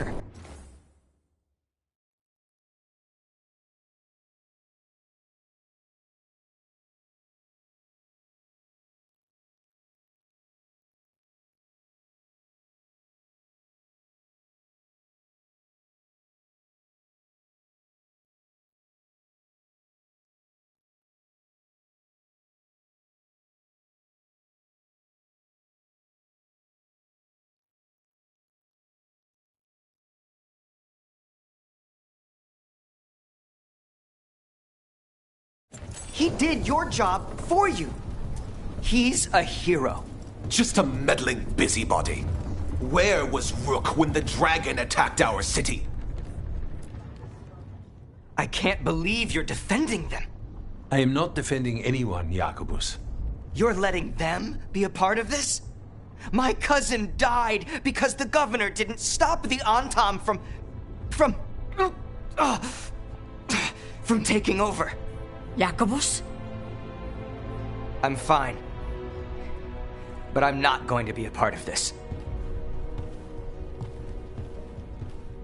troublemaker. He did your job for you. He's a hero. Just a meddling busybody. Where was Rook when the dragon attacked our city? I can't believe you're defending them. I am not defending anyone, Jacobus. You're letting them be a part of this? My cousin died because the governor didn't stop the Antam from taking over. Jacobus? I'm fine. But I'm not going to be a part of this.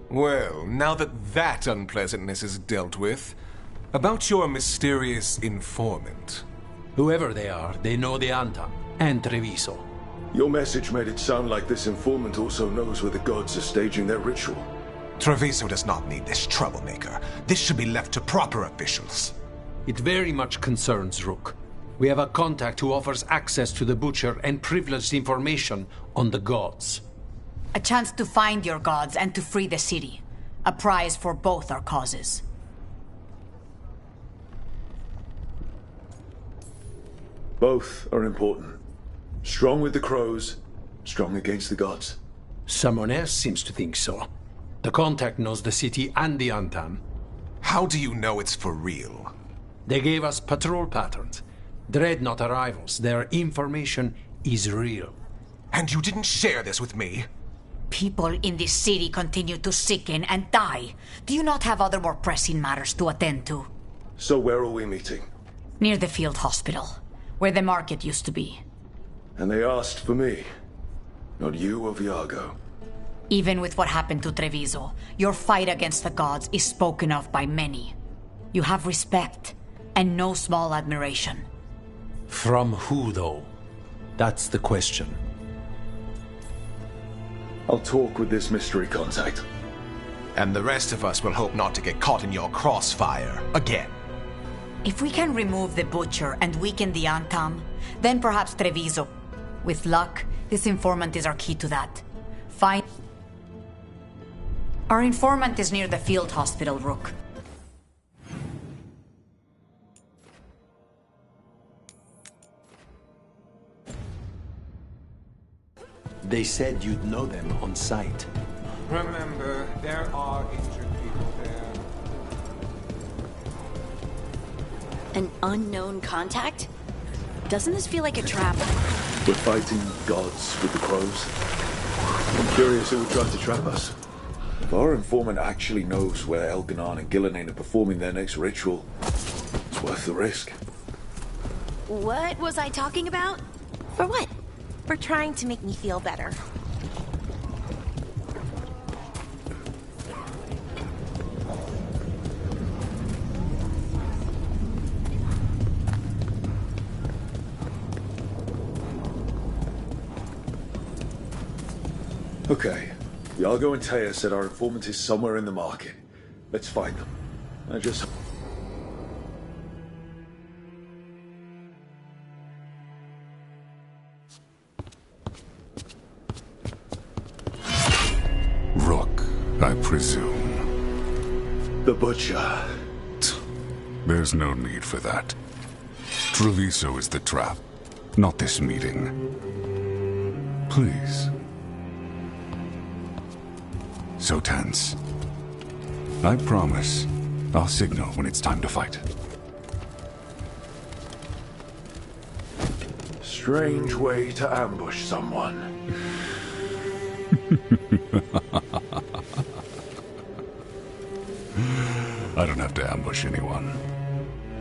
Well, now that unpleasantness is dealt with, about your mysterious informant. Whoever they are, they know the Antam and Treviso. Your message made it sound like this informant also knows where the gods are staging their ritual. Treviso does not need this troublemaker. This should be left to proper officials. It very much concerns Rook. We have a contact who offers access to the Butcher and privileged information on the gods. A chance to find your gods and to free the city. A prize for both our causes. Both are important. Strong with the crows, strong against the gods. Someone else seems to think so. The contact knows the city and the Antam. How do you know it's for real? They gave us patrol patterns. Dreadnought arrivals. Their information is real. And you didn't share this with me? People in this city continue to sicken and die. Do you not have other more pressing matters to attend to? So where are we meeting? Near the field hospital, where the market used to be. And they asked for me, not you or Viago. Even with what happened to Treviso, your fight against the gods is spoken of by many. You have respect, and no small admiration. From who, though? That's the question. I'll talk with this mystery contact. And the rest of us will hope not to get caught in your crossfire again. If we can remove the Butcher and weaken the Antam, then perhaps Treviso. With luck, this informant is our key to that. Fine. Our informant is near the field hospital, Rook. They said you'd know them on sight. Remember, there are injured people there. An unknown contact? Doesn't this feel like a trap? We're fighting gods with the crows. I'm curious who would try to trap us. If our informant actually knows where Elganon and Gillinan are performing their next ritual, it's worth the risk. What was I talking about? For what? For trying to make me feel better. Okay. Iago and Taya said our informant is somewhere in the market. Let's find them. I just... Rook, I presume. The Butcher. There's no need for that. Treviso is the trap, not this meeting. Please. So tense. I promise, I'll signal when it's time to fight. Strange way to ambush someone. I don't have to ambush anyone.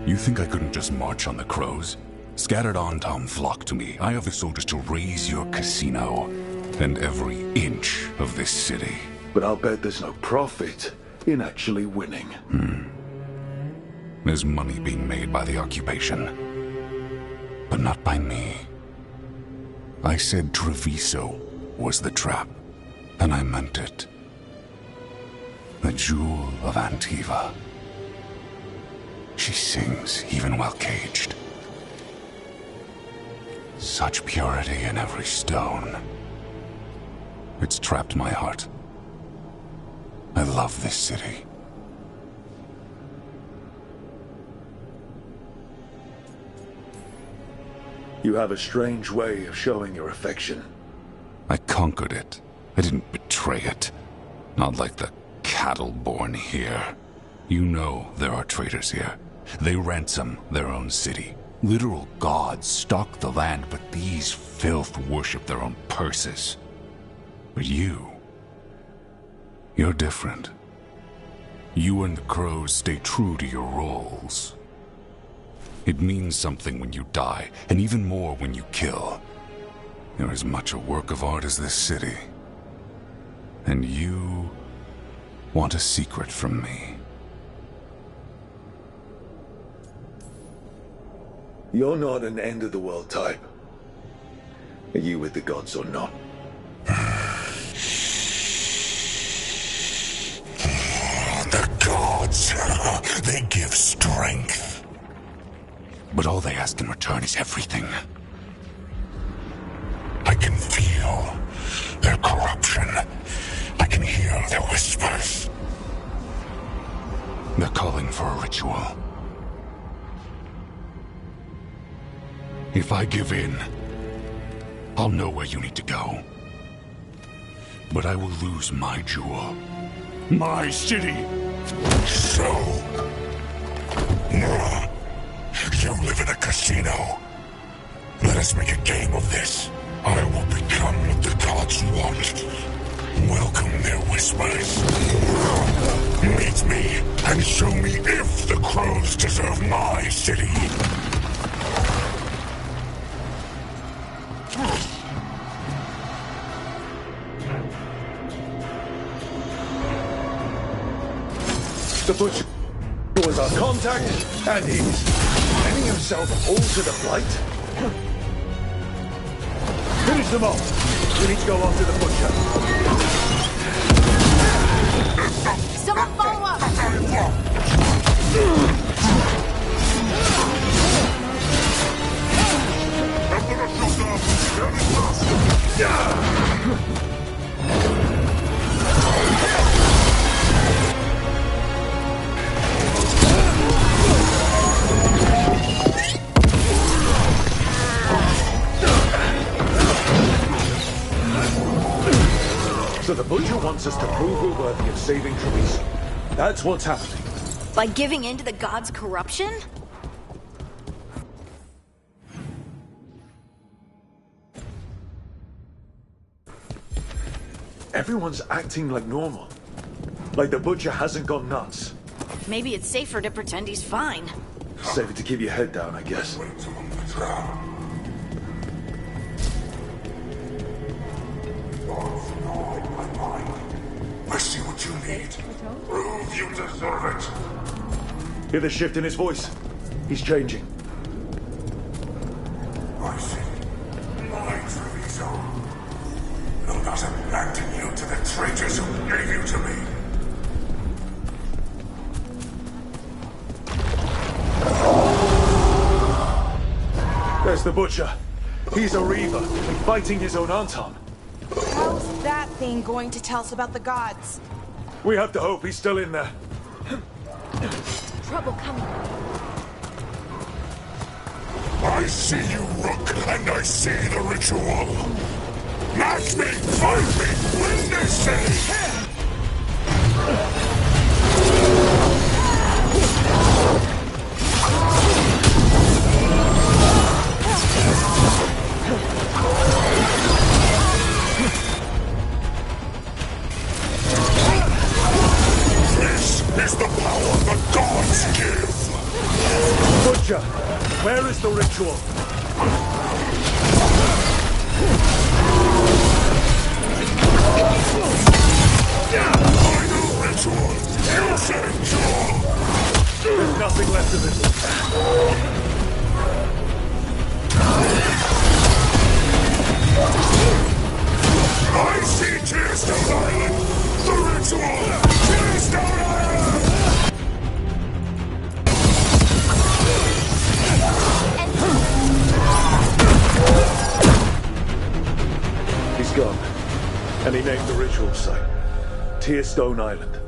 You think I couldn't just march on the crows? Scattered Antam flock to me. I have the soldiers to raise your casino and every inch of this city. but I'll bet there's no profit in actually winning. There's money being made by the occupation, but not by me. I said Treviso was the trap, and I meant it. The Jewel of Antiva. She sings even while caged. Such purity in every stone. It's trapped my heart. I love this city. You have a strange way of showing your affection. I conquered it. I didn't betray it. Not like the cattle born here. You know there are traitors here. They ransom their own city. Literal gods stalk the land, but these filth worship their own purses. But you're different. You and the crows stay true to your roles. It means something when you die, and even more when you kill. You're as much a work of art as this city. And you want a secret from me. You're not an end-of-the-world type. Are you with the gods or not? The gods, they give strength. But all they ask in return is everything. I can feel their corruption. I can hear their whispers. They're calling for a ritual. If I give in, I'll know where you need to go. But I will lose my jewel. My city! So... you live in a casino. Let us make a game of this. I will become what the gods want. Welcome their whispers. Meet me and show me if the crows deserve my city. The butcher was our contact, and he's letting himself alter the blight. Finish them off. We need to go after the butcher. Someone follow up! So the butcher wants us to prove we're worthy of saving Treviso. That's what's happening. By giving in to the gods' corruption? Everyone's acting like normal. Like the butcher hasn't gone nuts. Maybe it's safer to pretend he's fine. Safer to keep your head down, I guess. I see what you need. Prove you deserve it. Hear the shift in his voice? He's changing. I see. My Treviso. Will not abandon you to the traitors who gave you to me. There's the butcher. He's a reaver, fighting his own Anton. How's that thing going to tell us about the gods? We have to hope he's still in there. Trouble coming. I see you, Rook, and I see the ritual. Match me, fight me, win this city! This is the power the gods give! Butcher, where is the ritual? Final ritual! There's nothing left of it. I see Tearstone Island! The ritual! Tearstone Island! He's gone. And he named the ritual site Tearstone Island.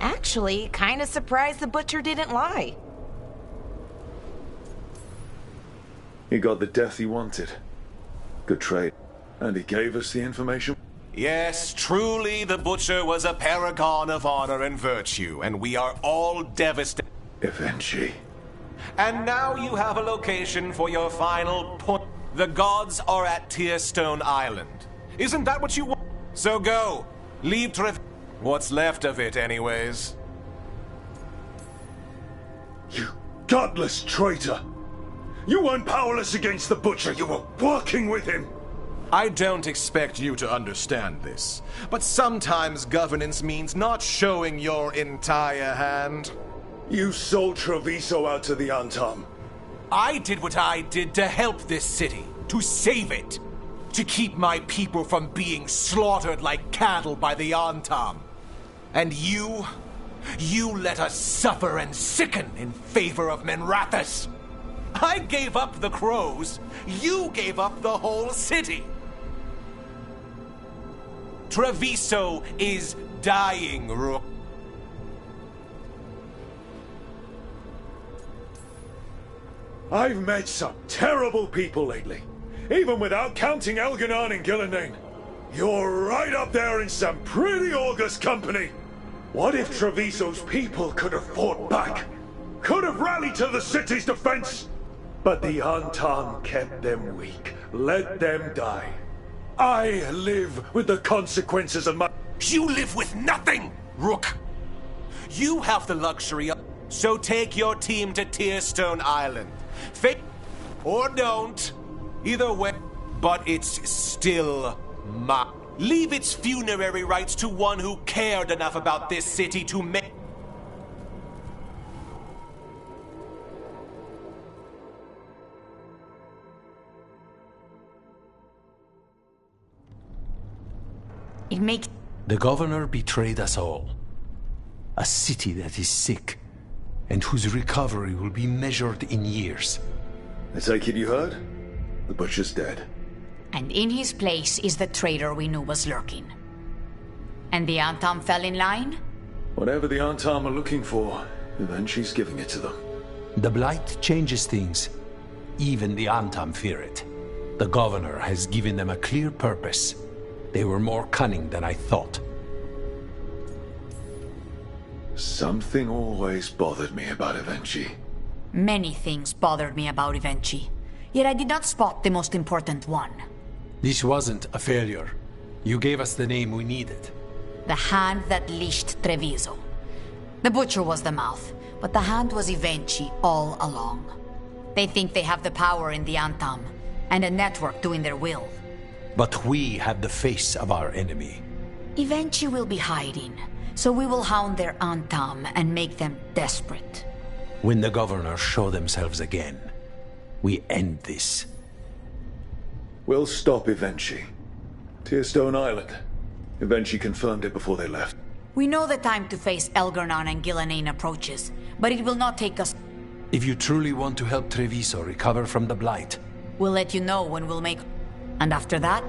Actually, kinda surprised the butcher didn't lie. He got the death he wanted. Good trade. And he gave us the information. Yes, truly the Butcher was a paragon of honor and virtue, and we are all devastated. Eventually. And now you have a location for your final point. The gods are at Tearstone Island. Isn't that what you want? So go. Leave what's left of it, anyways. You godless traitor! You weren't powerless against the Butcher, you were working with him! I don't expect you to understand this, but sometimes governance means not showing your entire hand. You sold Treviso out to the Antam. I did what I did to help this city, to save it, to keep my people from being slaughtered like cattle by the Antam. And you let us suffer and sicken in favor of Menrathus. I gave up the crows, you gave up the whole city. Treviso is dying, Rook. I've met some terrible people lately, even without counting Elganon and Gillenane. You're right up there in some pretty august company. What if Treviso's people could have fought back? Could have rallied to the city's defense? But the Antam kept them weak, let them die. I live with the consequences of my... You live with nothing, Rook. You have the luxury of... So take your team to Tearstone Island. Fake or don't. Either way, but it's still mine. Leave its funerary rites to one who cared enough about this city to make... It makes... The governor betrayed us all. A city that is sick, and whose recovery will be measured in years. I take it you heard? The Butcher's dead. And in his place is the traitor we knew was lurking. And the Antam fell in line? Whatever the Antam are looking for, Eventually's giving it to them. The Blight changes things. Even the Antam fear it. The governor has given them a clear purpose. They were more cunning than I thought. Something always bothered me about Evenchi. Many things bothered me about Evenchi. Yet I did not spot the most important one. This wasn't a failure. You gave us the name we needed. The hand that leashed Treviso. The Butcher was the mouth, but the hand was Evenchi all along. They think they have the power in the Antam, and a network doing their will. But we have the face of our enemy. Evenchi will be hiding, so we will hound their Antam and make them desperate. When the governors show themselves again, we end this. We'll stop Evenchi. Tearstone Island. Evenchi confirmed it before they left. We know the time to face Elgarnon and Gillenane approaches, but it will not take us... If you truly want to help Treviso recover from the Blight... We'll let you know when we'll make... And after that...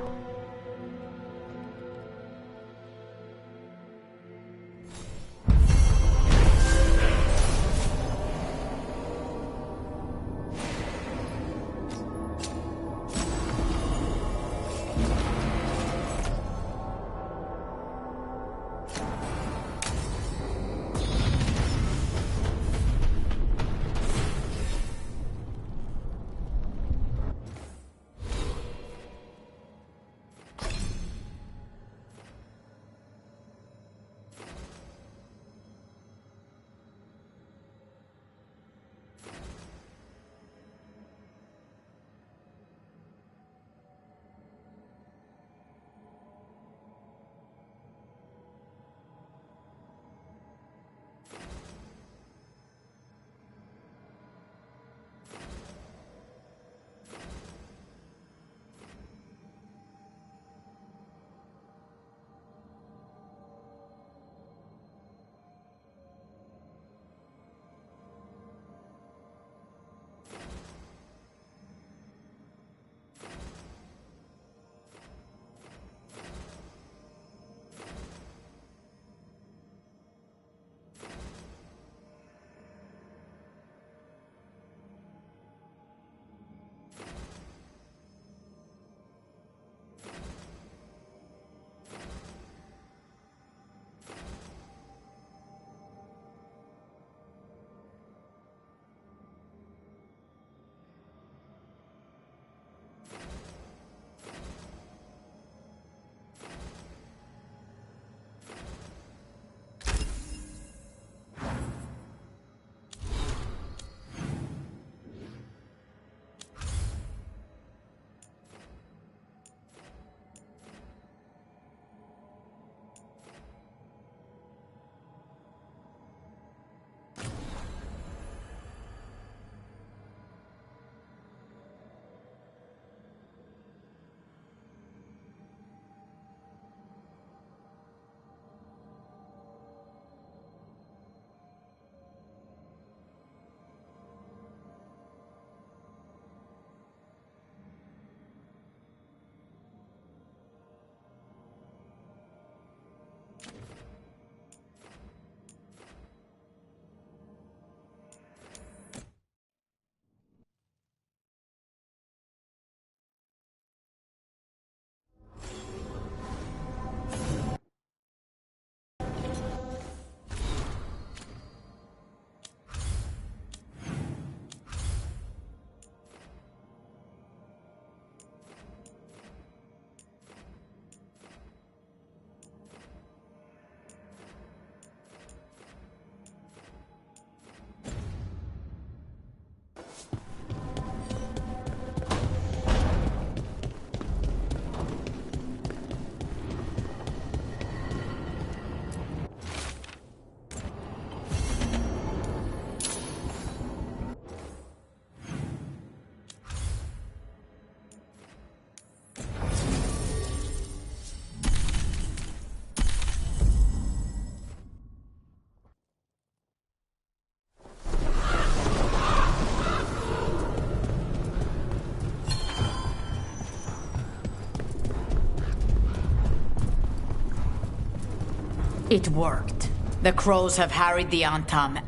It worked. The crows have harried the Antam.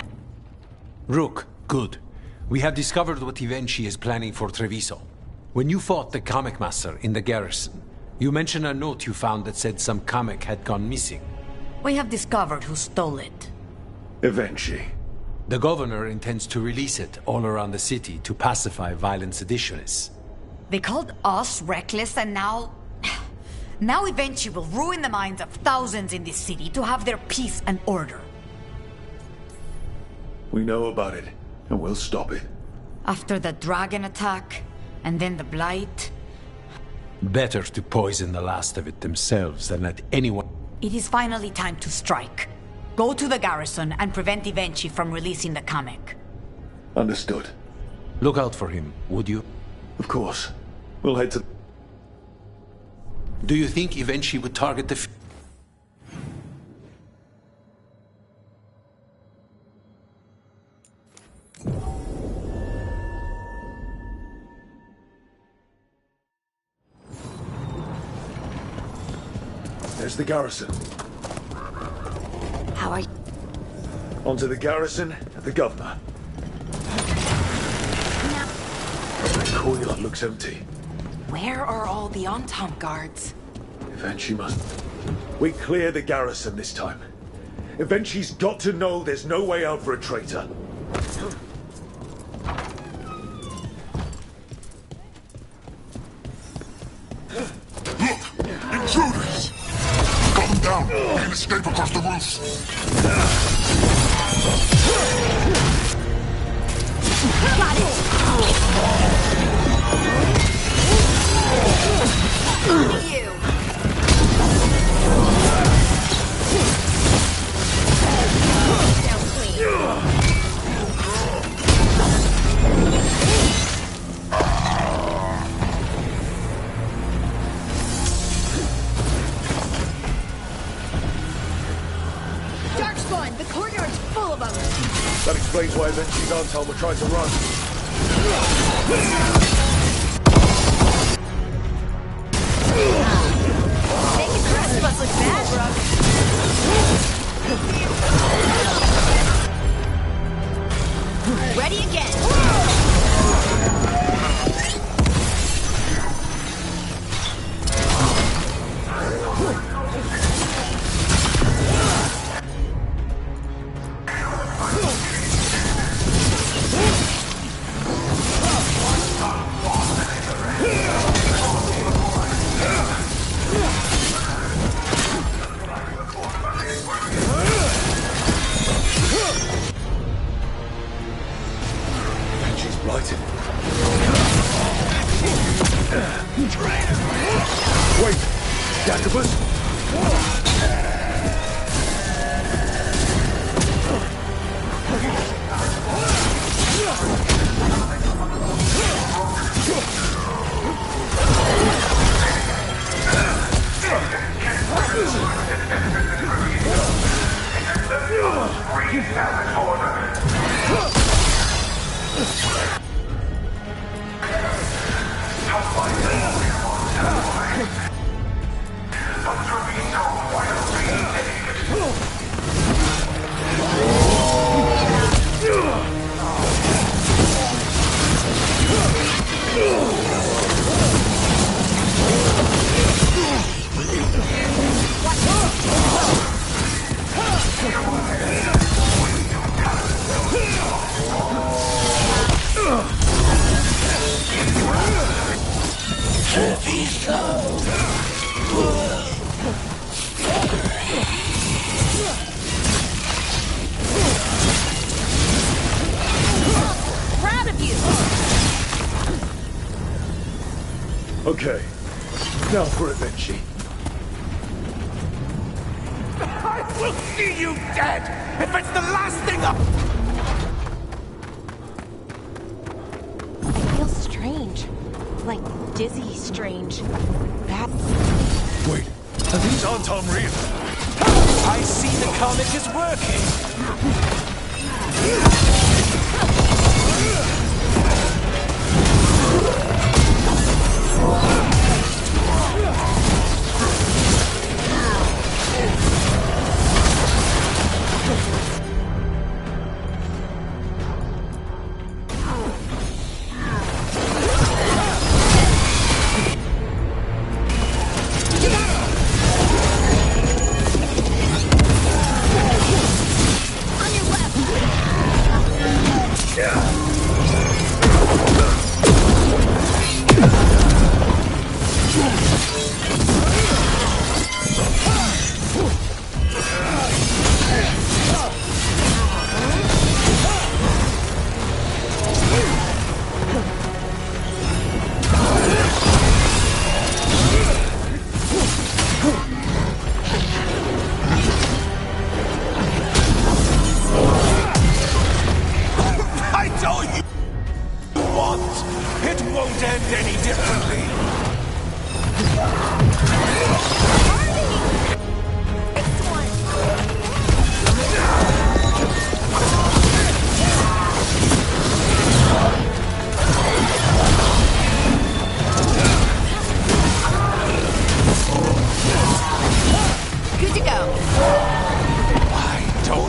Rook, good. We have discovered what Ivenchi is planning for Treviso. When you fought the Kamek Master in the garrison, you mentioned a note you found that said some Kamek had gone missing. We have discovered who stole it. Ivenchi. The governor intends to release it all around the city to pacify violent seditionists. They called us reckless, and now... Now Ivenchi will ruin the minds of thousands in this city to have their peace and order. We know about it, and we'll stop it. After the dragon attack, and then the blight... Better to poison the last of it themselves than let anyone... It is finally time to strike. Go to the garrison and prevent Ivenchi from releasing the Kamek. Understood. Look out for him, would you? Of course. We'll head to... Do you think Ivenchi would target the... There's the garrison. How are you? Onto the garrison and the governor. The courtyard looks empty. Where are all the Antam guards? Ivenchi must... We clear the garrison this time. Ivenchi's got to know there's no way out for a traitor. Intruders! Got them down! We can escape across the roofs! Got it! You! Now clean. Darkspawn, the courtyard's full of them! That explains why Ivenchi's Antal were trying to run. Making the rest of us look bad, Brooke. Ready again! Ivenchi's blighted. Wait! Jacobus? Proud of you! Okay. Now for Ivenchi. I will see you dead if it's the last thing up. I feel strange. Like dizzy strange. That... Wait, are these Antam real? I see the comet is working.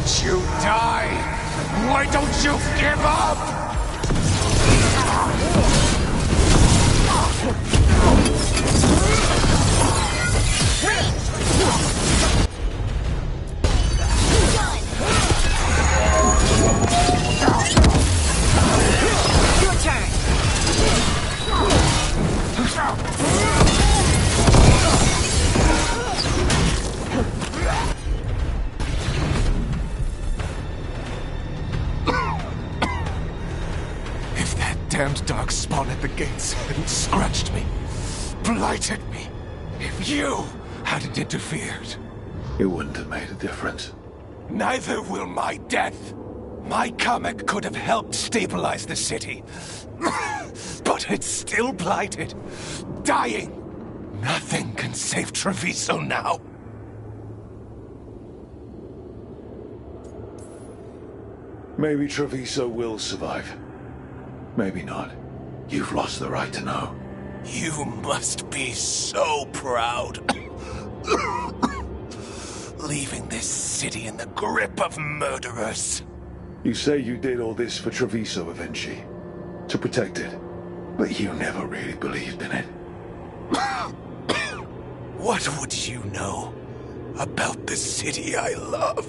Won't you die? Why don't you give up? Your turn. If that damned dog spawned at the gates hadn't scratched me, blighted me, if you hadn't interfered, It wouldn't have made a difference. neither will my death. My comic could have helped stabilize the city. But it's still blighted, dying. Nothing can save Treviso now. Maybe Treviso will survive. Maybe not. You've lost the right to know. You must be so proud. Leaving this city in the grip of murderers. You say you did all this for Treviso, Vinci. To protect it. But you never really believed in it. What would you know about the city I love?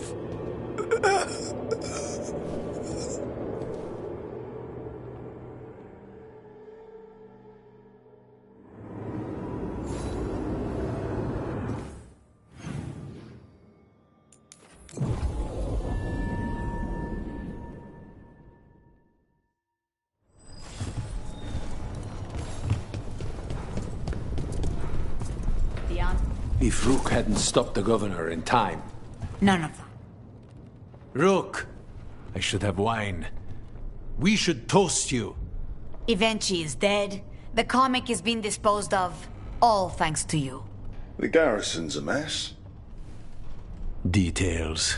If Rook hadn't stopped the governor in time. None of them. Rook! I should have wine. We should toast you. Evenchi is dead. The comic is being disposed of. All thanks to you. The garrison's a mess. Details.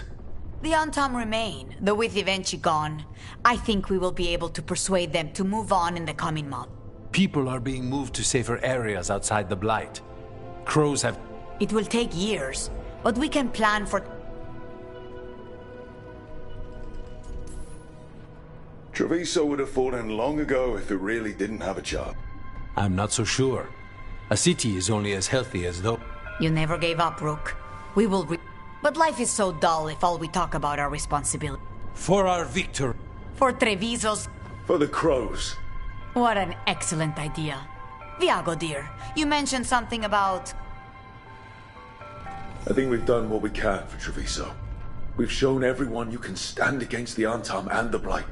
The Antam remain, though with Evenchi gone, I think we will be able to persuade them to move on in the coming month. People are being moved to safer areas outside the Blight. Crows have... It will take years, but we can plan for... Treviso would have fallen long ago if it really didn't have a job. I'm not so sure. A city is only as healthy as though... You never gave up, Rook. We will But life is so dull if all we talk about are responsibility. For our victory. For Treviso's... For the crows. What an excellent idea. Viago, dear, you mentioned something about... I think we've done what we can for Treviso. We've shown everyone you can stand against the Antam and the Blight.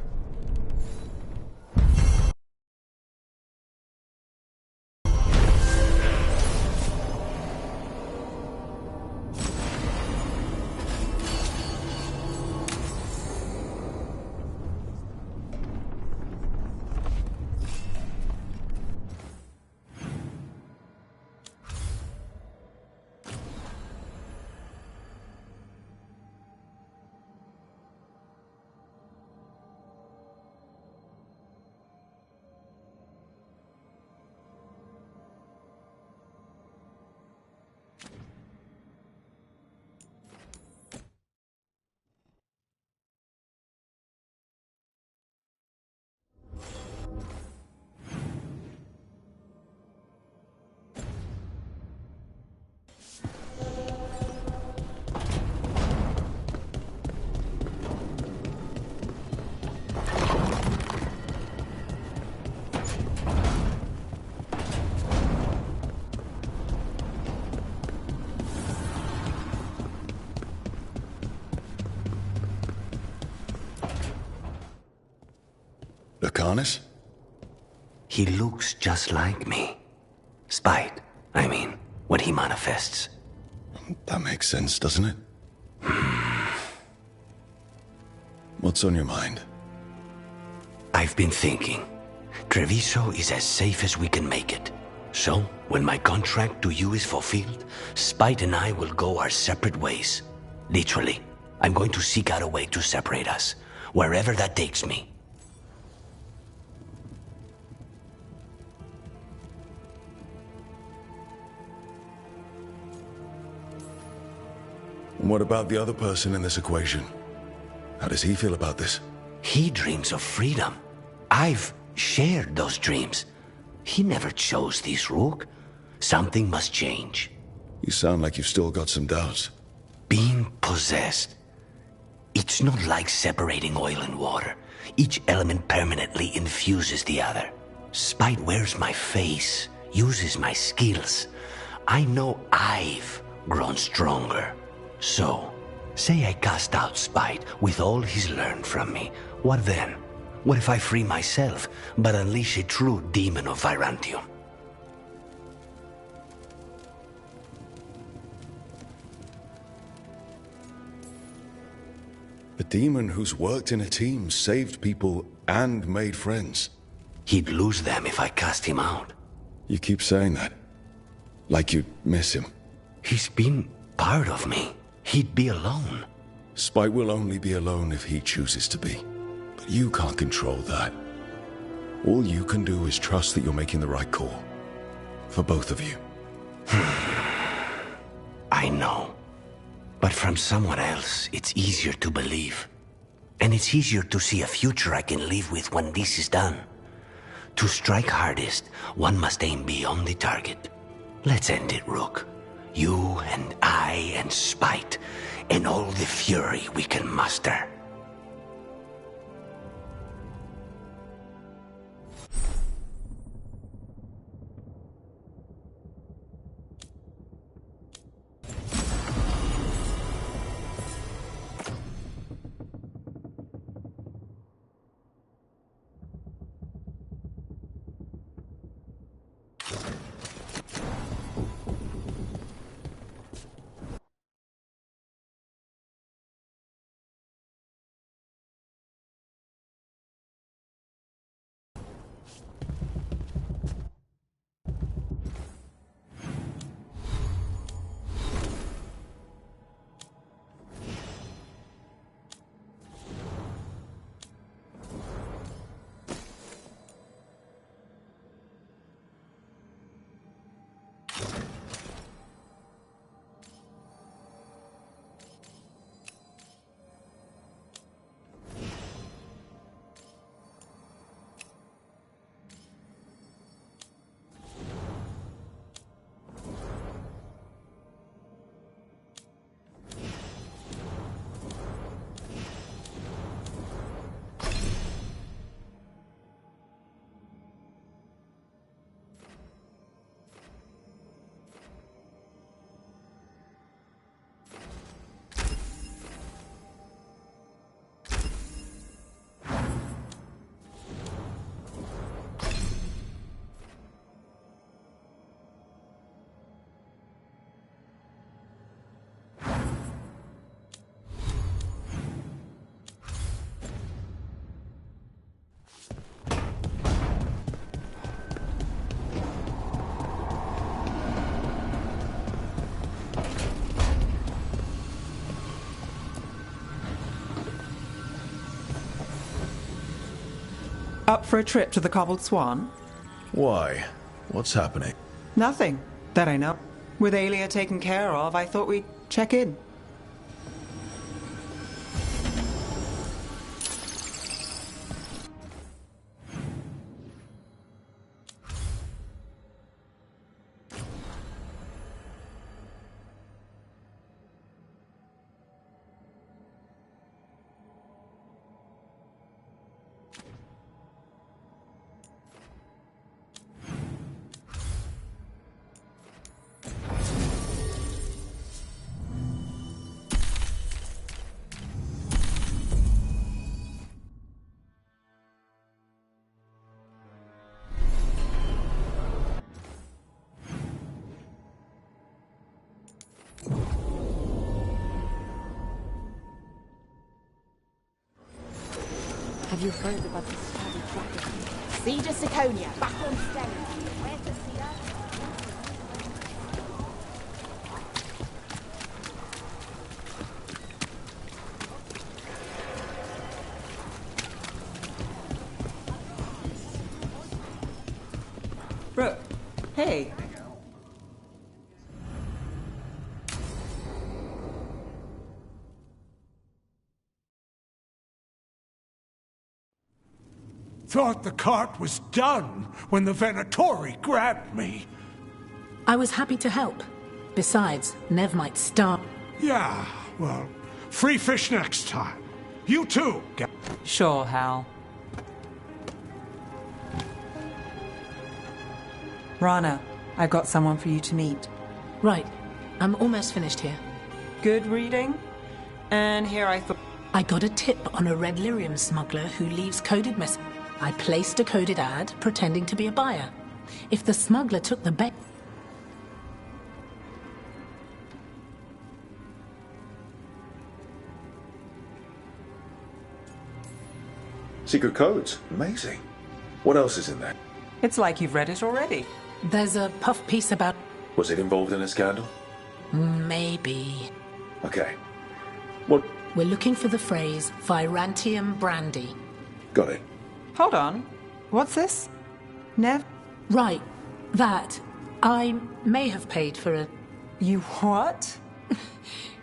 Lacanis? He looks just like me. Spite, I mean, when he manifests. That makes sense, doesn't it? What's on your mind? I've been thinking. Treviso is as safe as we can make it. So, when my contract to you is fulfilled, Spite and I will go our separate ways. Literally. I'm going to seek out a way to separate us, wherever that takes me. And what about the other person in this equation? How does he feel about this? He dreams of freedom. I've shared those dreams. He never chose this, Rook. Something must change. You sound like you've still got some doubts. Being possessed. It's not like separating oil and water. Each element permanently infuses the other. Spite wears my face, uses my skills. I know I've grown stronger. So, say I cast out Spite with all he's learned from me. What then? What if I free myself, but unleash a true demon of Virantium? A demon who's worked in a team, saved people, and made friends. He'd lose them if I cast him out. You keep saying that. Like you'd miss him. He's been part of me. He'd be alone. Spite will only be alone if he chooses to be. But you can't control that. All you can do is trust that you're making the right call. For both of you. I know. But from someone else, it's easier to believe. And it's easier to see a future I can live with when this is done. To strike hardest, one must aim beyond the target. Let's end it, Rook. You and I and Spite, and all the fury we can muster. Up for a trip to the Cobbled Swan? Why? What's happening? Nothing, that I know. With Aelia taken care of, I thought we'd check in. Have you heard about the stabby dragon? Siege of Siconia, back on stage. Where's the seer? Brooke, hey. Thought the cart was done when the Venatori grabbed me. I was happy to help. Besides, Nev might starve. Yeah, well, free fish next time. You too. Sure, Hal. Rana, I've got someone for you to meet. Right. I'm almost finished here. Good reading? And here I thought... I got a tip on a red lyrium smuggler who leaves coded messages. I placed a coded ad, pretending to be a buyer. If the smuggler took the bait... Secret codes. Amazing. What else is in there? It's like you've read it already. There's a puff piece about... Was it involved in a scandal? Maybe. Okay. What? We're looking for the phrase Virantium brandy. Got it. Hold on. What's this? Nev? Right. That. I may have paid for a... You what?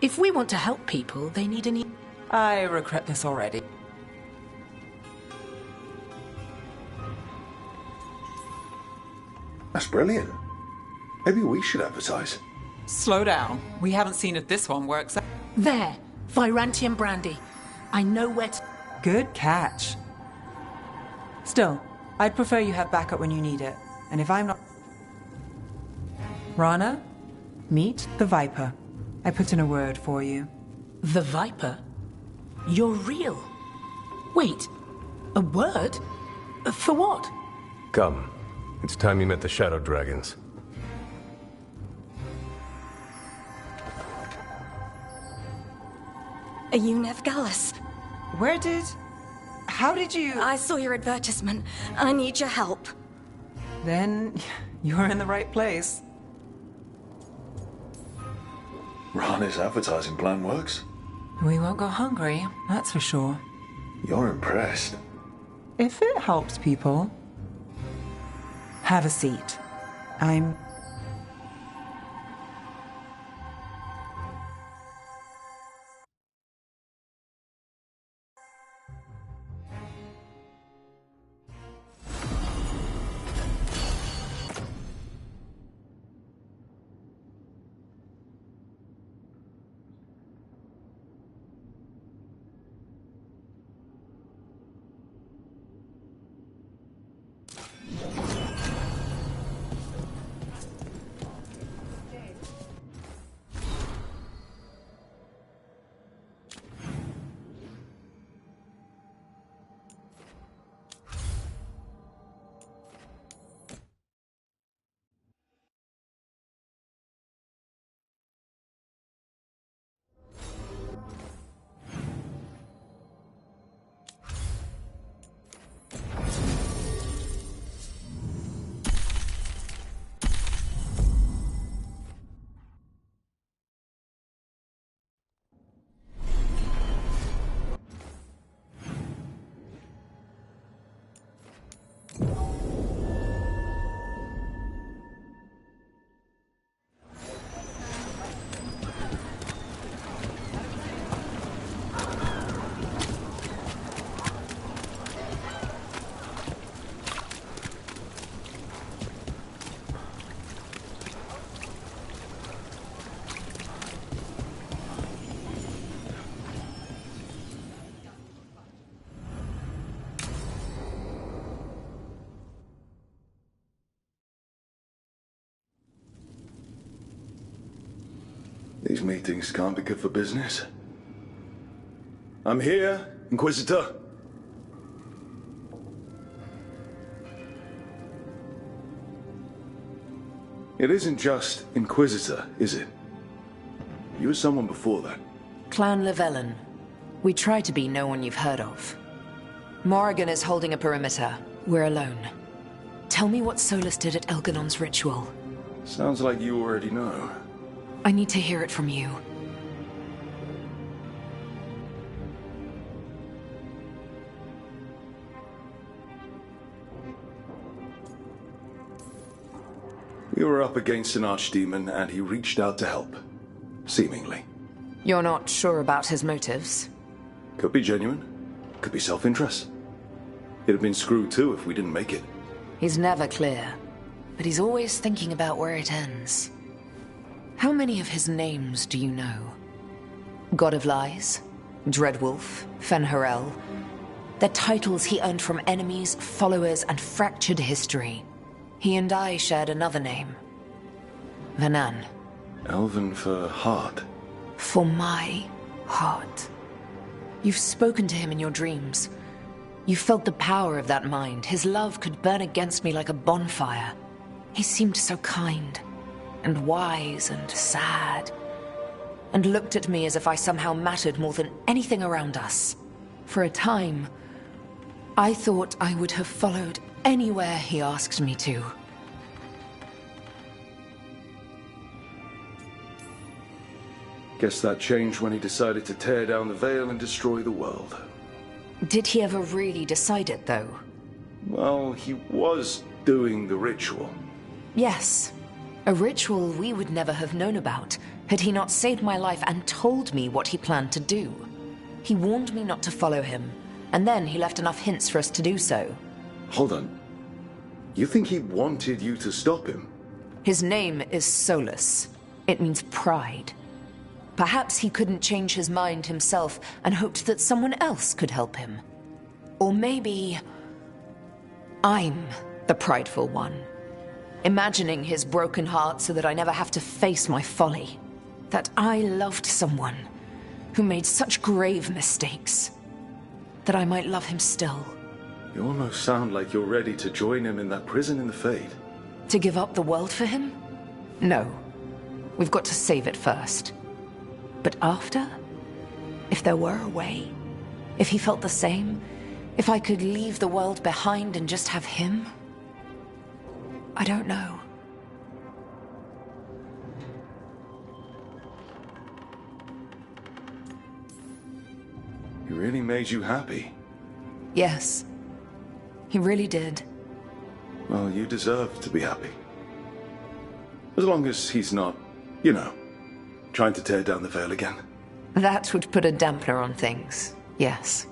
If we want to help people, they need an... I regret this already. That's brilliant. Maybe we should advertise. Slow down. We haven't seen if this one works out. There. Virantium brandy. I know where to... Good catch. Still, I'd prefer you have backup when you need it. And if I'm not... Rana, meet the Viper. I put in a word for you. The Viper? You're real. Wait. A word? For what? Come. It's time you met the Shadow Dragons. Are you Nev Gallus? How did you... I saw your advertisement. I need your help. Then you're in the right place. Rana's advertising plan works. We won't go hungry, that's for sure. You're impressed. If it helps people... Have a seat. I'm... These meetings can't be good for business. I'm here, Inquisitor. It isn't just Inquisitor, is it? You were someone before that. Clan Llewellyn. We try to be no one you've heard of. Morrigan is holding a perimeter. We're alone. Tell me what Solus did at Elganon's ritual. Sounds like you already know. I need to hear it from you. We were up against an archdemon and he reached out to help. Seemingly. You're not sure about his motives? Could be genuine. Could be self-interest. It'd have been screwed too if we didn't make it. He's never clear, but he's always thinking about where it ends. How many of his names do you know? God of Lies, Dreadwolf, Fen'Harel. They're titles he earned from enemies, followers, and fractured history. He and I shared another name. Vanan. Elven for heart. For my heart. You've spoken to him in your dreams. You felt the power of that mind. His love could burn against me like a bonfire. He seemed so kind, and wise, and sad, and looked at me as if I somehow mattered more than anything around us. For a time, I thought I would have followed anywhere he asked me to. Guess that changed when he decided to tear down the Veil and destroy the world. Did he ever really decide it, though? Well, he was doing the ritual. Yes. A ritual we would never have known about, had he not saved my life and told me what he planned to do. He warned me not to follow him, and then he left enough hints for us to do so. Hold on. You think he wanted you to stop him? His name is Solus. It means pride. Perhaps he couldn't change his mind himself and hoped that someone else could help him. Or maybe I'm the prideful one, imagining his broken heart so that I never have to face my folly. That I loved someone who made such grave mistakes, that I might love him still. You almost sound like you're ready to join him in that prison in the Fade. To give up the world for him? No. We've got to save it first. But after? If there were a way? If he felt the same? If I could leave the world behind and just have him? I don't know. He really made you happy. Yes. He really did. Well, you deserve to be happy. As long as he's not, you know, trying to tear down the Veil again. That would put a dampener on things, yes.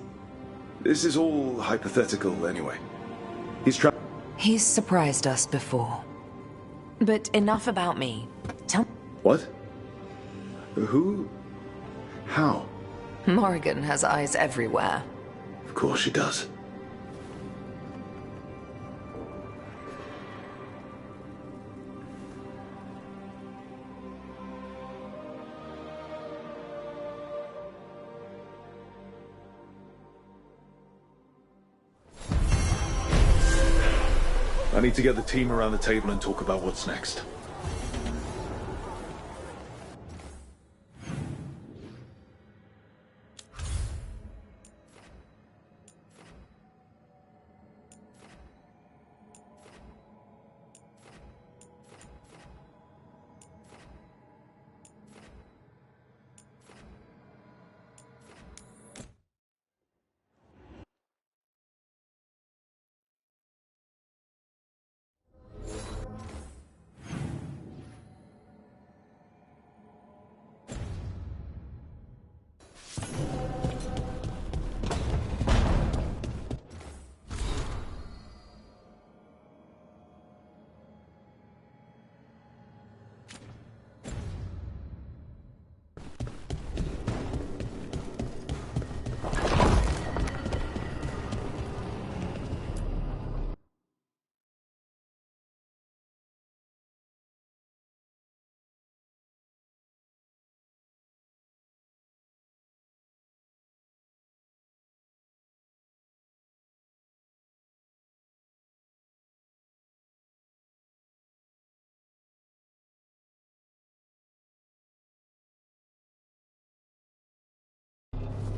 This is all hypothetical anyway. He's surprised us before. But enough about me. Tell... What? Who? How? Morrigan has eyes everywhere. Of course she does. I need to get the team around the table and talk about what's next.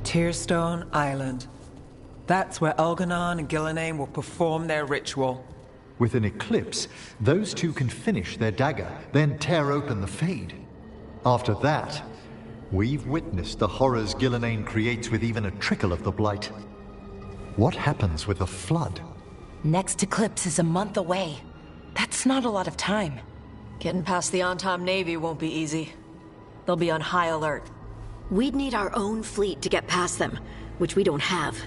Tearstone Island. That's where Elganon and Gillenane will perform their ritual. With an eclipse, those two can finish their dagger, then tear open the Fade. After that, we've witnessed the horrors Gillenane creates with even a trickle of the Blight. What happens with a flood? Next eclipse is a month away. That's not a lot of time. Getting past the Antom Navy won't be easy. They'll be on high alert. We'd need our own fleet to get past them, which we don't have.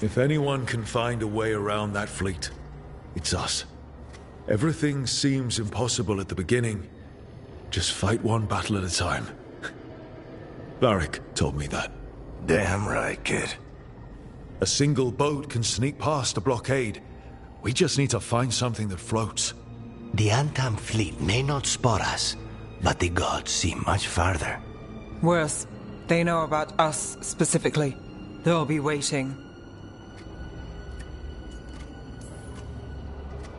If anyone can find a way around that fleet, it's us. Everything seems impossible at the beginning. Just fight one battle at a time. Varric told me that. Damn right, kid. A single boat can sneak past a blockade. We just need to find something that floats. The Antam fleet may not spot us, but the gods see much farther. Worse, they know about us specifically. They'll be waiting.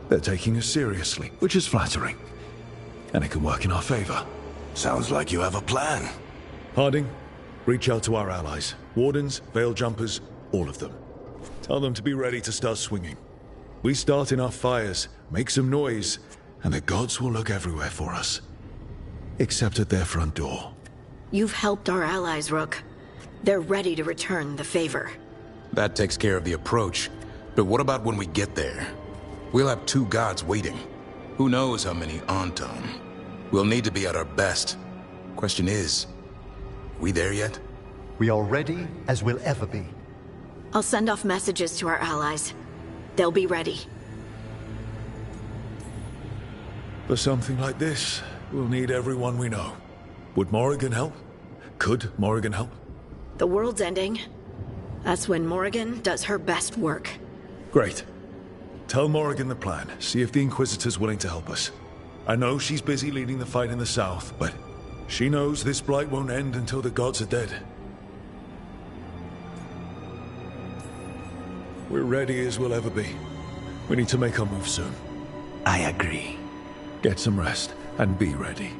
They're taking us seriously, which is flattering. And it can work in our favor. Sounds like you have a plan. Harding, reach out to our allies. Wardens, Veil Jumpers, all of them. Tell them to be ready to start swinging. We start enough fires, make some noise, and the gods will look everywhere for us. Except at their front door. You've helped our allies, Rook. They're ready to return the favor. That takes care of the approach. But what about when we get there? We'll have 2 gods waiting. Who knows how many Antam? We'll need to be at our best. Question is, we there yet? We are ready as we'll ever be. I'll send off messages to our allies. They'll be ready. For something like this, we'll need everyone we know. Would Morrigan help? Could Morrigan help? The world's ending. That's when Morrigan does her best work. Great. Tell Morrigan the plan. See if the Inquisitor's willing to help us. I know she's busy leading the fight in the south, but she knows this blight won't end until the gods are dead. We're ready as we'll ever be. We need to make our move soon. I agree. Get some rest, and be ready.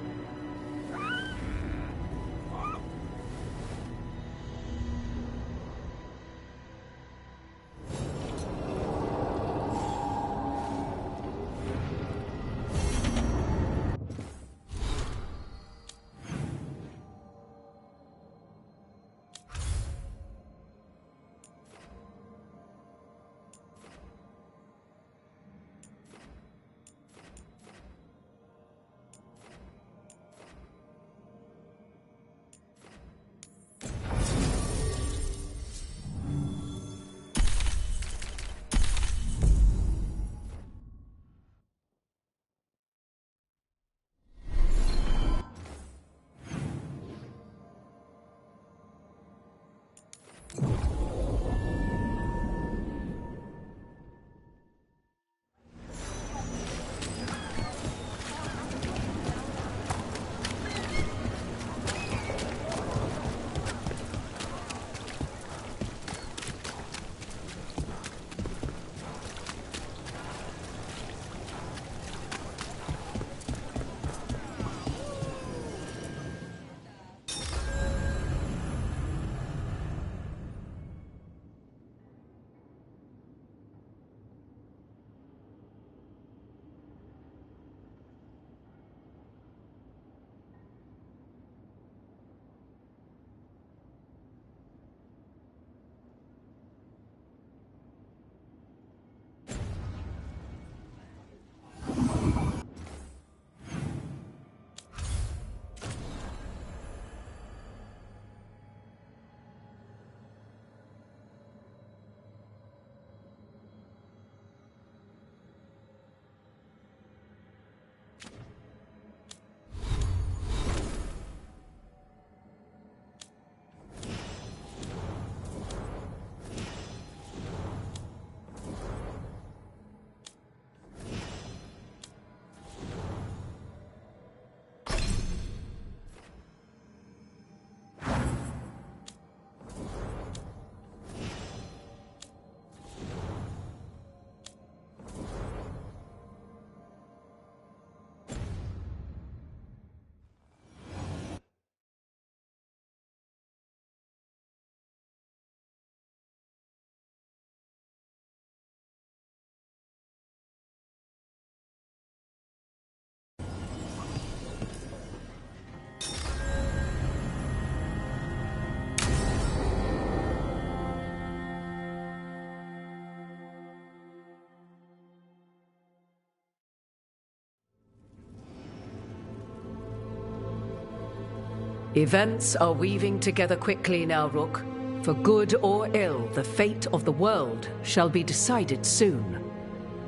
Events are weaving together quickly now, Rook. For good or ill, the fate of the world shall be decided soon.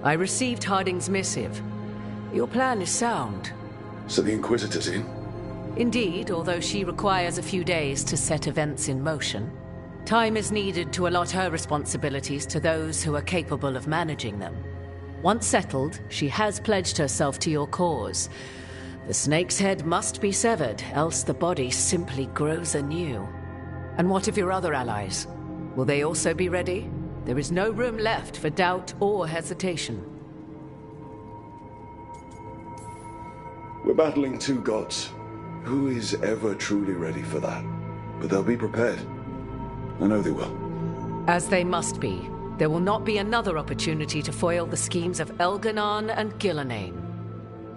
I received Harding's missive. Your plan is sound. So the Inquisitor's in? Indeed, although she requires a few days to set events in motion. Time is needed to allot her responsibilities to those who are capable of managing them. Once settled, she has pledged herself to your cause. The snake's head must be severed, else the body simply grows anew. And what of your other allies? Will they also be ready? There is no room left for doubt or hesitation. We're battling two gods. Who is ever truly ready for that? But they'll be prepared. I know they will. As they must be. There will not be another opportunity to foil the schemes of Elganon and Gillenane.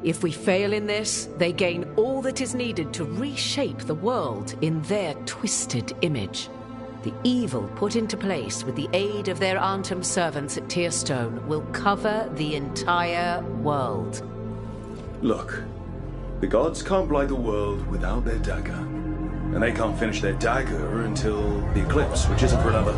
If we fail in this, they gain all that is needed to reshape the world in their twisted image. The evil put into place with the aid of their Arnhem servants at Tearstone will cover the entire world. Look, the gods can't blight the world without their dagger. And they can't finish their dagger until the eclipse, which isn't for another.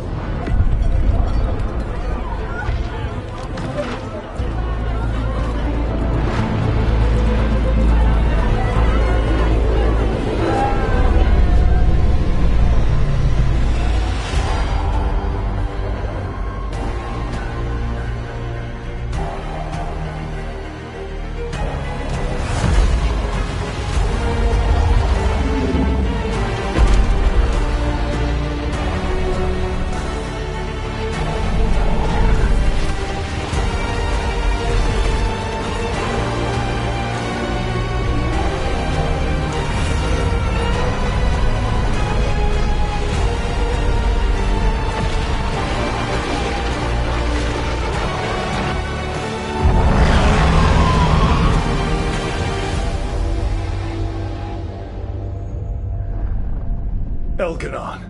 Elganon.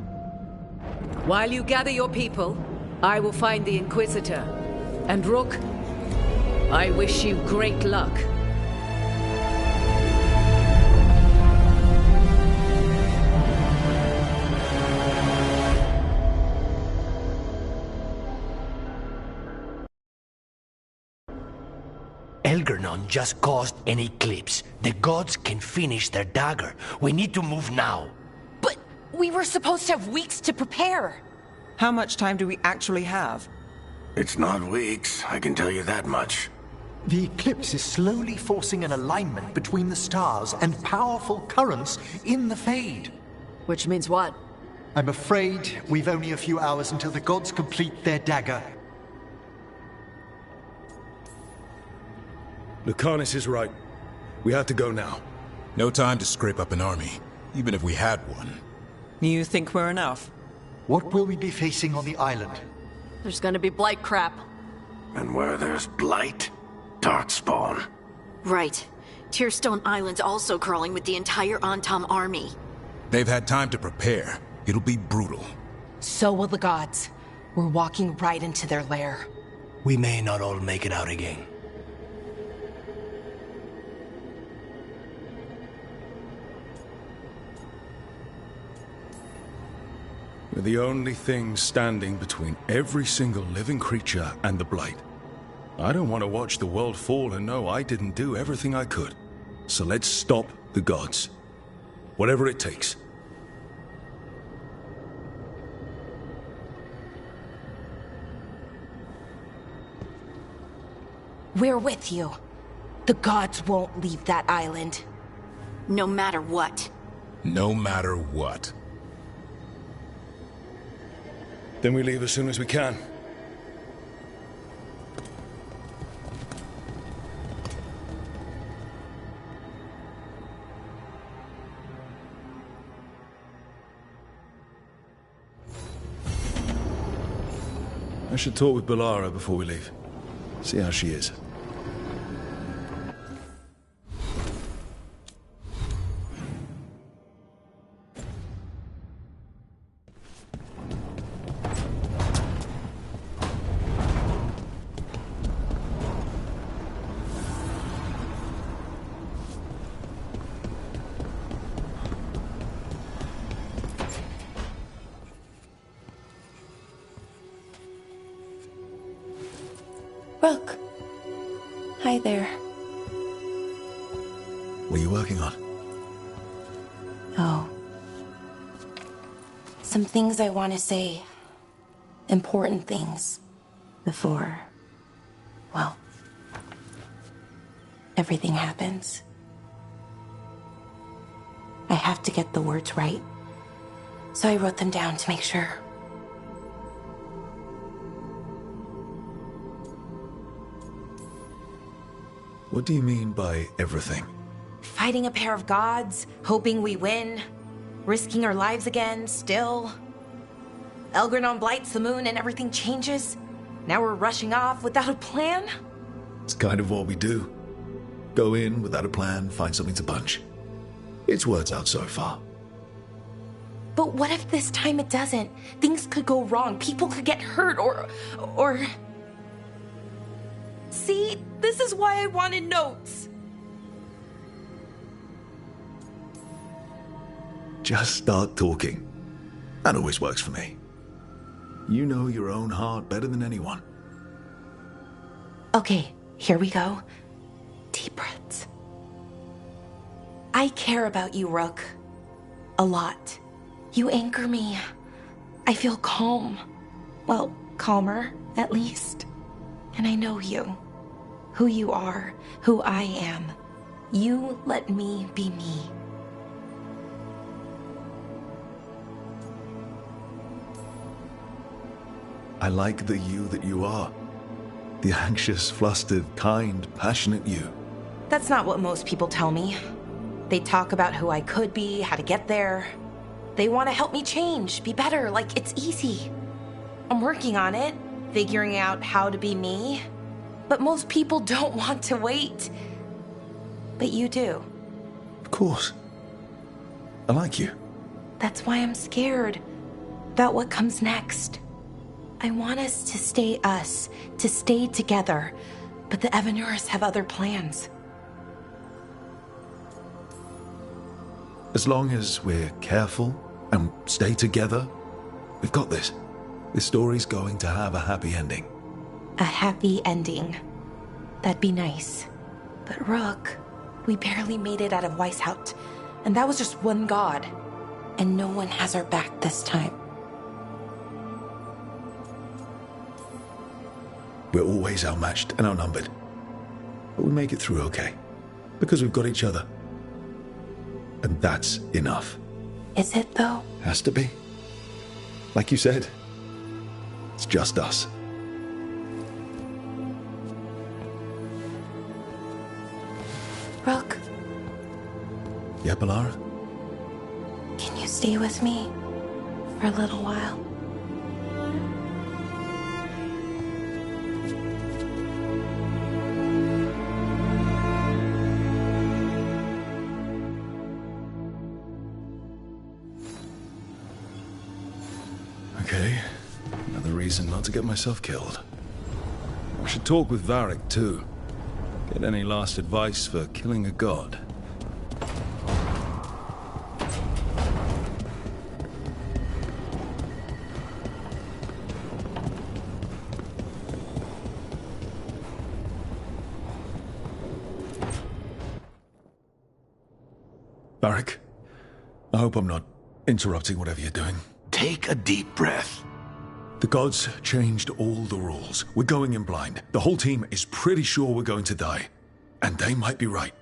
While you gather your people, I will find the Inquisitor. And Rook, I wish you great luck. Elganon just caused an eclipse. The gods can finish their dagger. We need to move now. We were supposed to have weeks to prepare. How much time do we actually have? It's not weeks, I can tell you that much. The eclipse is slowly forcing an alignment between the stars and powerful currents in the Fade. Which means what? I'm afraid we've only a few hours until the gods complete their dagger. Lucanus is right. We have to go now. No time to scrape up an army, even if we had one. You think we're enough? What will we be facing on the island? There's gonna be blight crap. And where there's blight, darkspawn. Right. Tearstone Island's also crawling with the entire Antam army. They've had time to prepare. It'll be brutal. So will the gods. We're walking right into their lair. We may not all make it out again. We're the only thing standing between every single living creature and the Blight. I don't want to watch the world fall and know I didn't do everything I could. So let's stop the gods. Whatever it takes. We're with you. The gods won't leave that island. No matter what. No matter what. Then we leave as soon as we can. I should talk with Balara before we leave. See how she is. Rook. Hi there. What are you working on? Oh. Some things I want to say. Important things. Before, well, everything happens. I have to get the words right. So I wrote them down to make sure. What do you mean by everything? Fighting a pair of gods, hoping we win, risking our lives again, still. Elgranon blights the moon and everything changes. Now we're rushing off without a plan? It's kind of what we do. Go in without a plan, find something to punch. It's worked out so far. But what if this time it doesn't? Things could go wrong, people could get hurt, or... See, this is why I wanted notes. Just start talking. That always works for me. You know your own heart better than anyone. Okay, here we go. Deep breaths. I care about you, Rook. A lot. You anchor me. I feel calm. Well, calmer, at least. And I know you. Who you are, who I am. You let me be me. I like the you that you are. The anxious, flustered, kind, passionate you. That's not what most people tell me. They talk about who I could be, how to get there. They want to help me change, be better, like it's easy. I'm working on it, figuring out how to be me. But most people don't want to wait. But you do. Of course. I like you. That's why I'm scared about what comes next. I want us, to stay together. But the Evanurs have other plans. As long as we're careful and stay together, we've got this. This story's going to have a happy ending. A happy ending. That'd be nice. But Rook, we barely made it out of Weishaupt, and that was just one god. And no one has our back this time. We're always outmatched and outnumbered. But we make it through okay. Because we've got each other. And that's enough. Is it, though? Has to be. Like you said, it's just us. Rook. Yeah, Balara? Can you stay with me for a little while? Okay, another reason not to get myself killed. I should talk with Varric, too. Get any last advice for killing a god. Varric, I hope I'm not interrupting whatever you're doing. Take a deep breath. The gods changed all the rules. We're going in blind. The whole team is pretty sure we're going to die. And they might be right.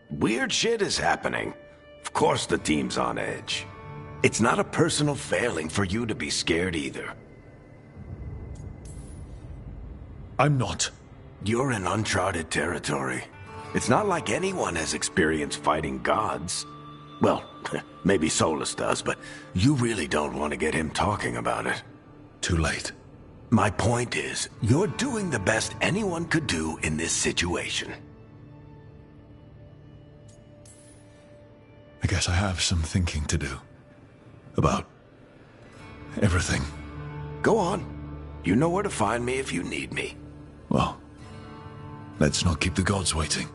Weird shit is happening. Of course the team's on edge. It's not a personal failing for you to be scared either. I'm not. You're in uncharted territory. It's not like anyone has experienced fighting gods. Well, maybe Solus does, but you really don't want to get him talking about it. Too late. My point is, you're doing the best anyone could do in this situation. I guess I have some thinking to do. About everything. Go on. You know where to find me if you need me. Well, let's not keep the gods waiting.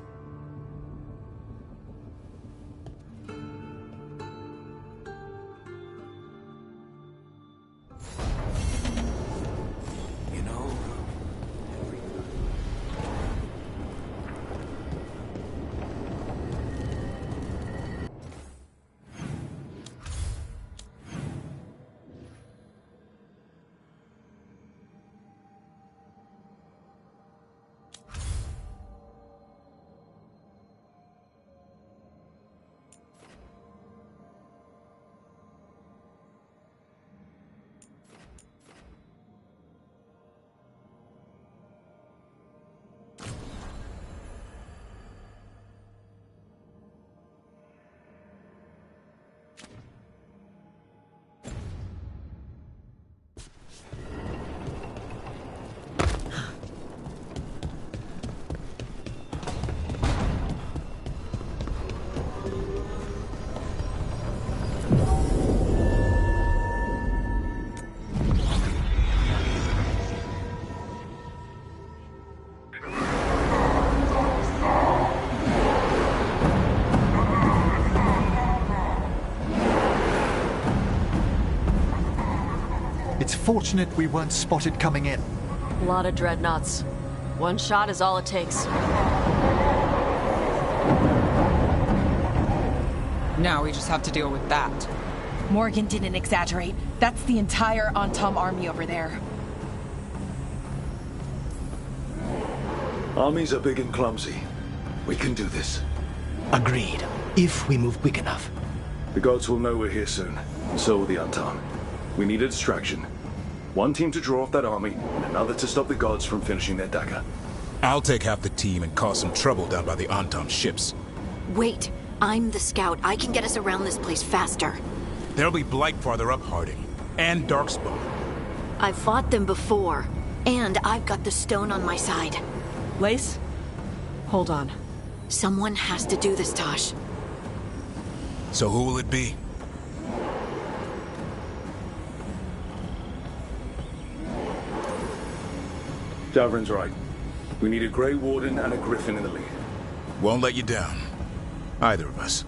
It's fortunate we weren't spotted coming in. A lot of dreadnoughts. One shot is all it takes. Now we just have to deal with that. Morgan didn't exaggerate. That's the entire Antam army over there. Armies are big and clumsy. We can do this. Agreed. If we move quick enough. The gods will know we're here soon. So will the Antam. We need a distraction. One team to draw off that army, and another to stop the gods from finishing their dagger. I'll take half the team and cause some trouble down by the Antam ships. Wait, I'm the scout. I can get us around this place faster. There'll be Blight farther up, Harding. And Darkspawn. I've fought them before, and I've got the stone on my side. Lace? Hold on. Someone has to do this, Tosh. So who will it be? Davrin's right. We need a Grey Warden and a Griffin in the lead. Won't let you down. Either of us.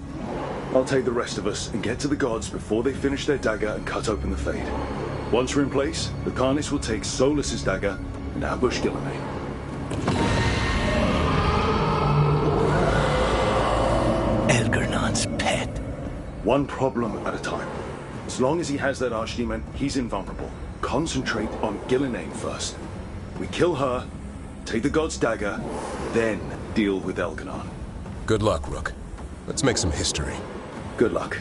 I'll take the rest of us and get to the gods before they finish their dagger and cut open the Fade. Once we're in place, the Carnis will take Solus's dagger and ambush Gillenay. Elgernon's pet. One problem at a time. As long as he has that archdemon, he's invulnerable. Concentrate on Gillenay first. We kill her, take the god's dagger, then deal with Elganon. Good luck, Rook. Let's make some history. Good luck.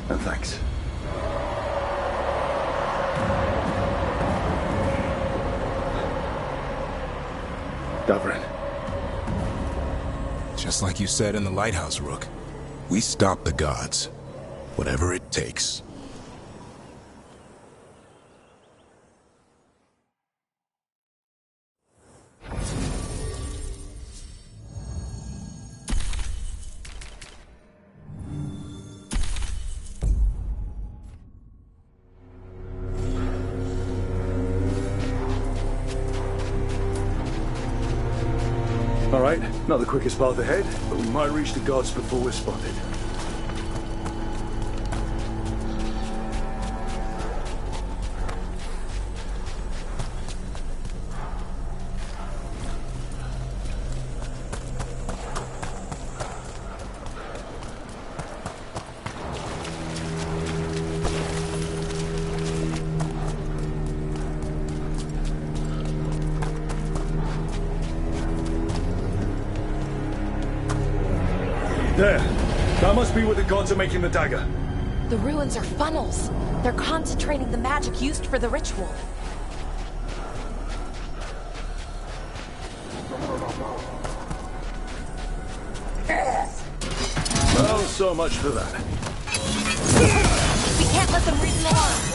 And thanks. Davrin. Just like you said in the lighthouse, Rook. We stop the gods. Whatever it takes. Alright, not the quickest path ahead, but we might reach the gods before we're spotted. There. That must be where the gods are making the dagger. The ruins are funnels. They're concentrating the magic used for the ritual. Well, so much for that. We can't let them read the alarm.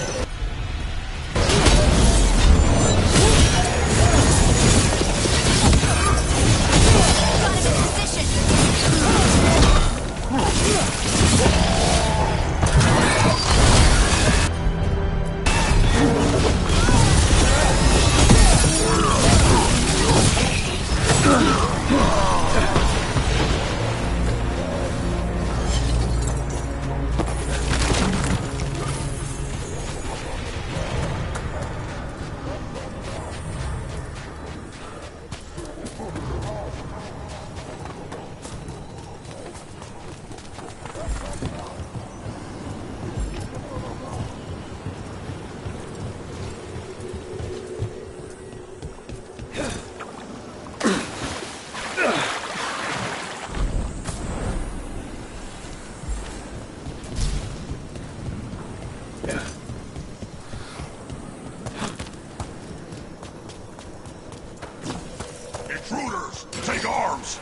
Intruders, take arms!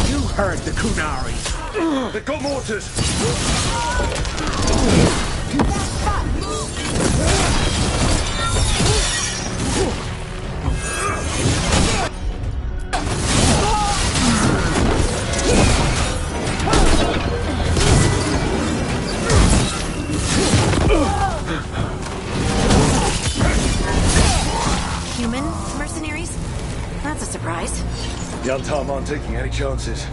You heard the Kunari. They've got mortars! Human mercenaries? That's a surprise. The Antam aren't taking any chances.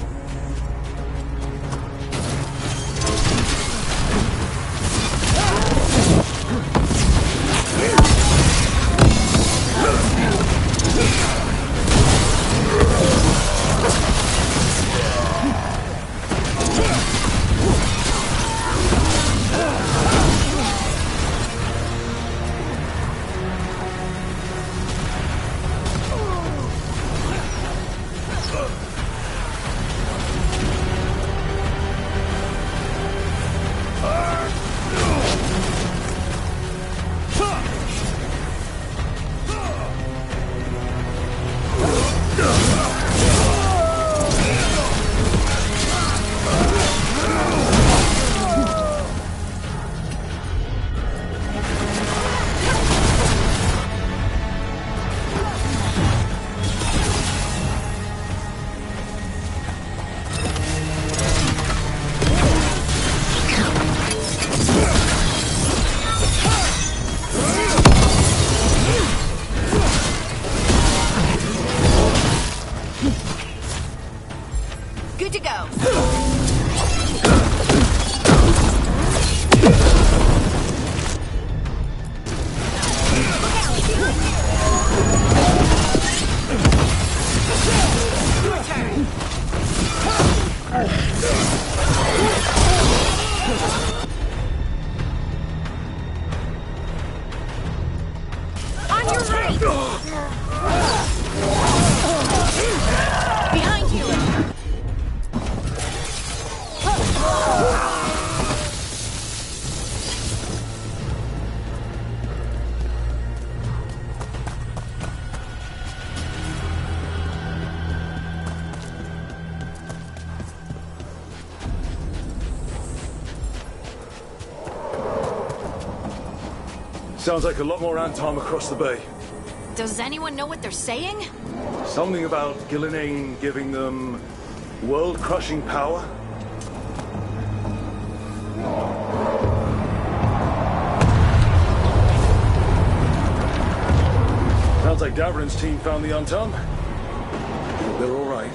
Behind you! Sounds like a lot more Antom across the bay. Does anyone know what they're saying? Something about Gillenane giving them world-crushing power? Sounds like Davrin's team found the Antom. They're all right.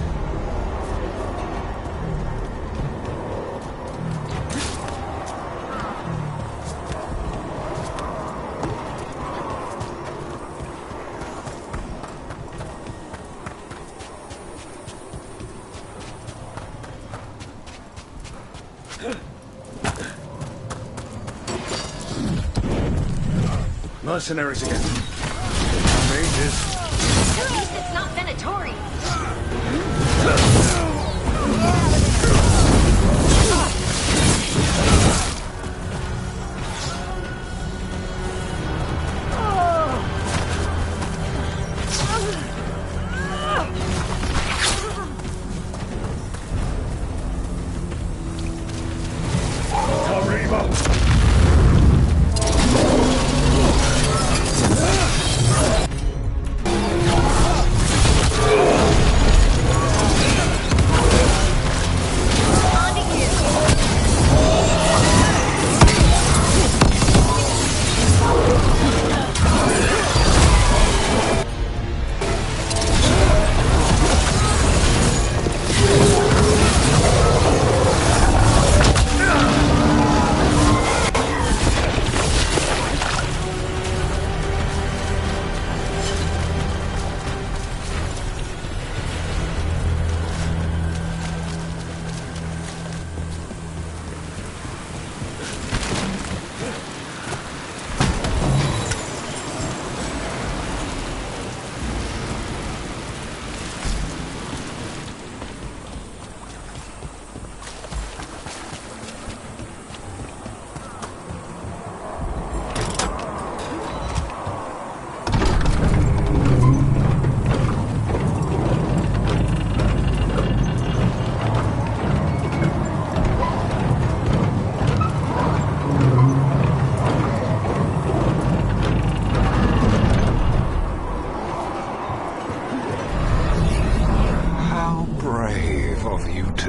Mercenaries again. Mages. At least it's not Venatori.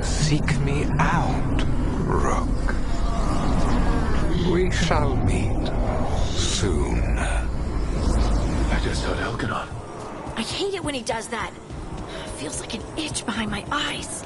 Seek me out, Rook. We shall meet soon. I just heard Elganon. I hate it when he does that. Feels like an itch behind my eyes.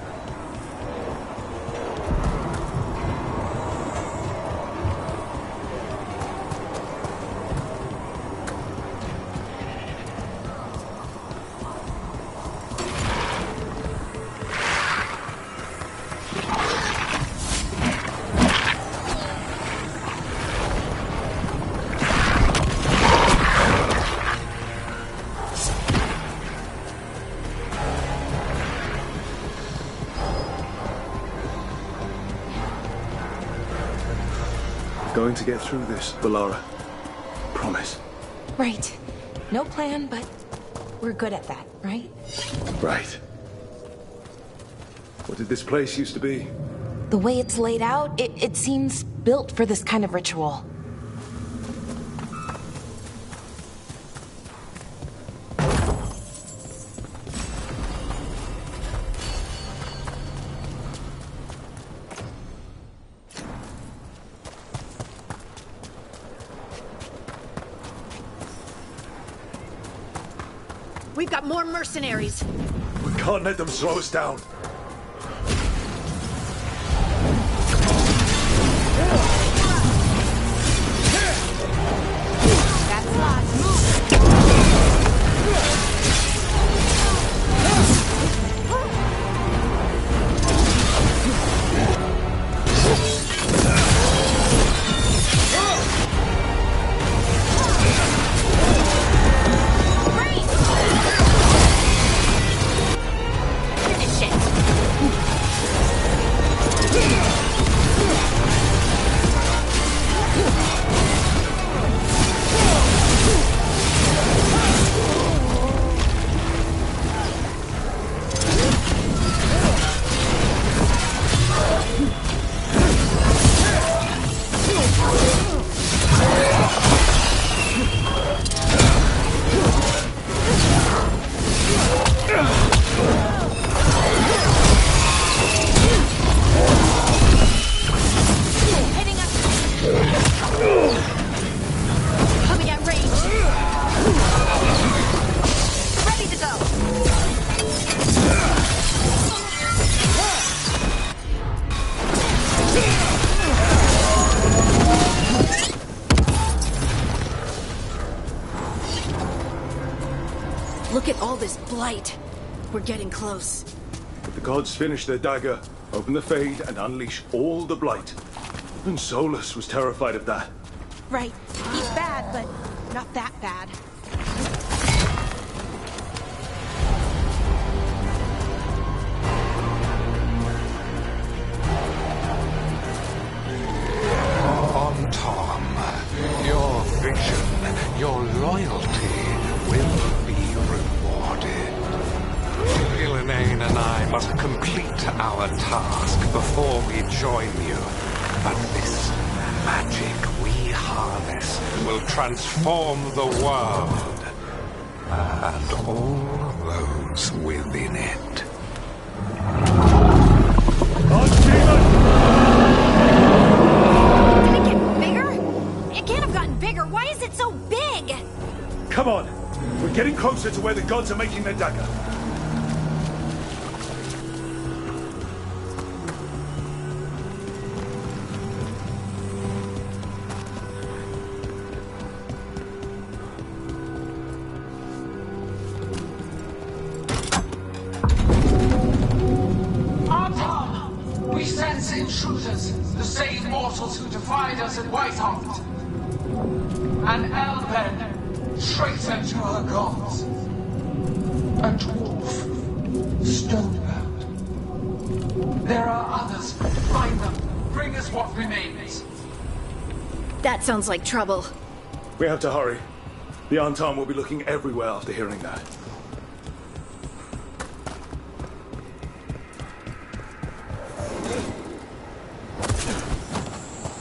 Going to get through this, Valara. Promise. Right. No plan, but we're good at that, right? Right. What did this place used to be? The way it's laid out, it seems built for this kind of ritual. We've got more mercenaries. We can't let them slow us down. That's lots. Move. Look at all this blight. We're getting close. If the gods finish their dagger, open the Fade, and unleash all the blight. And Solus was terrified of that. Right. He's bad, but not that bad. On Tom, your vision, your loyalty will be rewarded. Ghilanane and I must complete our task before we join you. But this magic we harness will transform the world and all those within it. Did it get bigger? It can't have gotten bigger. Why is it so big? Come on! We're getting closer to where the gods are making their dagger. Artom! We sense intruders, the same mortals who defied us at Whitehart. An Elven, traitor to her gods. A dwarf, stonebound. There are others. Find them. Bring us what remains. That sounds like trouble. We have to hurry. The Antam will be looking everywhere after hearing that.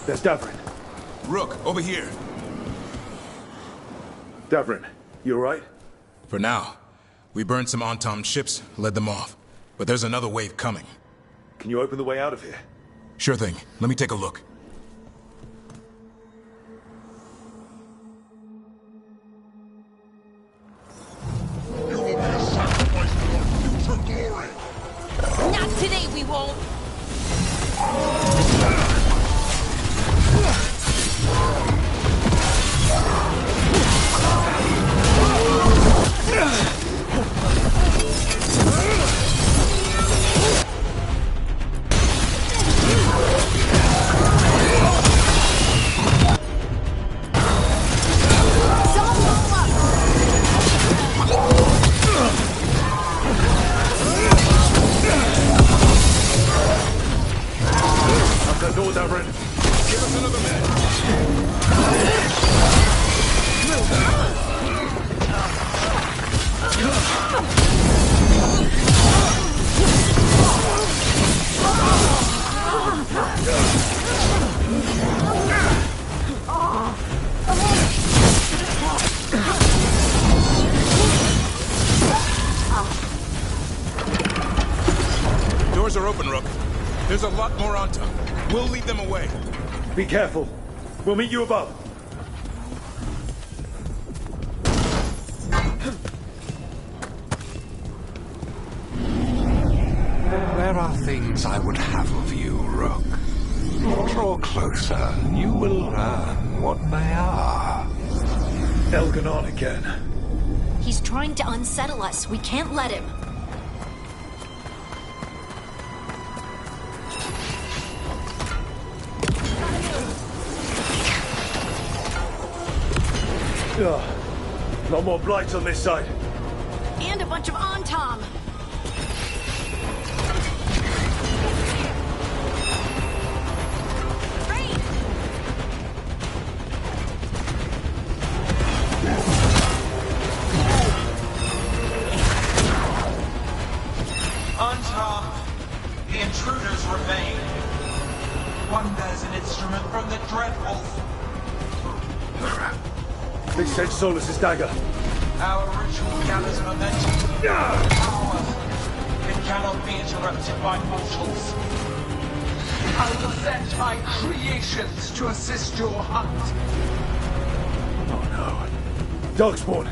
There's Davrin. Rook, over here. Davrin, you alright? For now. We burned some Antom ships, led them off. But there's another wave coming. Can you open the way out of here? Sure thing. Let me take a look. Not today, we won't. Up that door, Davrin. Give us another minute. Doors are open, Rook. There's a lot more onto. We'll lead them away. Be careful. We'll meet you above. There are things I would have of you, Rook. Draw closer, you will learn what they are. Elganon again. He's trying to unsettle us. We can't let him. Ugh. Lot more blights on this side. And a bunch of Antom. Antom, the intruders remain. One bears an instrument from the Dreadwolf. They sent Solus's dagger. Our ritual gathers momentum. Power. It cannot be interrupted by mortals. I will send my creations to assist your hunt. Oh no. Darkspawn.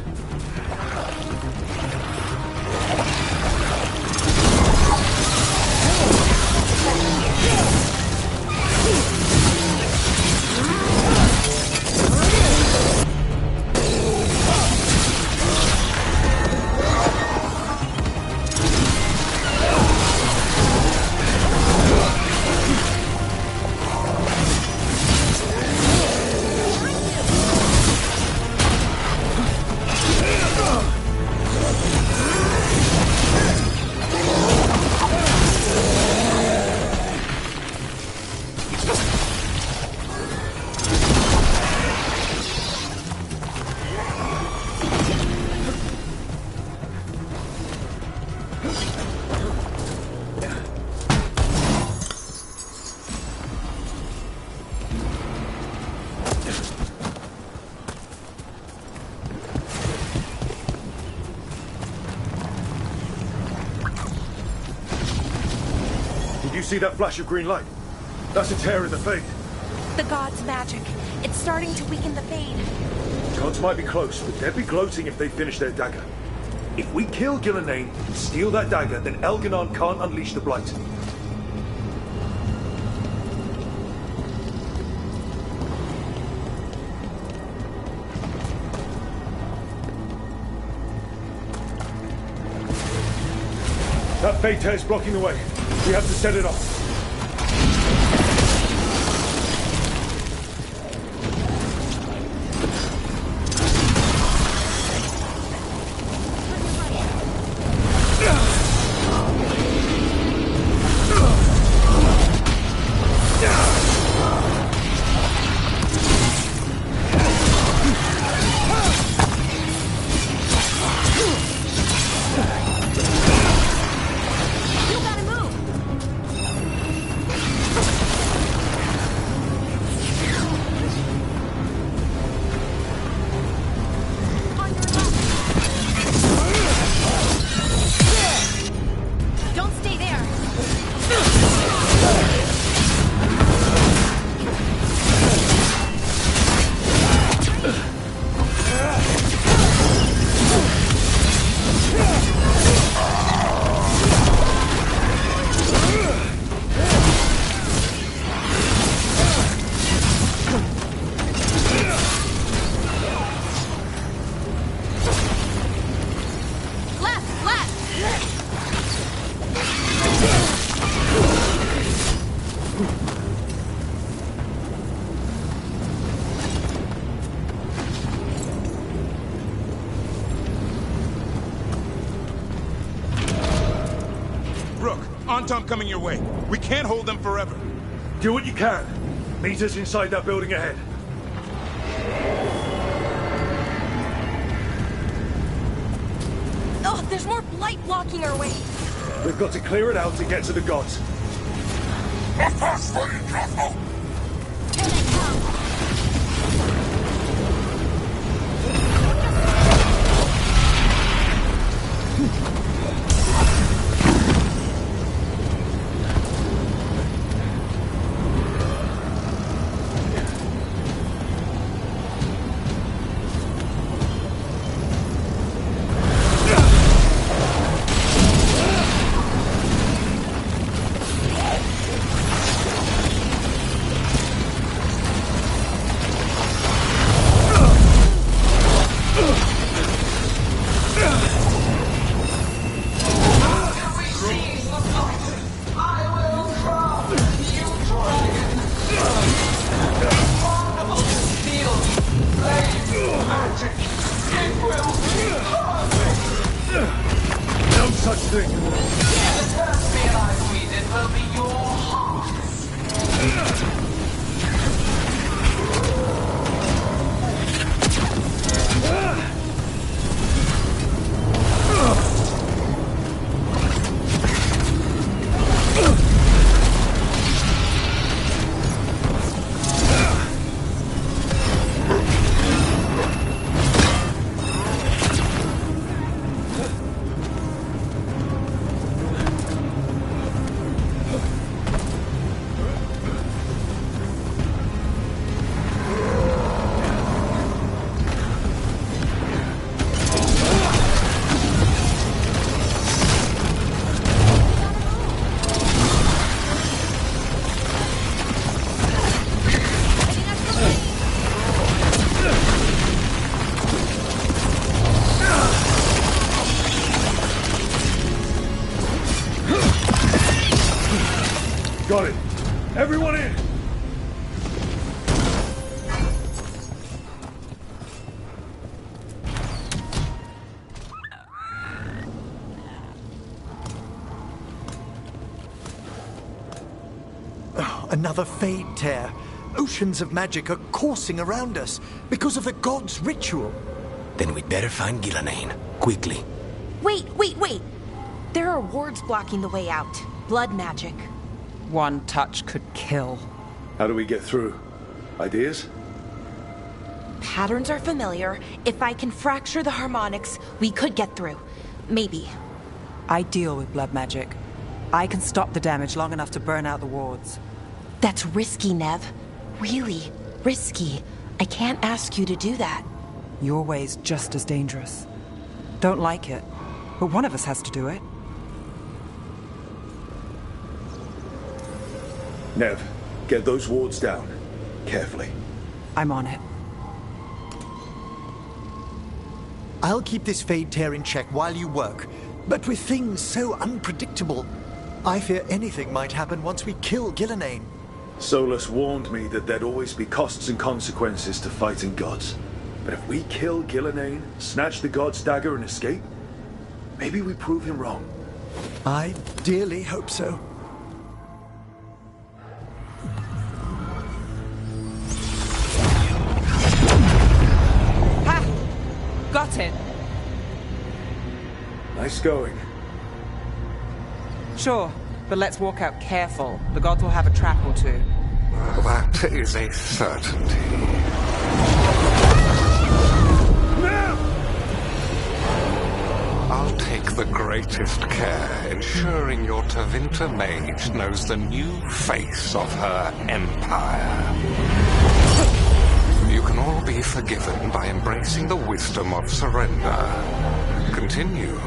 see that flash of green light? That's a tear in the Fade. The god's magic. It's starting to weaken the Fade. Gods might be close, but they'd be gloating if they finish their dagger. If we kill Gillenane and steal that dagger, then Elganon can't unleash the Blight. That Fade tear's blocking the way. We have to set it off. Antom coming your way. We can't hold them forever. Do what you can. Meet us inside that building ahead. Oh, there's more blight blocking our way. We've got to clear it out to get to the gods. Got it. Everyone in! Another Fade tear. Oceans of magic are coursing around us because of the god's ritual. Then we'd better find Gillenane, quickly. Wait. There are wards blocking the way out. Blood magic. One touch could kill. How do we get through? Ideas? Patterns are familiar. If I can fracture the harmonics, we could get through. Maybe. I deal with blood magic. I can stop the damage long enough to burn out the wards. That's risky, Nev. Really risky. I can't ask you to do that. Your way's just as dangerous. Don't like it, but one of us has to do it. Nev, get those wards down. Carefully. I'm on it. I'll keep this Fade Tear in check while you work, but with things so unpredictable, I fear anything might happen once we kill Gillenane. Solus warned me that there'd always be costs and consequences to fighting gods. But if we kill Gillenane, snatch the god's dagger and escape, maybe we prove him wrong. I dearly hope so. Ha! Got it! Nice going. Sure, but let's walk out careful. The gods will have a trap or two. That is a certainty. I'll take the greatest care, ensuring your Tevinter mage knows the new face of her empire. You can all be forgiven by embracing the wisdom of surrender. Continue,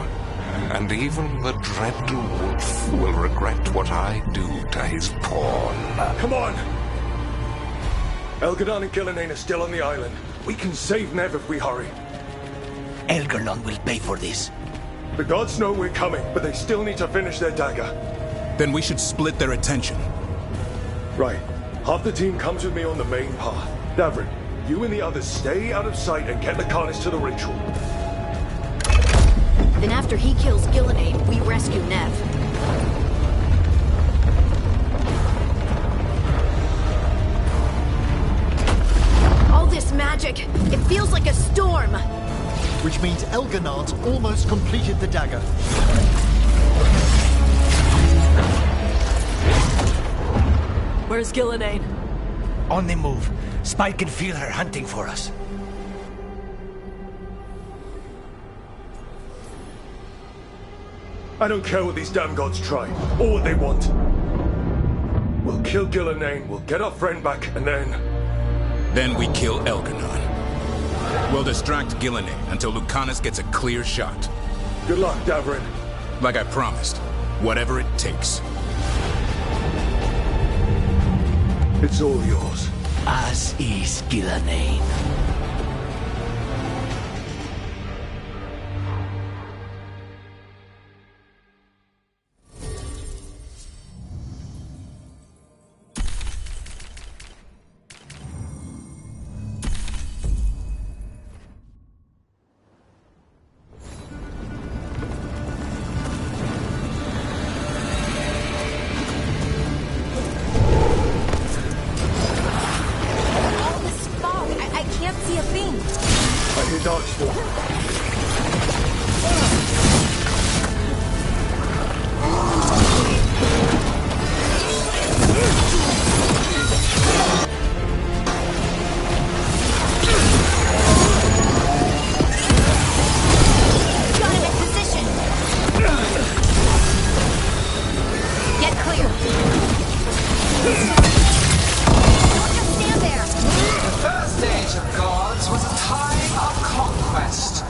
and even the dread wolf will regret what I do to his pawn. Come on! Elgadon and Gillenane are still on the island. We can save Nev if we hurry. Elgarnon will pay for this. The gods know we're coming, but they still need to finish their dagger. Then we should split their attention. Right. Half the team comes with me on the main path. Davrin, you and the others stay out of sight and get the Carnage to the ritual. Then after he kills Gillenane, we rescue Nev. All this magic, it feels like a storm. Which means Elganard's almost completed the dagger. Where's Gillenane? On the move. Spike can feel her hunting for us. I don't care what these damn gods try, or what they want. We'll kill Gillenane, we'll get our friend back, and then... Then we kill Elgarnon. We'll distract Gillenane until Lucanus gets a clear shot. Good luck, Davrin. Like I promised, whatever it takes. It's all yours. As is Gillenane. The first age of gods was a time of conquest.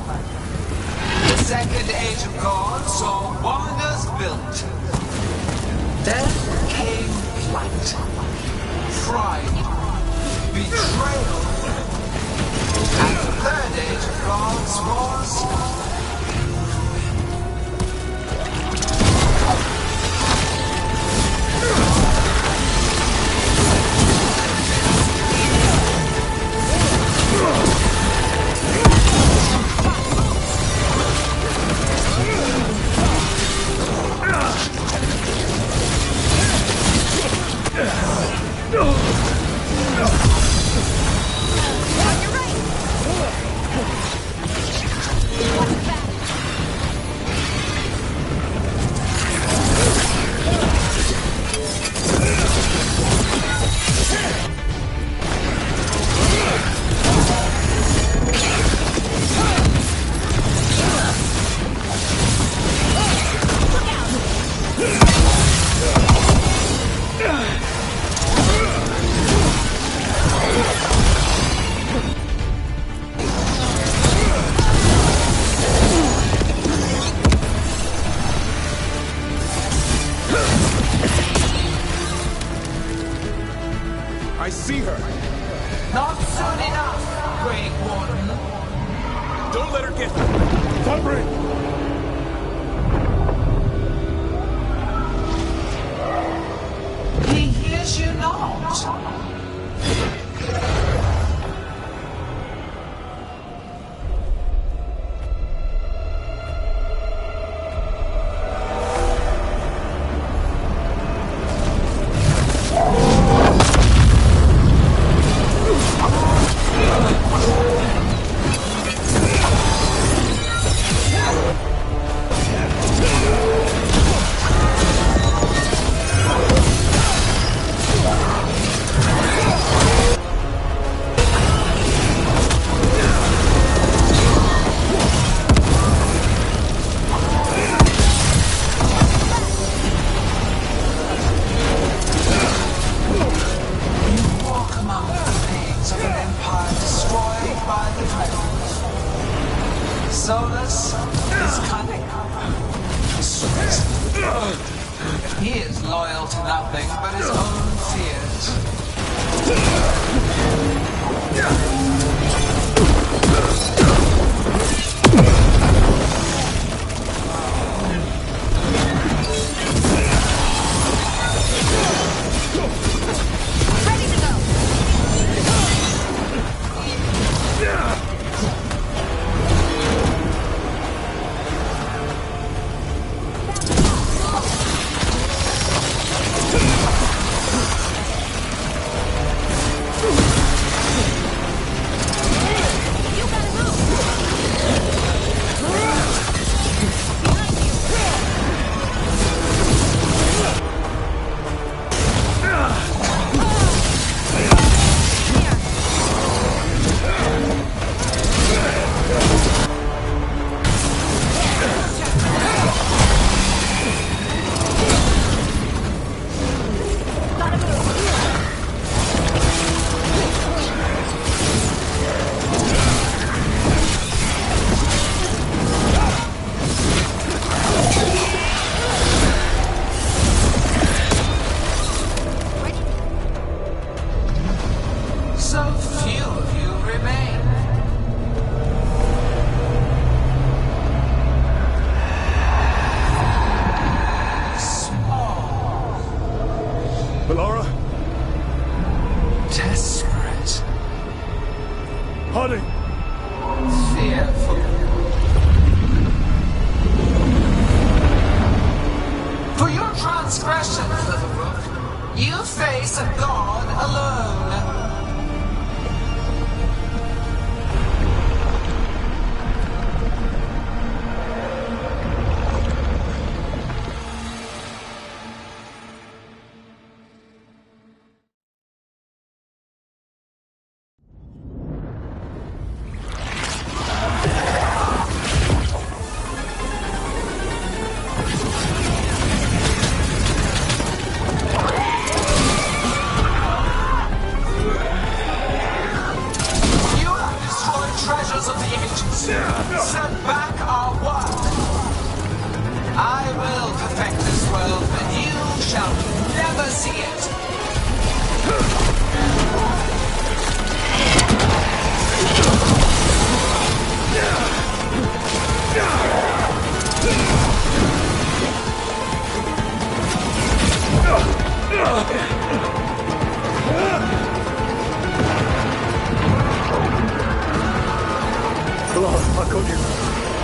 see her. Not soon enough, Great Warden. Don't let her get her. Thundering! He hears you not. Solus is cunning. Sweet. He is loyal to nothing but his own fears.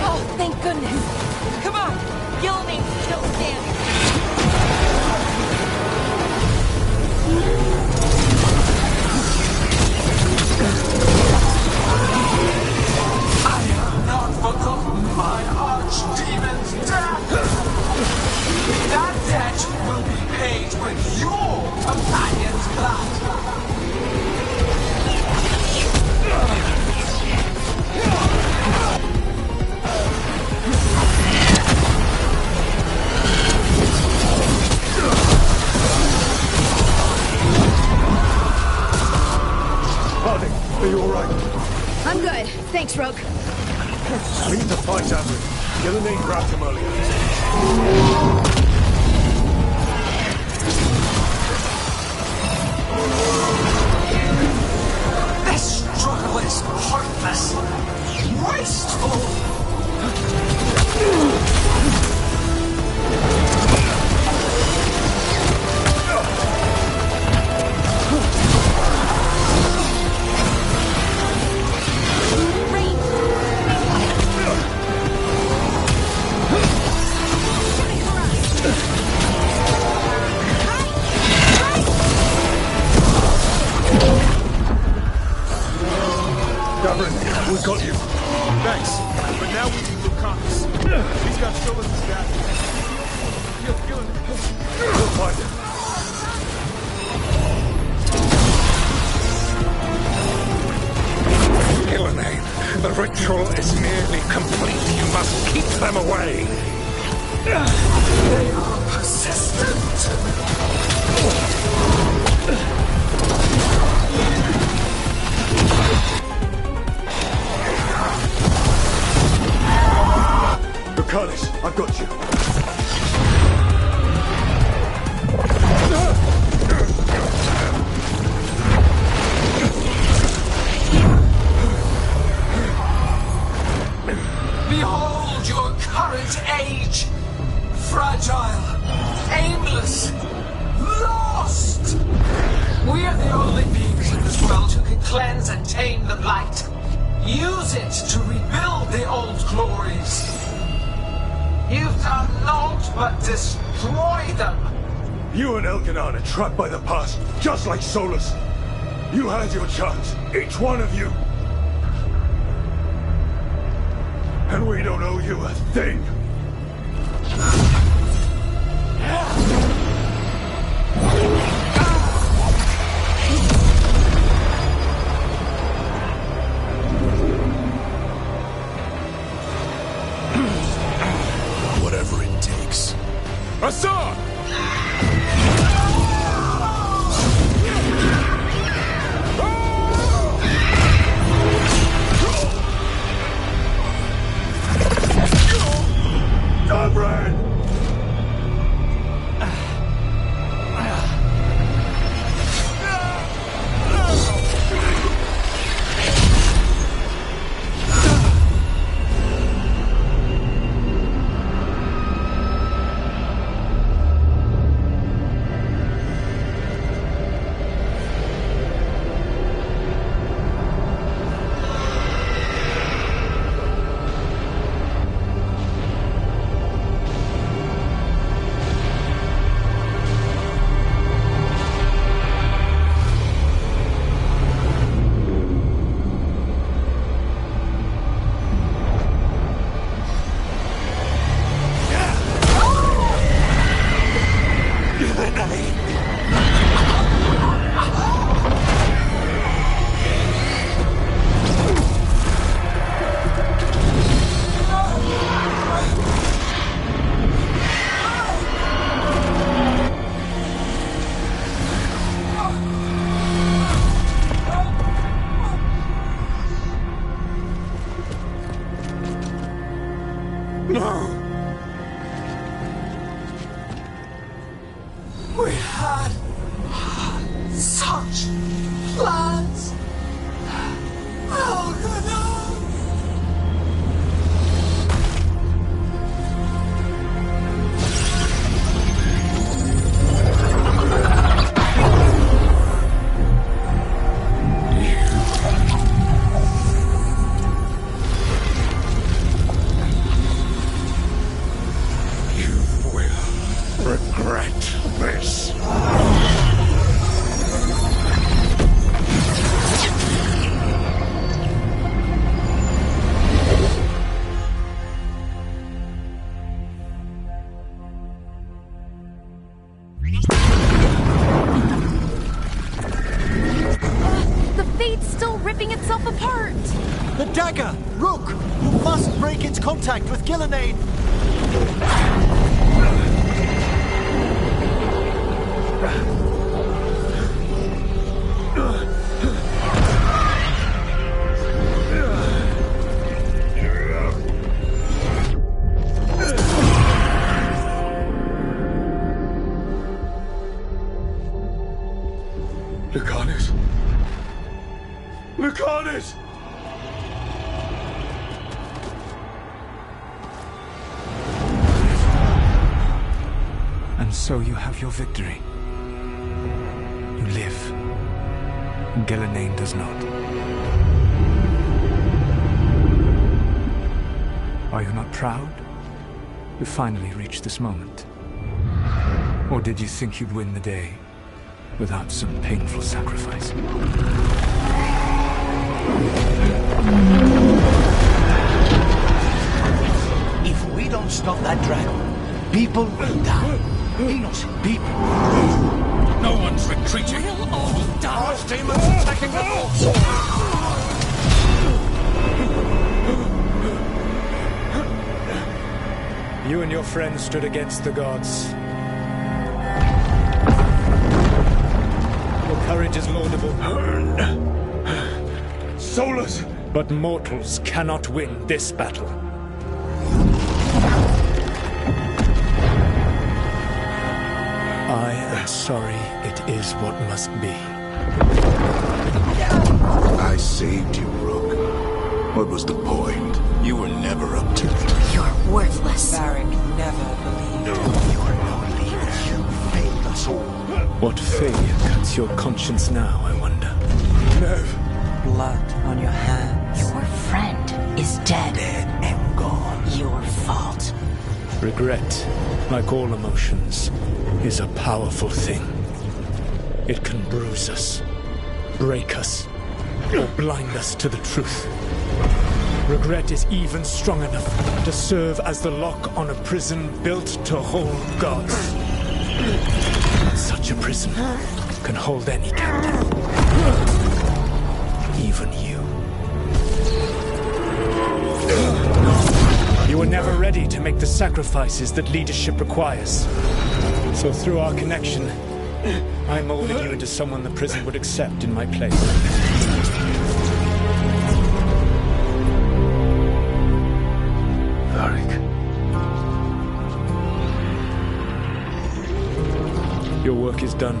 Oh, thank goodness. Come on, Gilme, don't stand. I have not forgotten my archdemon's death. That debt will be paid with your companion's blood. Are you alright? I'm good. Thanks, Rogue. We need to fight Andrew. Gillenane grabbed him earlier. Always heartless, wasteful. We got you. Thanks. But now we need Lucanus. He's got Solas' dad. Kill him. We'll find him. Gillenane, the ritual is nearly complete. You must keep them away. They are persistent. Lucanus, I've got you. Behold your current age. Fragile, aimless, lost. We are the only beings in this world who can cleanse and tame the blight. Use it to rebuild the old glories. You've done naught but destroy them. You and Elginar are trapped by the past, just like Solas. You had your chance, each one of you. And we don't owe you a thing. Whatever it takes. Assad! We had such plans. Elginar! Regret this. The Fate's still ripping itself apart! The dagger! Rook! You must break its contact with Gillenane! Lucanus! Lucanus! So you have your victory. You live. Ghilanane does not. Are you not proud? You finally reached this moment. Or did you think you'd win the day without some painful sacrifice? If we don't stop that dragon, people will die. Innocent people. No one's retreating. We'll all die. Our demons attacking the forts. You and your friends stood against the gods. Your courage is laudable. Solus! But mortals cannot win this battle. I am sorry, it is what must be. I saved you, Rook. What was the point? You were never up to it. You're worthless. Barak never believed. You are no leader. You failed us all. What failure cuts your conscience now, I wonder? Nev. Blood on your hands. Your friend is dead. Dead and gone. Your fault. Regret, like all emotions, is a powerful thing. It can bruise us, break us, or blind us to the truth. Regret is even strong enough to serve as the lock on a prison built to hold gods. Such a prison can hold any captive. Even you. You were never ready to make the sacrifices that leadership requires. So through our connection, I molded you into someone the prison would accept in my place. Your work is done.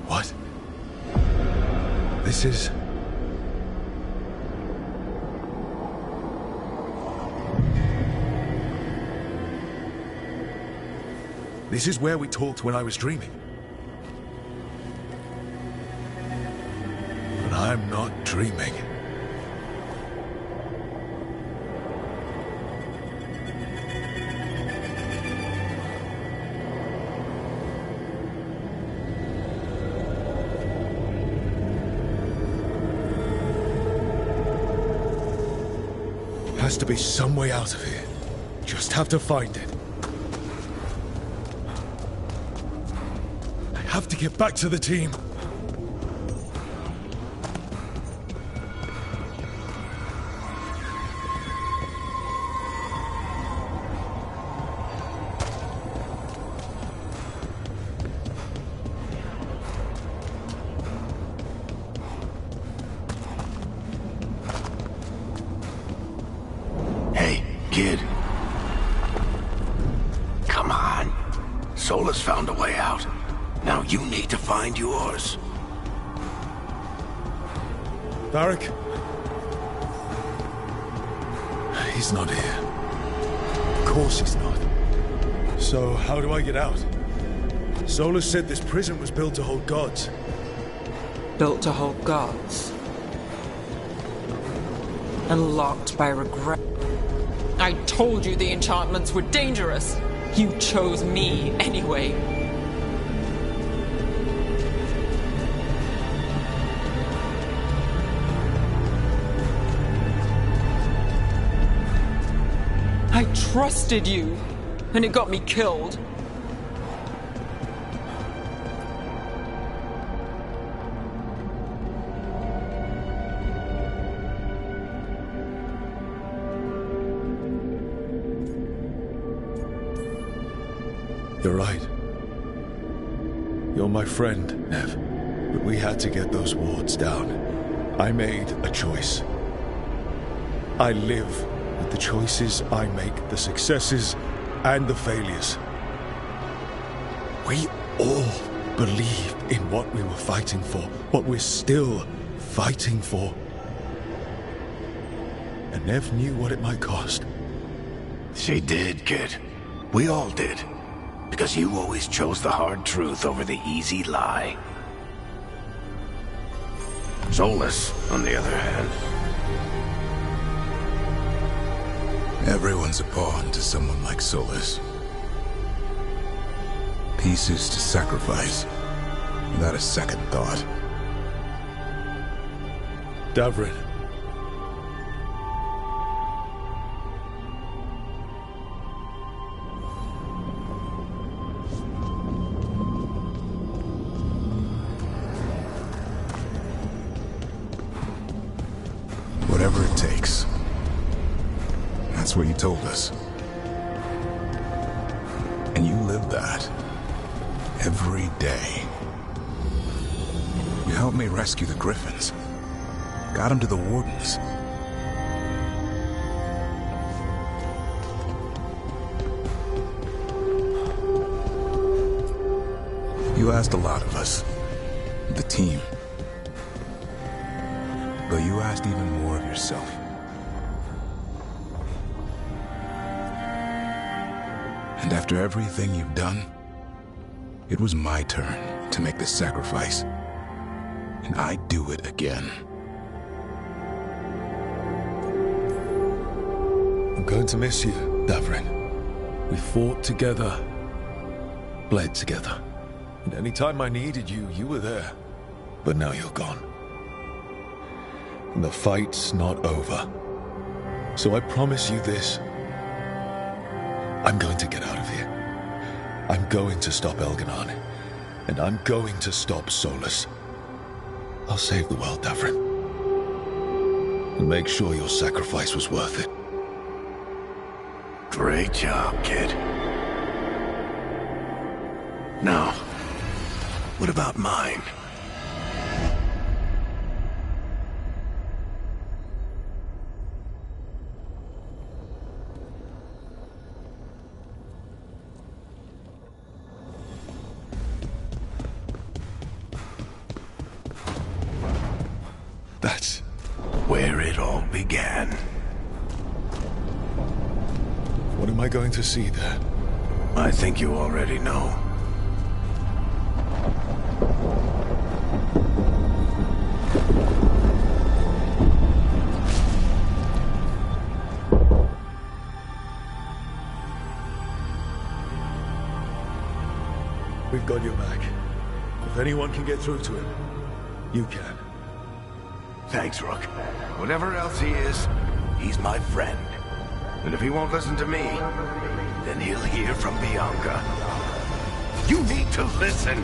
What? This is... This is where we talked when I was dreaming. But I'm not dreaming. Has to be some way out of here. Just have to find it. I have to get back to the team. Hey, kid. Come on. Solus found a way out. Now you need to find yours. Barak? He's not here. Of course he's not. So, how do I get out? Solus said this prison was built to hold gods. Built to hold gods. And locked by regret. I told you the enchantments were dangerous. You chose me anyway. I trusted you, and it got me killed. You're right. You're my friend, Nev. But we had to get those wards down. I made a choice. I live with the choices I make, the successes and the failures. We all believed in what we were fighting for, what we're still fighting for. And Nev knew what it might cost. She did, kid. We all did. Because you always chose the hard truth over the easy lie. Solus, on the other hand. Everyone's a pawn to someone like Solus. Pieces to sacrifice, without a second thought. Davrin. Whatever it takes. That's what you told us. And you live that. Every day. You helped me rescue the Griffins. Got them to the Wardens. You asked a lot of us. The team. But you asked even more of yourself. And after everything you've done, it was my turn to make the sacrifice. And I'd do it again. I'm going to miss you, Davrin. We fought together, bled together. And any time I needed you, you were there. But now you're gone. And the fight's not over. So I promise you this. I'm going to get out of here. I'm going to stop Elganon. And I'm going to stop Solus. I'll save the world, Davrin. And make sure your sacrifice was worth it. Great job, kid. Now, what about mine? That's where it all began. What am I going to see there? I think you already know. We've got your back. If anyone can get through to him, you can. Thanks, Rook. Whatever else he is, he's my friend. And if he won't listen to me, then he'll hear from Bianca. You need to listen!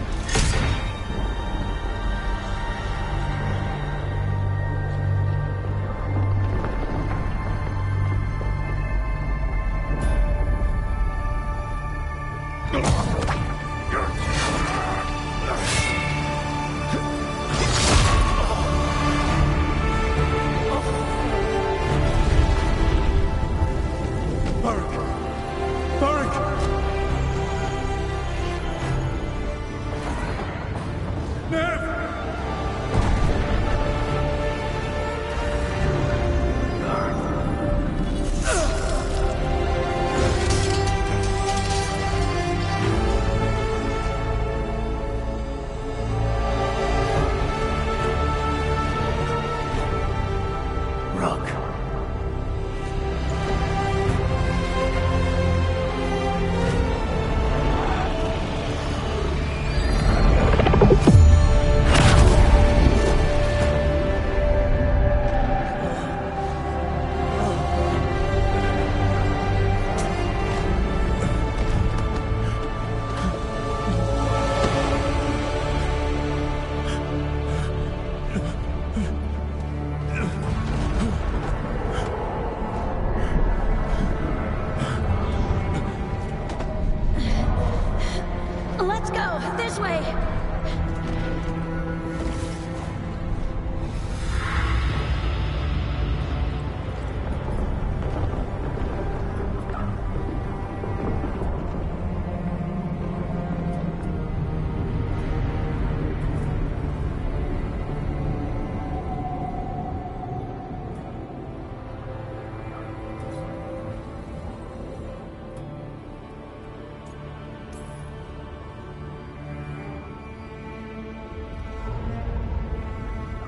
Let's go! This way!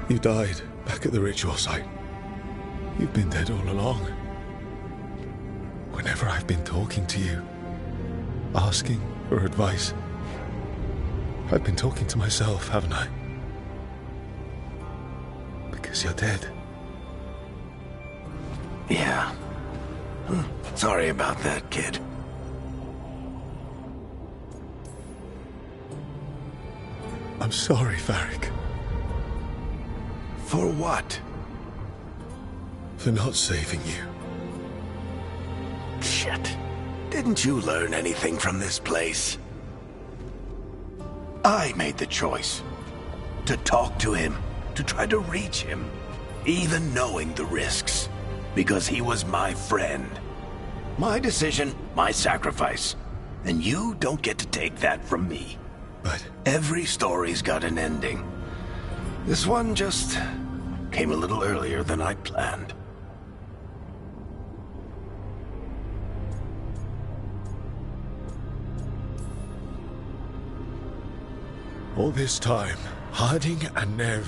You died back at the ritual site. You've been dead all along. Whenever I've been talking to you, asking for advice, I've been talking to myself, haven't I? Because you're dead. Yeah. Sorry about that, kid. I'm sorry, Varric. For what? For not saving you. Shit. Didn't you learn anything from this place? I made the choice. To talk to him. To try to reach him. Even knowing the risks. Because he was my friend. My decision, my sacrifice. And you don't get to take that from me. But every story's got an ending. This one just came a little earlier than I'd planned. All this time, Harding and Nev...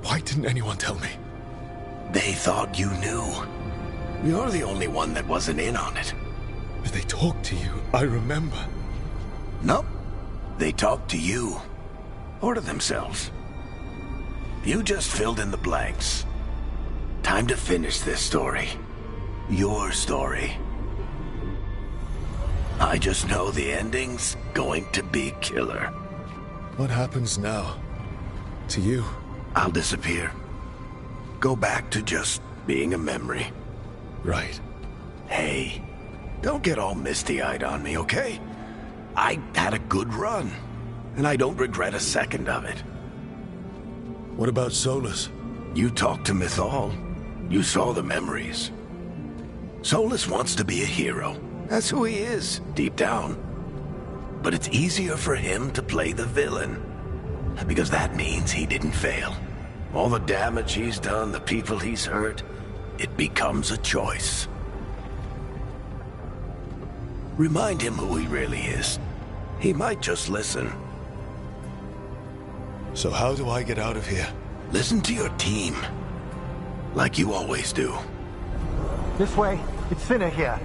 Why didn't anyone tell me? They thought you knew. You're the only one that wasn't in on it. But they talked to you, I remember. Nope. They talked to you. Or to themselves. You just filled in the blanks. Time to finish this story. Your story. I just know the ending's going to be killer. What happens now? To you? I'll disappear. Go back to just being a memory. Right. Hey, don't get all misty-eyed on me, okay? I had a good run, and I don't regret a second of it. What about Solus? You talked to Mythal. You saw the memories. Solus wants to be a hero. That's who he is, deep down. But it's easier for him to play the villain. Because that means he didn't fail. All the damage he's done, the people he's hurt, it becomes a choice. Remind him who he really is. He might just listen. So how do I get out of here? Listen to your team. Like you always do. This way. It's thinner here.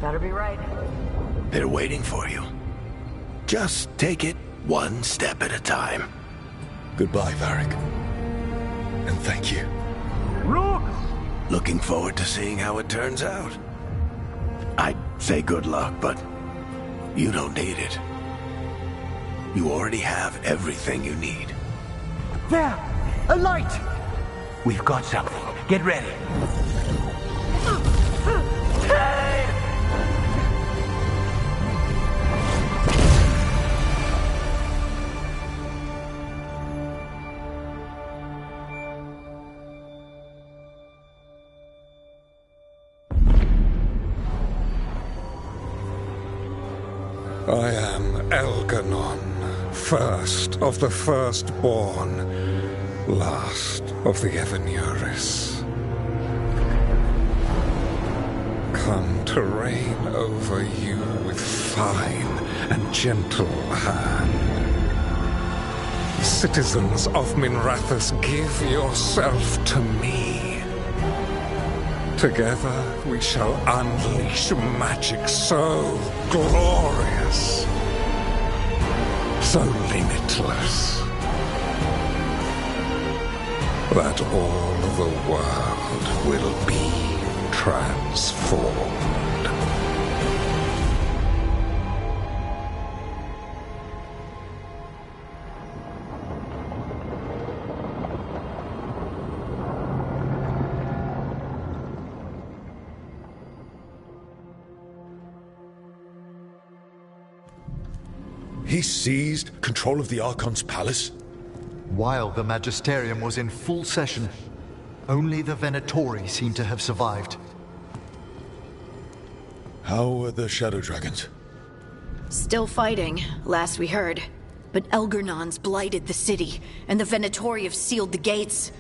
Better be right. They're waiting for you. Just take it one step at a time. Goodbye, Varric. And thank you. Rook! Looking forward to seeing how it turns out. I'd say good luck, but you don't need it. You already have everything you need. There! A light! We've got something. Get ready. I am Elganon, first of the firstborn, last of the Evenuris. Come to reign over you with fine and gentle hand. Citizens of Minrathous, give yourself to me. Together we shall unleash magic so glorious, so limitless, that all the world will be transformed. He seized control of the Archon's palace? While the Magisterium was in full session, only the Venatori seem to have survived. How were the Shadow Dragons? Still fighting, last we heard. But Elgernon's blighted the city, and the Venatori have sealed the gates.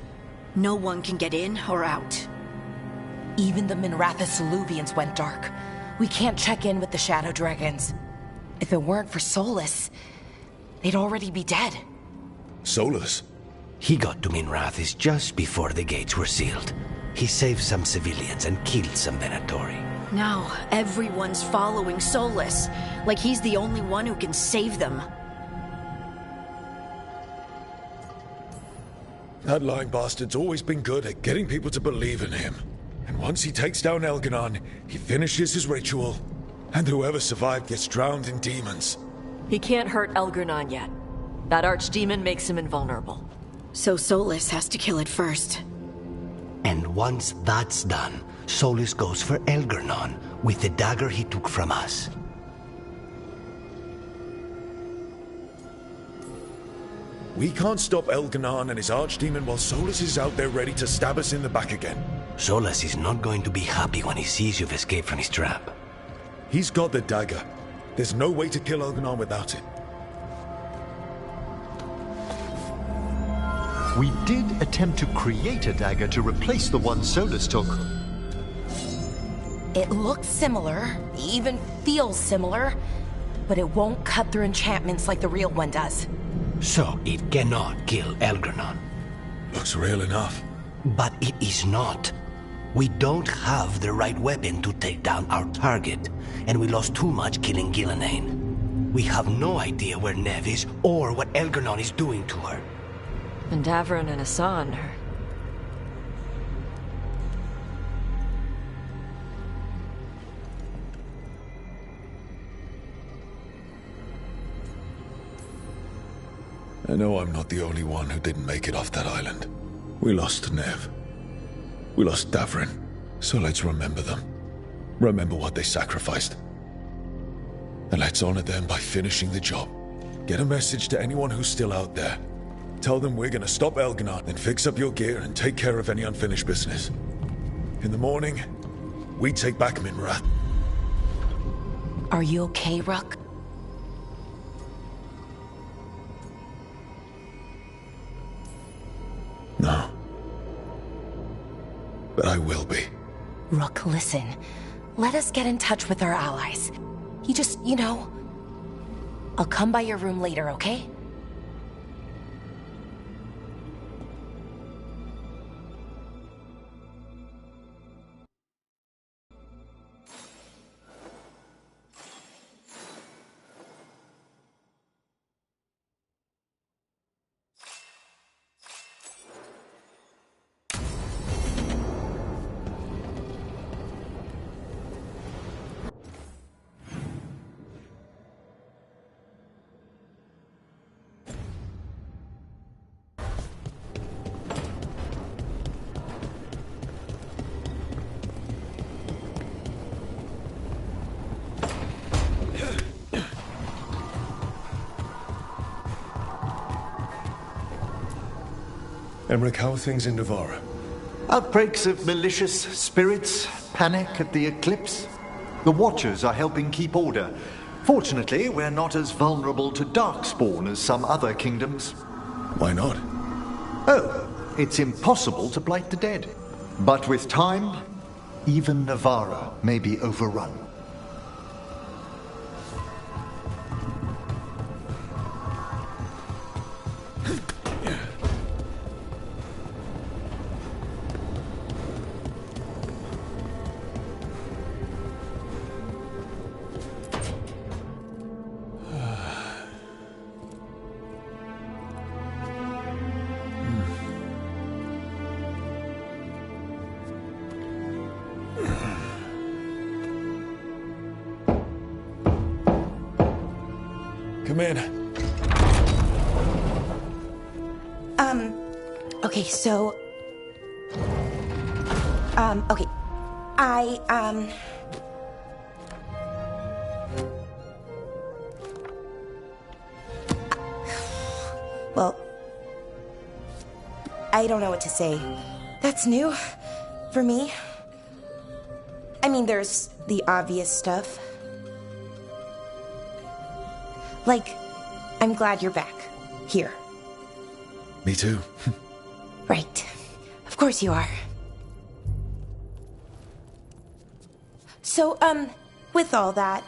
No one can get in or out. Even the Minrathous Illuvians went dark. We can't check in with the Shadow Dragons. If it weren't for Solus, they'd already be dead. Solus? He got to Minrathis just before the gates were sealed. He saved some civilians and killed some Venatori. Now, everyone's following Solus, like he's the only one who can save them. That lying bastard's always been good at getting people to believe in him. And once he takes down Elganon, he finishes his ritual. And whoever survived gets drowned in demons. He can't hurt Elgarnon yet. That archdemon makes him invulnerable. So Solus has to kill it first. And once that's done, Solus goes for Elgarnon with the dagger he took from us. We can't stop Elganon and his archdemon while Solus is out there ready to stab us in the back again. Solus is not going to be happy when he sees you've escaped from his trap. He's got the dagger. There's no way to kill Elganon without it. We did attempt to create a dagger to replace the one Solus took. It looks similar, even feels similar, but it won't cut through enchantments like the real one does. So it cannot kill Elgarnon. Looks real enough. But it is not. We don't have the right weapon to take down our target, and we lost too much killing Gillenane. We have no idea where Neve is or what Elgarnon is doing to her. And Davron and Hassan are... I know I'm not the only one who didn't make it off that island. We lost Neve. We lost Davrin. So let's remember them. Remember what they sacrificed. And let's honor them by finishing the job. Get a message to anyone who's still out there. Tell them we're gonna stop Elganon, then fix up your gear and take care of any unfinished business. In the morning, we take back Minrath. Are you okay, Rook? No. But I will be. Rook, listen. Let us get in touch with our allies. You just, I'll come by your room later, okay? Emmerich, how are things in Navarra? Outbreaks of malicious spirits, panic at the eclipse. The Watchers are helping keep order. Fortunately, we're not as vulnerable to darkspawn as some other kingdoms. Why not? Oh, it's impossible to blight the dead. But with time, even Navarra may be overrun. Come in. Okay, so... okay. Well... I don't know what to say. That's new. For me. I mean, there's the obvious stuff. Like, I'm glad you're back. Here. Me too. Right. Of course you are. So, with all that,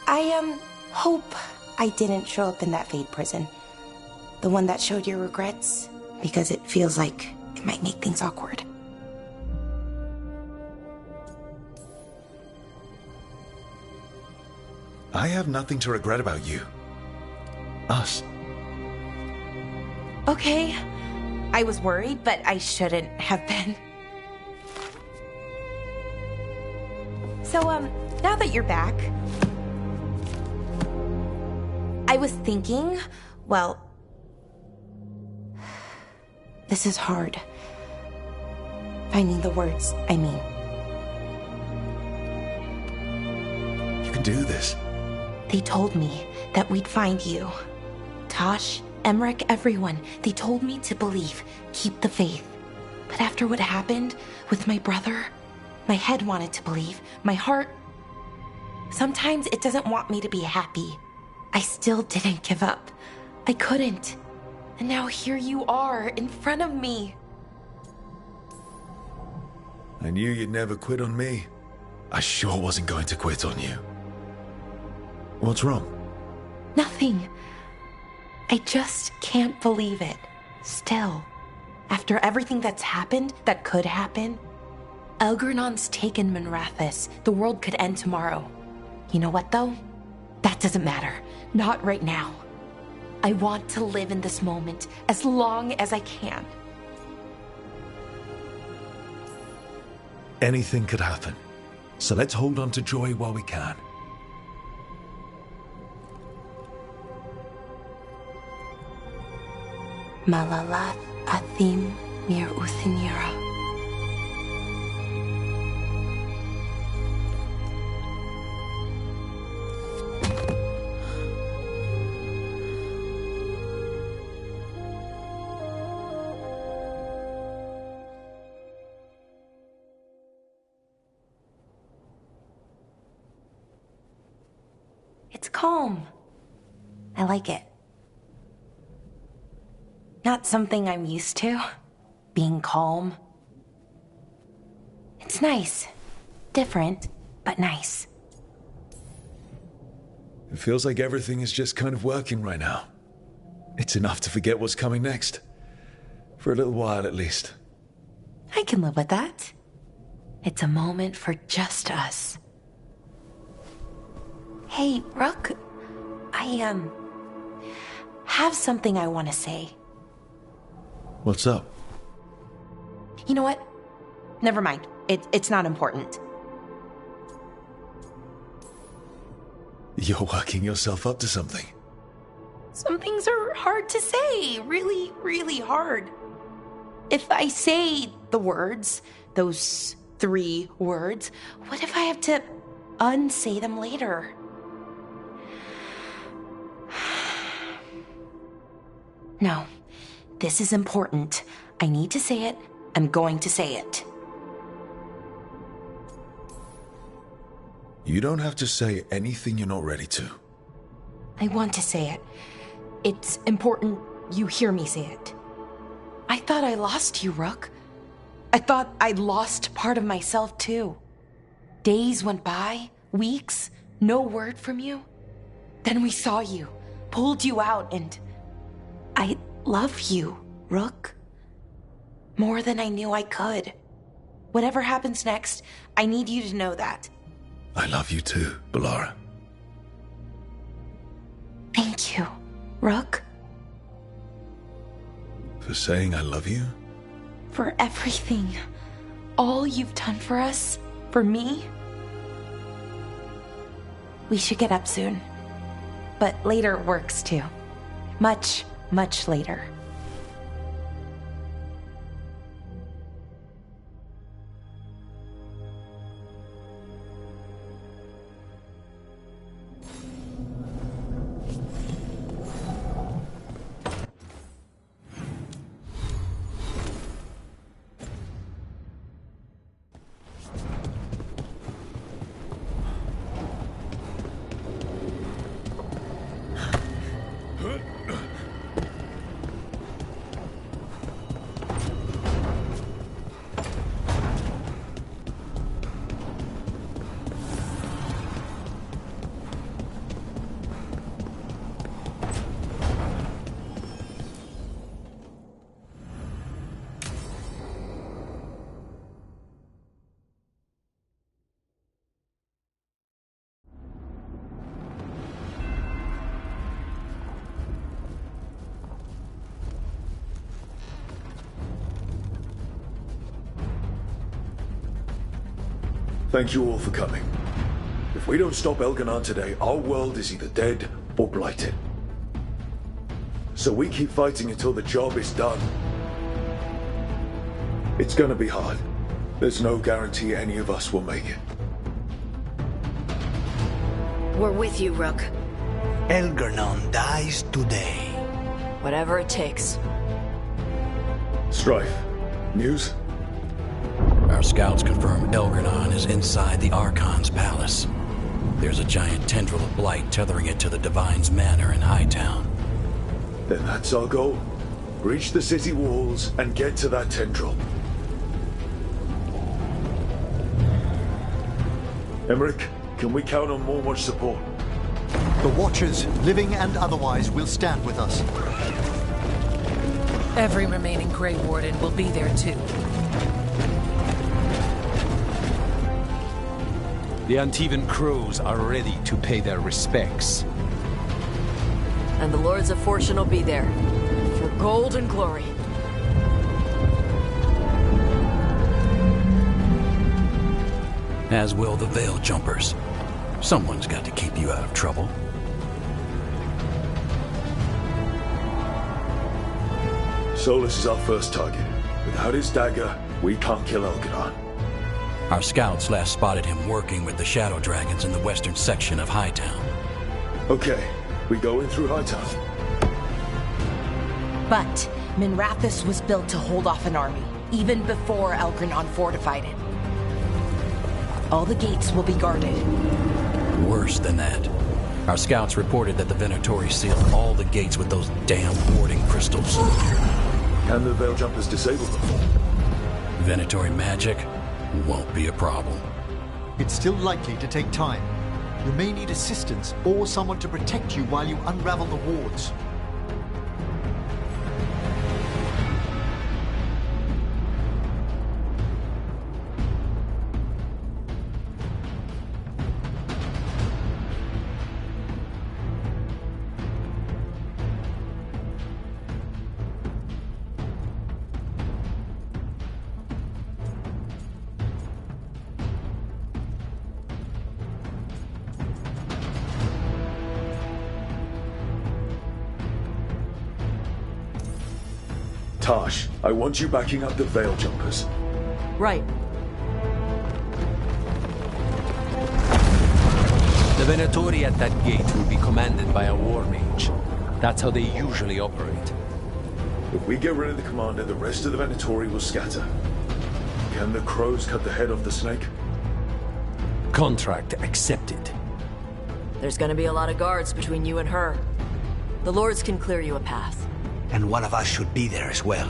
I hope I didn't show up in that Fade prison. The one that showed your regrets. because it feels like it might make things awkward. I have nothing to regret about you. Us. Okay. I was worried, but I shouldn't have been. So, now that you're back, I was thinking, well, this is hard. Finding the words, I mean. You can do this. They told me that we'd find you. Tosh, Emmerich, everyone. They told me to believe, keep the faith. But after what happened with my brother, my head wanted to believe. My heart, sometimes it doesn't want me to be happy. I still didn't give up. I couldn't. And now here you are, in front of me. I knew you'd never quit on me. I sure wasn't going to quit on you. What's wrong? Nothing. I just can't believe it. Still. After everything that's happened, that could happen, Elgernon's taken Minrathous. The world could end tomorrow. You know what, though? That doesn't matter. Not right now. I want to live in this moment as long as I can. Anything could happen. So let's hold on to joy while we can. Malalath Athim Mir Uthinira. It's calm. I like it. Not something I'm used to, being calm. It's nice. Different, but nice. It feels like everything is just kind of working right now. It's enough to forget what's coming next. For a little while, at least. I can live with that. It's a moment for just us. Hey, Rook. I, have something I want to say. What's up? You know what? Never mind. It's not important. You're working yourself up to something. Some things are hard to say. Really, really hard. If I say the words, those 3 words, what if I have to unsay them later? No. This is important. I need to say it. I'm going to say it. You don't have to say anything you're not ready to. I want to say it. It's important you hear me say it. I thought I lost you, Rook. I thought I'd lost part of myself, too. Days went by, weeks, no word from you. Then we saw you, pulled you out, and I love you, Rook. More than I knew I could. Whatever happens next, I need you to know that. I love you too, Balara. Thank you, Rook. For saying I love you? For everything. All you've done for us, for me. We should get up soon. But later works too. Much, much later. Thank you all for coming. If we don't stop Elganon today, our world is either dead or blighted. So we keep fighting until the job is done. It's gonna be hard. There's no guarantee any of us will make it. We're with you, Rook. Elganon dies today. Whatever it takes. Strife, news? Our scouts confirm Elganon is inside the Archon's palace. There's a giant tendril of blight tethering it to the Divine's manor in Hightown. Then that's our goal. Breach the city walls and get to that tendril. Emmerich, can we count on more support? The Watchers, living and otherwise, will stand with us. Every remaining Grey Warden will be there too. The Antivan Crows are ready to pay their respects. And the Lords of Fortune will be there. For gold and glory. As will the Veil Jumpers. Someone's got to keep you out of trouble. Solus is our first target. Without his dagger, we can't kill Elganon. Our scouts last spotted him working with the Shadow Dragons in the western section of Hightown. Okay, we go in through Hightown. But Minrathous was built to hold off an army, even before Elganon fortified it. All the gates will be guarded. Worse than that. Our scouts reported that the Venatori sealed all the gates with those damn warding crystals. Can the Veil Jumpers disable them? Venatori magic won't be a problem. It's still likely to take time. You may need assistance or someone to protect you while you unravel the wards. Tash, I want you backing up the Veil Jumpers. Right. The Venatori at that gate will be commanded by a war mage. That's how they usually operate. If we get rid of the commander, the rest of the Venatori will scatter. Can the crows cut the head off the snake? Contract accepted. There's gonna be a lot of guards between you and her. The Lords can clear you a path. And one of us should be there as well.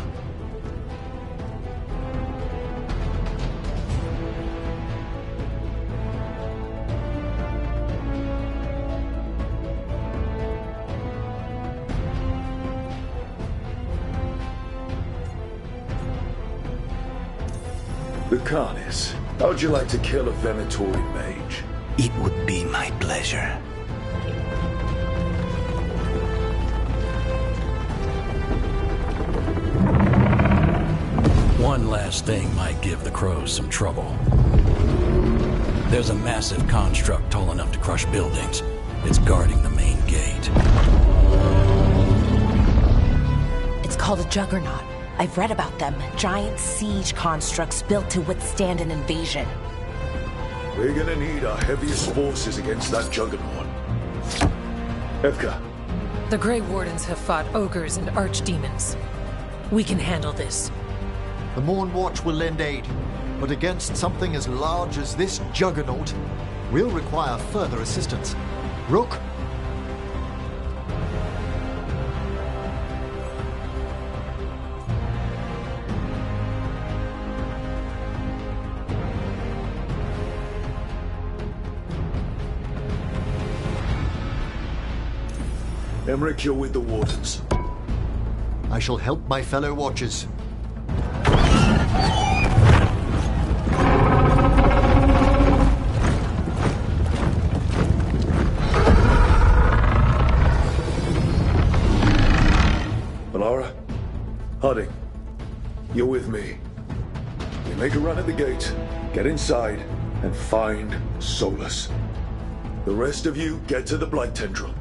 Lucanus, how'd you like to kill a Venatori mage? It would be my pleasure. One last thing might give the crows some trouble. There's a massive construct tall enough to crush buildings. It's guarding the main gate. It's called a Juggernaut. I've read about them. Giant siege constructs built to withstand an invasion. We're gonna need our heaviest forces against that Juggernaut. Evka. The Grey Wardens have fought ogres and archdemons. We can handle this. The Morn Watch will lend aid, but against something as large as this Juggernaut, we'll require further assistance. Rook? Emmerich, you're with the Wardens. I shall help my fellow Watchers. Alara, Harding, you're with me. We make a run at the gate, get inside, and find solace. The rest of you get to the Blight Tendril.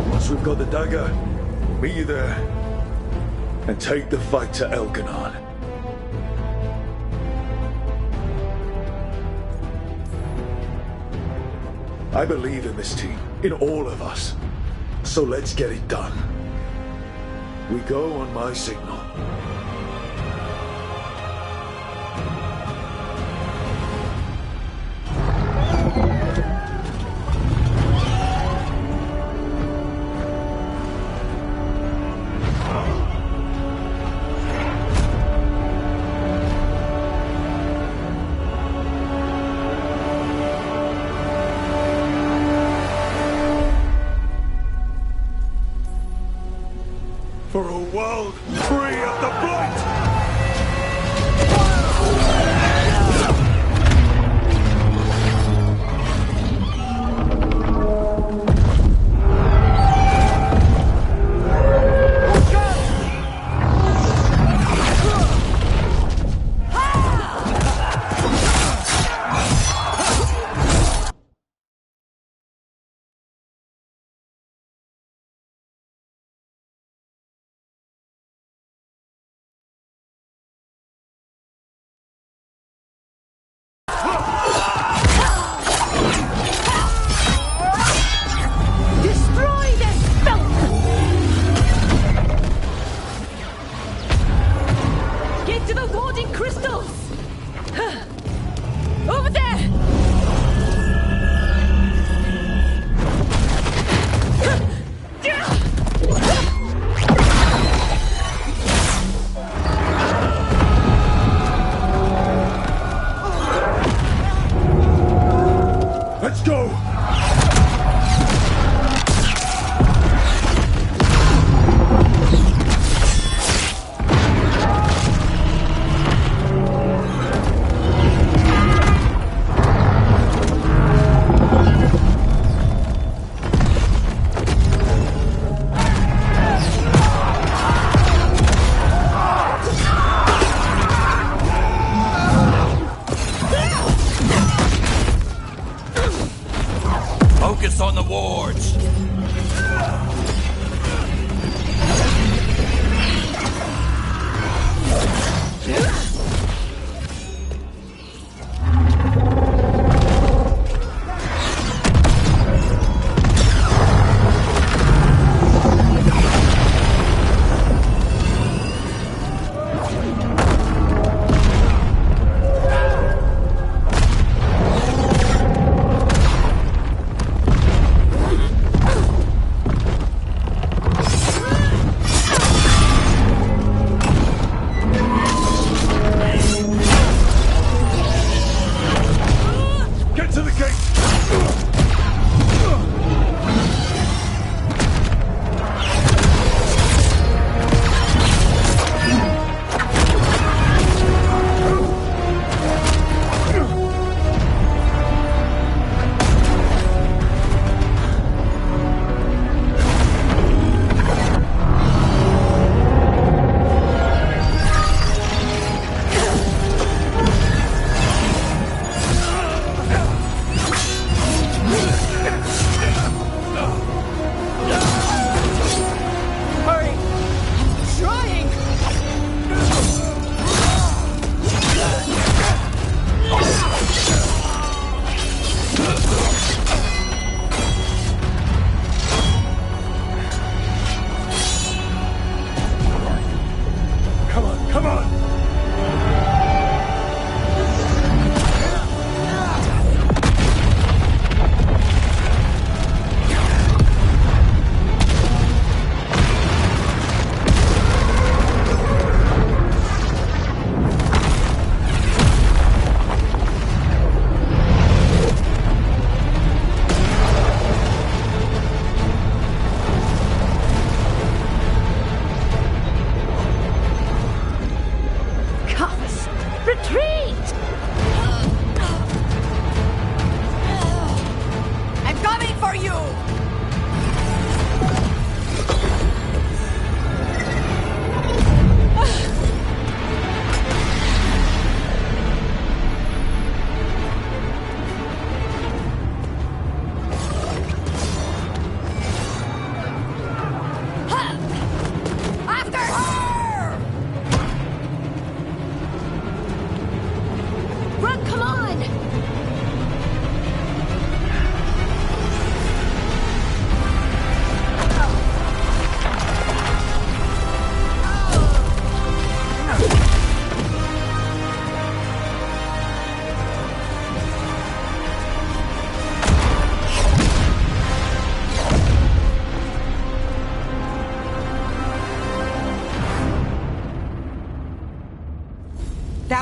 Once we've got the dagger, we'll meet you there and take the fight to Elganon. I believe in this team, in all of us. So let's get it done. We go on my signal. For a world free of the Blight!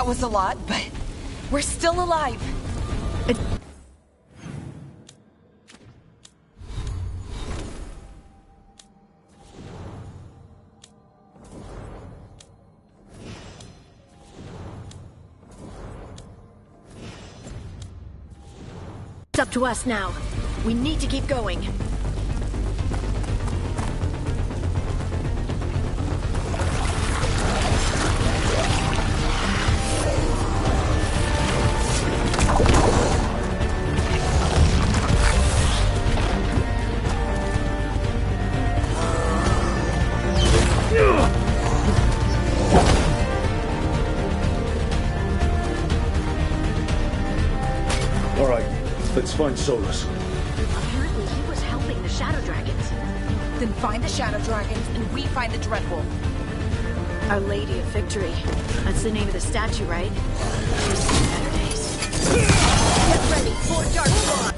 That was a lot, but we're still alive. It's up to us now. We need to keep going. All right, let's find Solus. Apparently he was helping the Shadow Dragons. Then find the Shadow Dragons and we find the Dreadwolf. Our Lady of Victory. That's the name of the statue, right? She's seen better days. Get ready for Dark Spawn!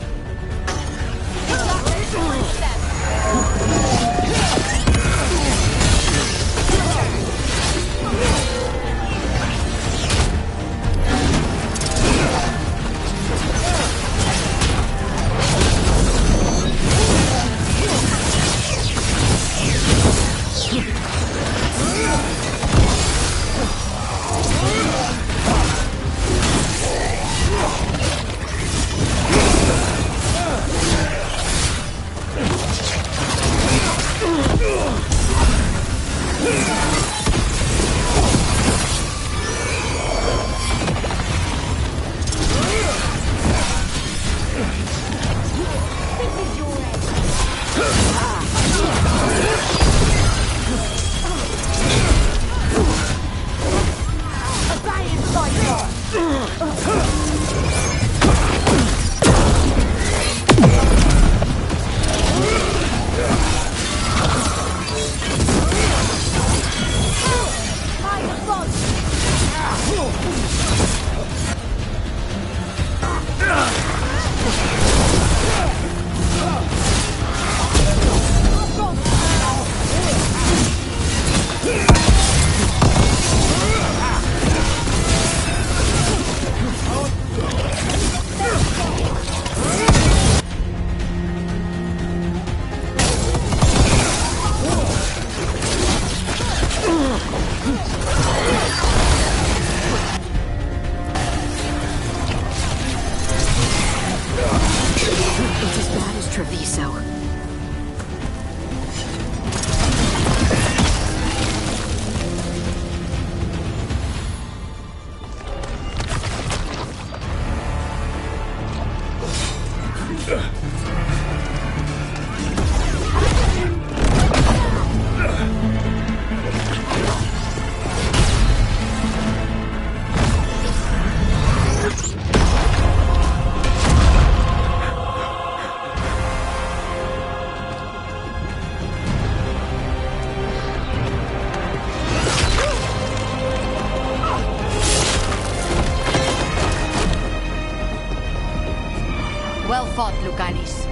Well fought, Lucanis.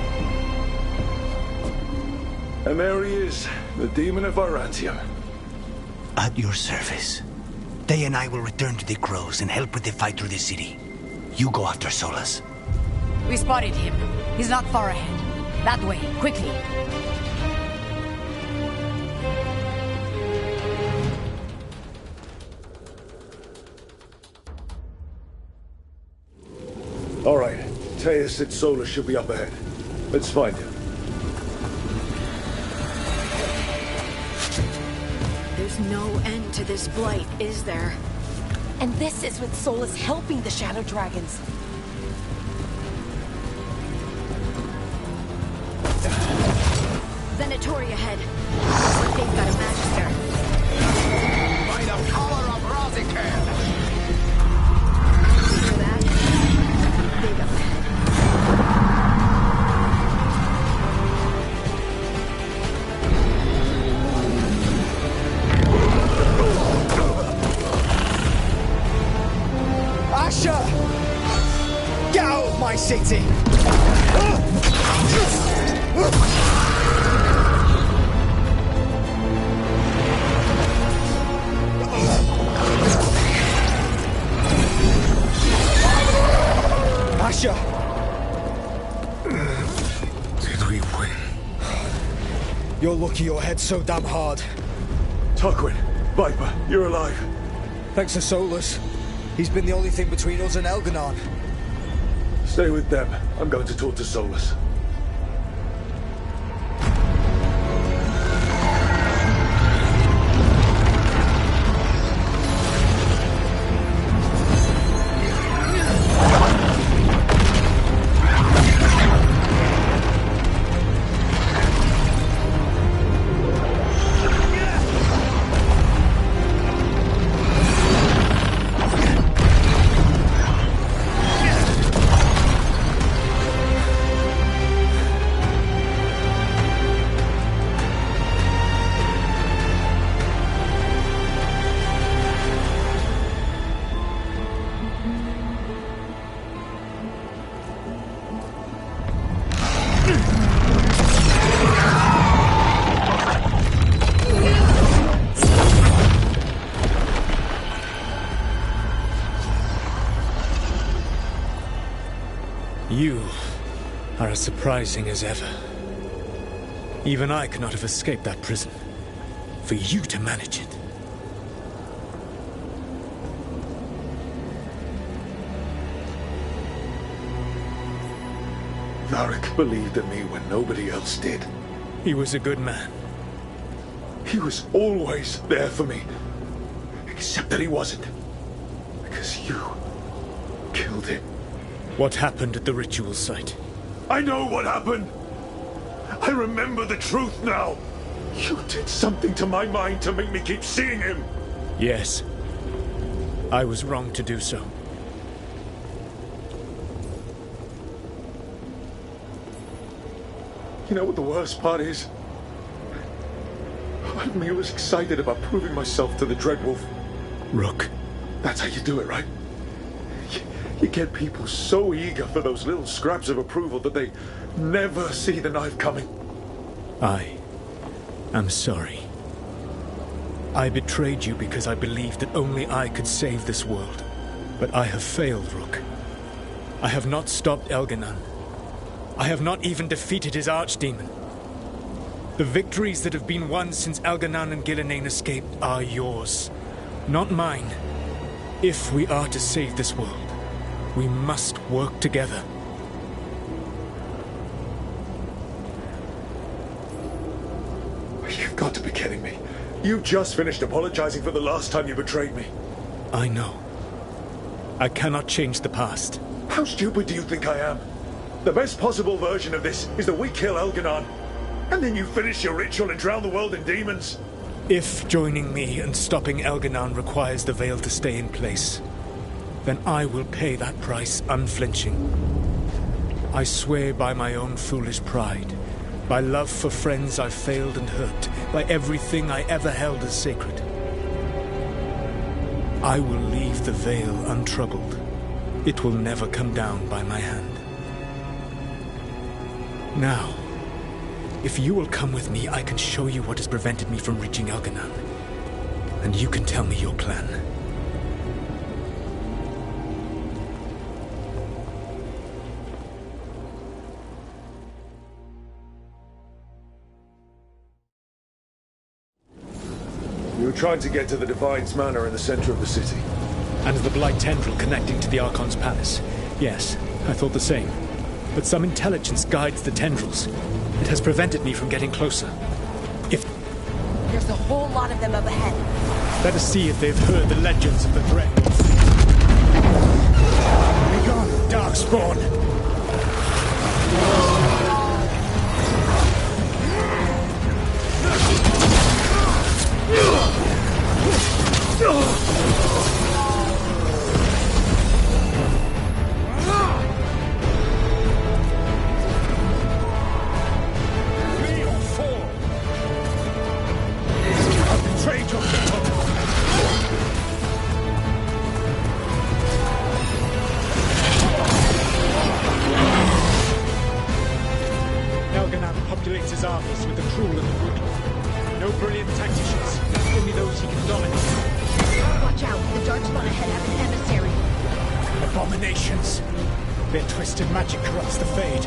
And there he is, the demon of Arantium. At your service. They and I will return to the Crows and help with the fight through the city. You go after Solus. We spotted him. He's not far ahead. That way, quickly. All right, Teus said Solus should be up ahead. Let's find him. There's no end to this blight, is there? And this is with Solus helping the Shadow Dragons. Venatori ahead. Looks like they've got a Magister. By the power of Razikar! Hear that? Big up ahead. Asher! Get out of my city! lucky your head's so damn hard. Tarquin, Viper, you're alive. Thanks to Solus. He's been the only thing between us and Elganon. Stay with them. I'm going to talk to Solus. You are as surprising as ever. Even I could not have escaped that prison. For you to manage it. Varric believed in me when nobody else did. He was a good man. He was always there for me. Except that he wasn't. Because you killed him. What happened at the ritual site? I know what happened! I remember the truth now! You did something to my mind to make me keep seeing him! Yes. I was wrong to do so. You know what the worst part is? Part of me was excited about proving myself to the Dreadwolf. Rook. That's how you do it, right? You get people so eager for those little scraps of approval that they never see the knife coming. I am sorry. I betrayed you because I believed that only I could save this world. But I have failed, Rook. I have not stopped Elganon. I have not even defeated his archdemon. The victories that have been won since Elganon and Gillenane escaped are yours, not mine. If we are to save this world, we must work together. You've got to be kidding me. You just finished apologizing for the last time you betrayed me. I know. I cannot change the past. How stupid do you think I am? The best possible version of this is that we kill Elganon, and then you finish your ritual and drown the world in demons. If joining me and stopping Elganon requires the Veil to stay in place, then I will pay that price unflinching. I swear by my own foolish pride, by love for friends I've failed and hurt, by everything I ever held as sacred. I will leave the Veil untroubled. It will never come down by my hand. Now, if you will come with me, I can show you what has prevented me from reaching Elganon. And you can tell me your plan. You were trying to get to the Divine's Manor in the center of the city. And the Blight tendril connecting to the Archon's palace. Yes, I thought the same. But some intelligence guides the tendrils. It has prevented me from getting closer. There's a whole lot of them up ahead. Let us see if they've heard the legends of the threat. Begone, Darkspawn! Populates his armies with the cruel and the brutal. No brilliant tacticians, only those he can dominate. Watch out, the Darkspawn ahead have an emissary. Abominations. Their twisted magic corrupts the Fade.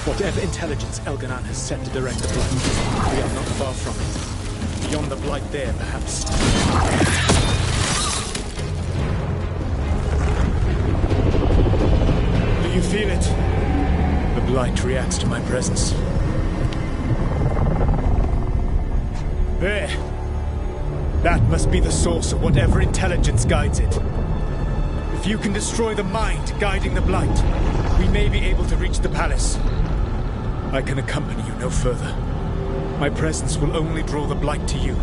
Whatever intelligence Elganon has set to direct the Blight, we are not far from it. Beyond the Blight there, perhaps. Do you feel it? The Blight reacts to my presence. There. That must be the source of whatever intelligence guides it. If you can destroy the mind guiding the Blight, we may be able to reach the palace. I can accompany you no further. My presence will only draw the Blight to you.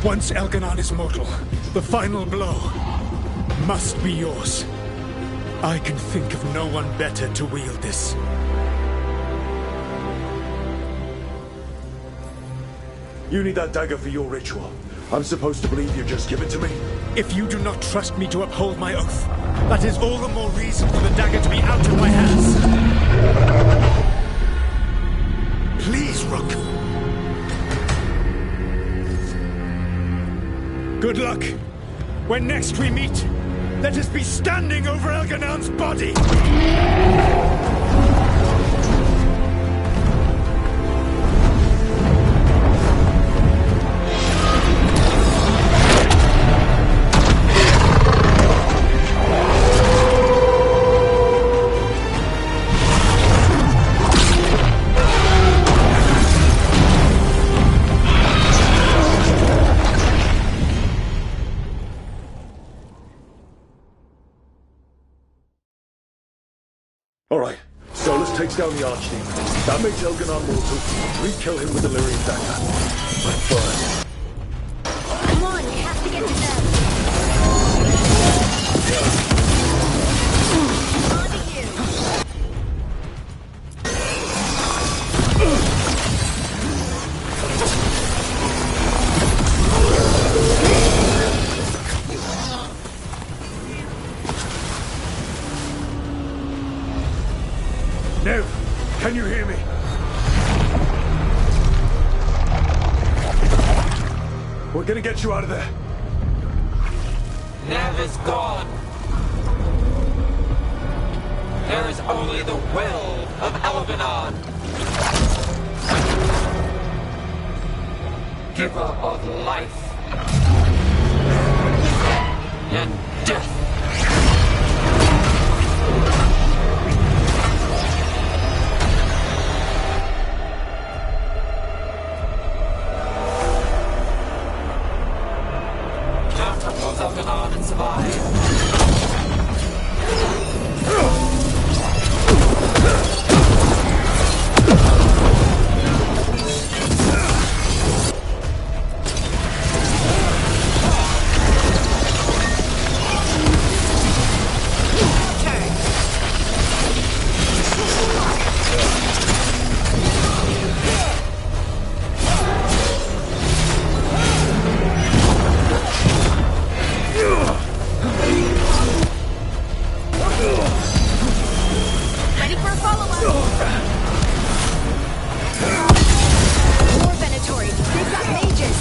Once Elganon is mortal, the final blow must be yours. I can think of no one better to wield this. You need that dagger for your ritual. I'm supposed to believe you just give it to me? If you do not trust me to uphold my oath, that is all the more reason for the dagger to be out of my hands. Please, Rook. Good luck. When next we meet, let us be standing over Elganon's body! Alright, Solus takes down the Archdemon. That makes Elganon mortal. We kill him with the Lyrian dagger. But first... Come on, we have to get to them. Nev, can you hear me? We're gonna get you out of there. Nev is gone. There is only the will of Elganon. Giver of life and death. Elganon and survive. Ready for a follow-up? More Venatori. They've got mages.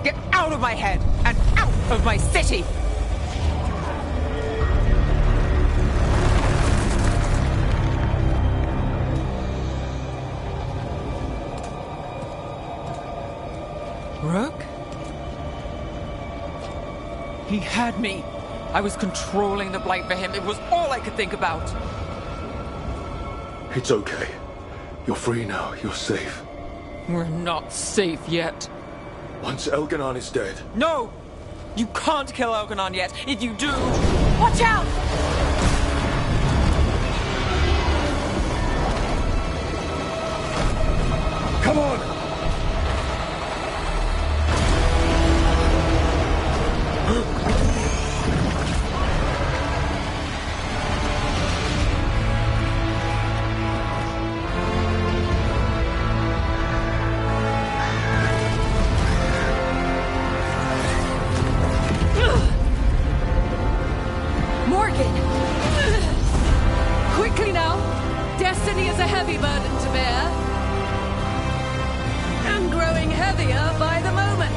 Get out of my head and out of my city! Rook? He had me. I was controlling the Blight for him. It was all I could think about. It's okay. You're free now. You're safe. We're not safe yet. Once Elganon is dead... No! You can't kill Elganon yet. If you do... Watch out! Come on! Quickly now! Destiny is a heavy burden to bear. And growing heavier by the moment.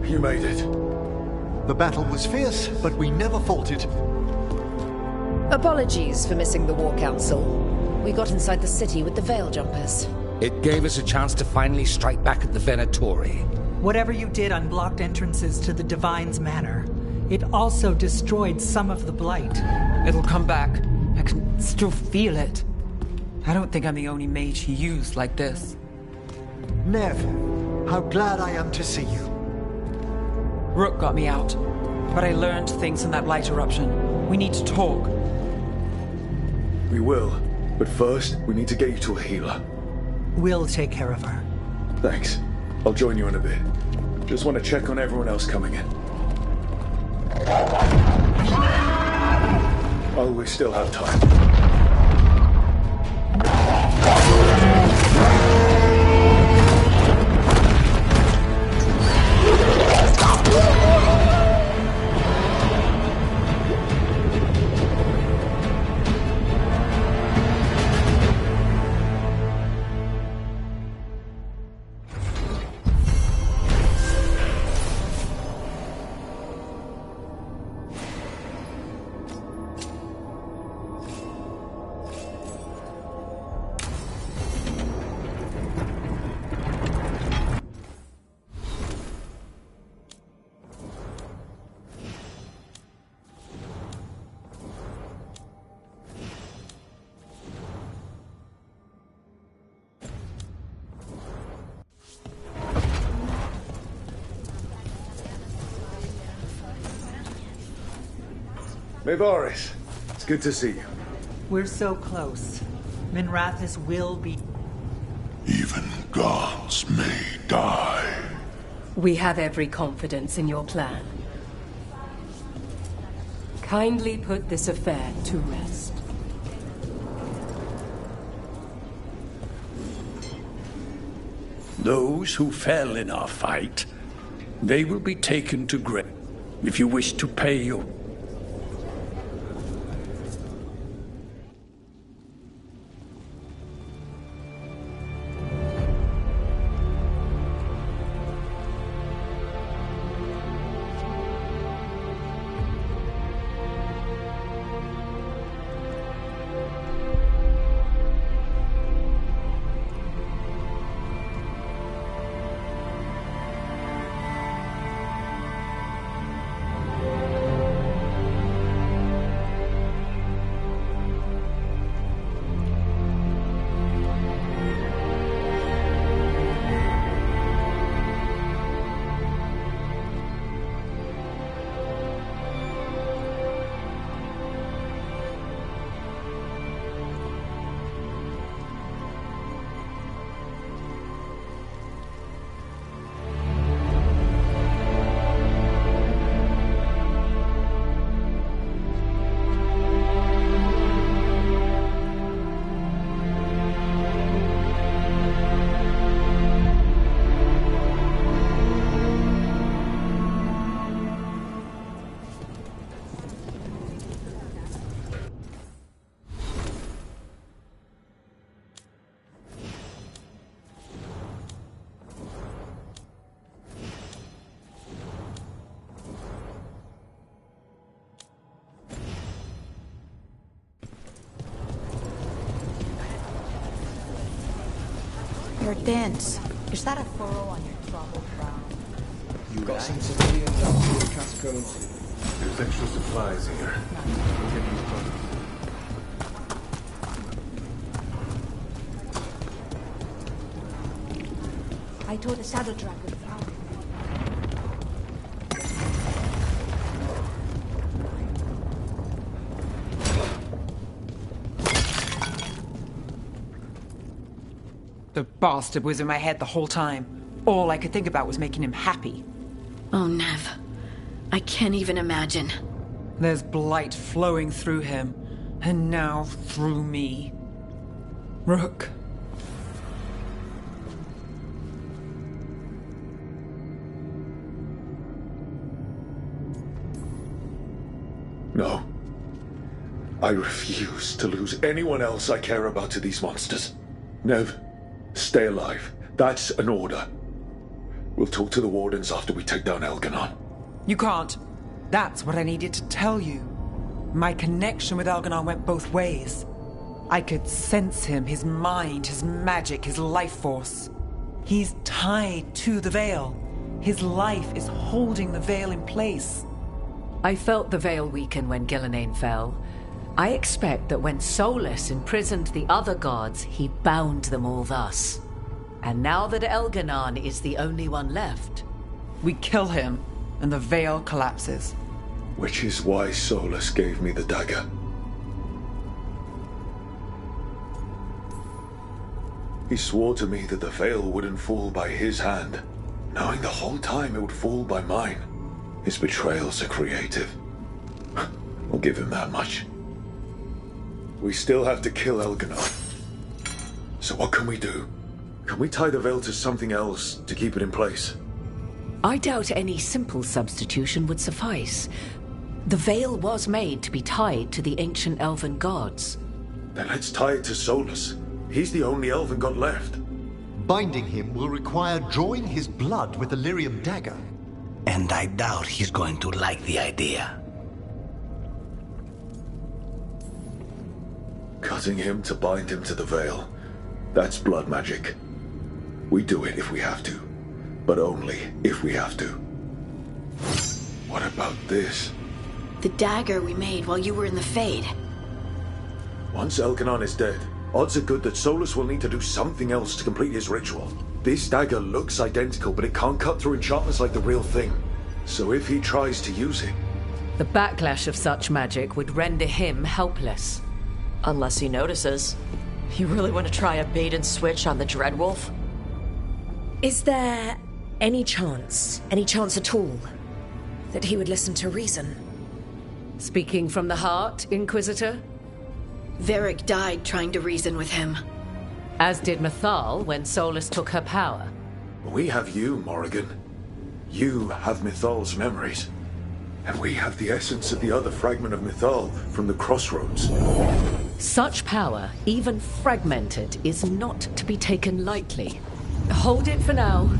You made it. The battle was fierce, but we never faltered. Apologies for missing the War Council. We got inside the city with the Veil Jumpers. It gave us a chance to finally strike back at the Venatori. Whatever you did unblocked entrances to the Divine's Manor. It also destroyed some of the Blight. It'll come back. I can still feel it. I don't think I'm the only mage he used like this. Nev, how glad I am to see you. Rook got me out, but I learned things in that blight eruption. We need to talk. We will, but first, we need to get you to a healer. We'll take care of her. Thanks. I'll join you in a bit. Just want to check on everyone else coming in. Oh, we still have time. Mayvaris, it's good to see you. We're so close. Minrathis will be... Even gods may die. We have every confidence in your plan. Kindly put this affair to rest. Those who fell in our fight, they will be taken to grave. If you wish to pay your... You're dense. Is that a furrow on your troubled brow? You got some civilians out here in Casco. There's extra supplies here. I told the saddle dragon out. The bastard was in my head the whole time. All I could think about was making him happy. Oh, Nev. I can't even imagine. There's blight flowing through him, and now through me. Rook. No. I refuse to lose anyone else I care about to these monsters. Nev, stay alive. That's an order. We'll talk to the Wardens after we take down Elganon. You can't. That's what I needed to tell you. My connection with Elganon went both ways. I could sense him, his mind, his magic, his life force. He's tied to the Veil. His life is holding the Veil in place. I felt the Veil weaken when Gillenane fell. I expect that when Solus imprisoned the other gods, he bound them all thus. And now that Elganon is the only one left... We kill him, and the Veil collapses. Which is why Solus gave me the dagger. He swore to me that the Veil wouldn't fall by his hand, knowing the whole time it would fall by mine. His betrayals are creative. I'll give him that much. We still have to kill Elganon. So what can we do? Can we tie the Veil to something else to keep it in place? I doubt any simple substitution would suffice. The Veil was made to be tied to the ancient elven gods. Then let's tie it to Solus. He's the only elven god left. Binding him will require drawing his blood with the lyrium dagger. And I doubt he's going to like the idea. Cutting him to bind him to the Veil. That's blood magic. We do it if we have to. But only if we have to. What about this? The dagger we made while you were in the Fade. Once Elganon is dead, odds are good that Solus will need to do something else to complete his ritual. This dagger looks identical, but it can't cut through enchantments like the real thing. So if he tries to use it... The backlash of such magic would render him helpless. Unless he notices. You really want to try a bait and switch on the Dreadwolf? Is there any chance at all, that he would listen to reason? Speaking from the heart, Inquisitor? Varric died trying to reason with him. As did Mythal when Solus took her power. We have you, Morrigan. You have Mythal's memories. And we have the essence of the other fragment of Mythal from the Crossroads. Such power, even fragmented, is not to be taken lightly. Hold it for now.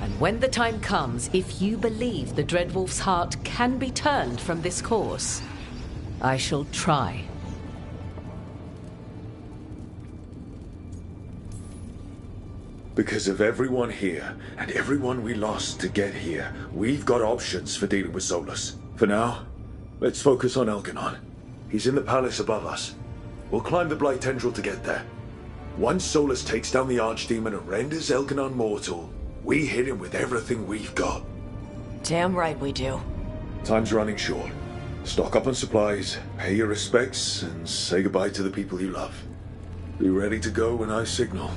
And when the time comes, if you believe the Dreadwolf's heart can be turned from this course, I shall try. Because of everyone here, and everyone we lost to get here, we've got options for dealing with Solus. For now, let's focus on Elganon. He's in the palace above us. We'll climb the Blight Tendril to get there. Once Solus takes down the Archdemon and renders Elganon mortal, we hit him with everything we've got. Damn right we do. Time's running short. Stock up on supplies, pay your respects, and say goodbye to the people you love. Be ready to go when I signal.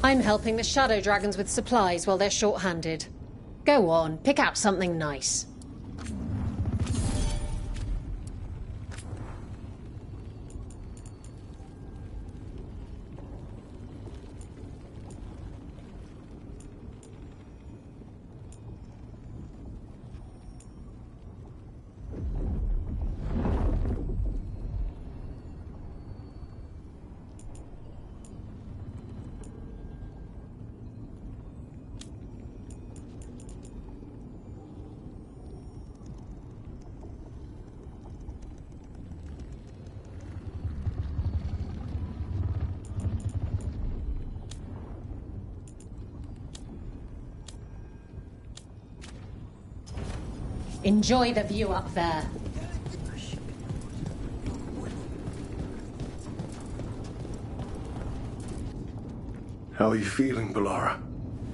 I'm helping the Shadow Dragons with supplies while they're short-handed. Go on, pick out something nice. Enjoy the view up there. How are you feeling, Bellara?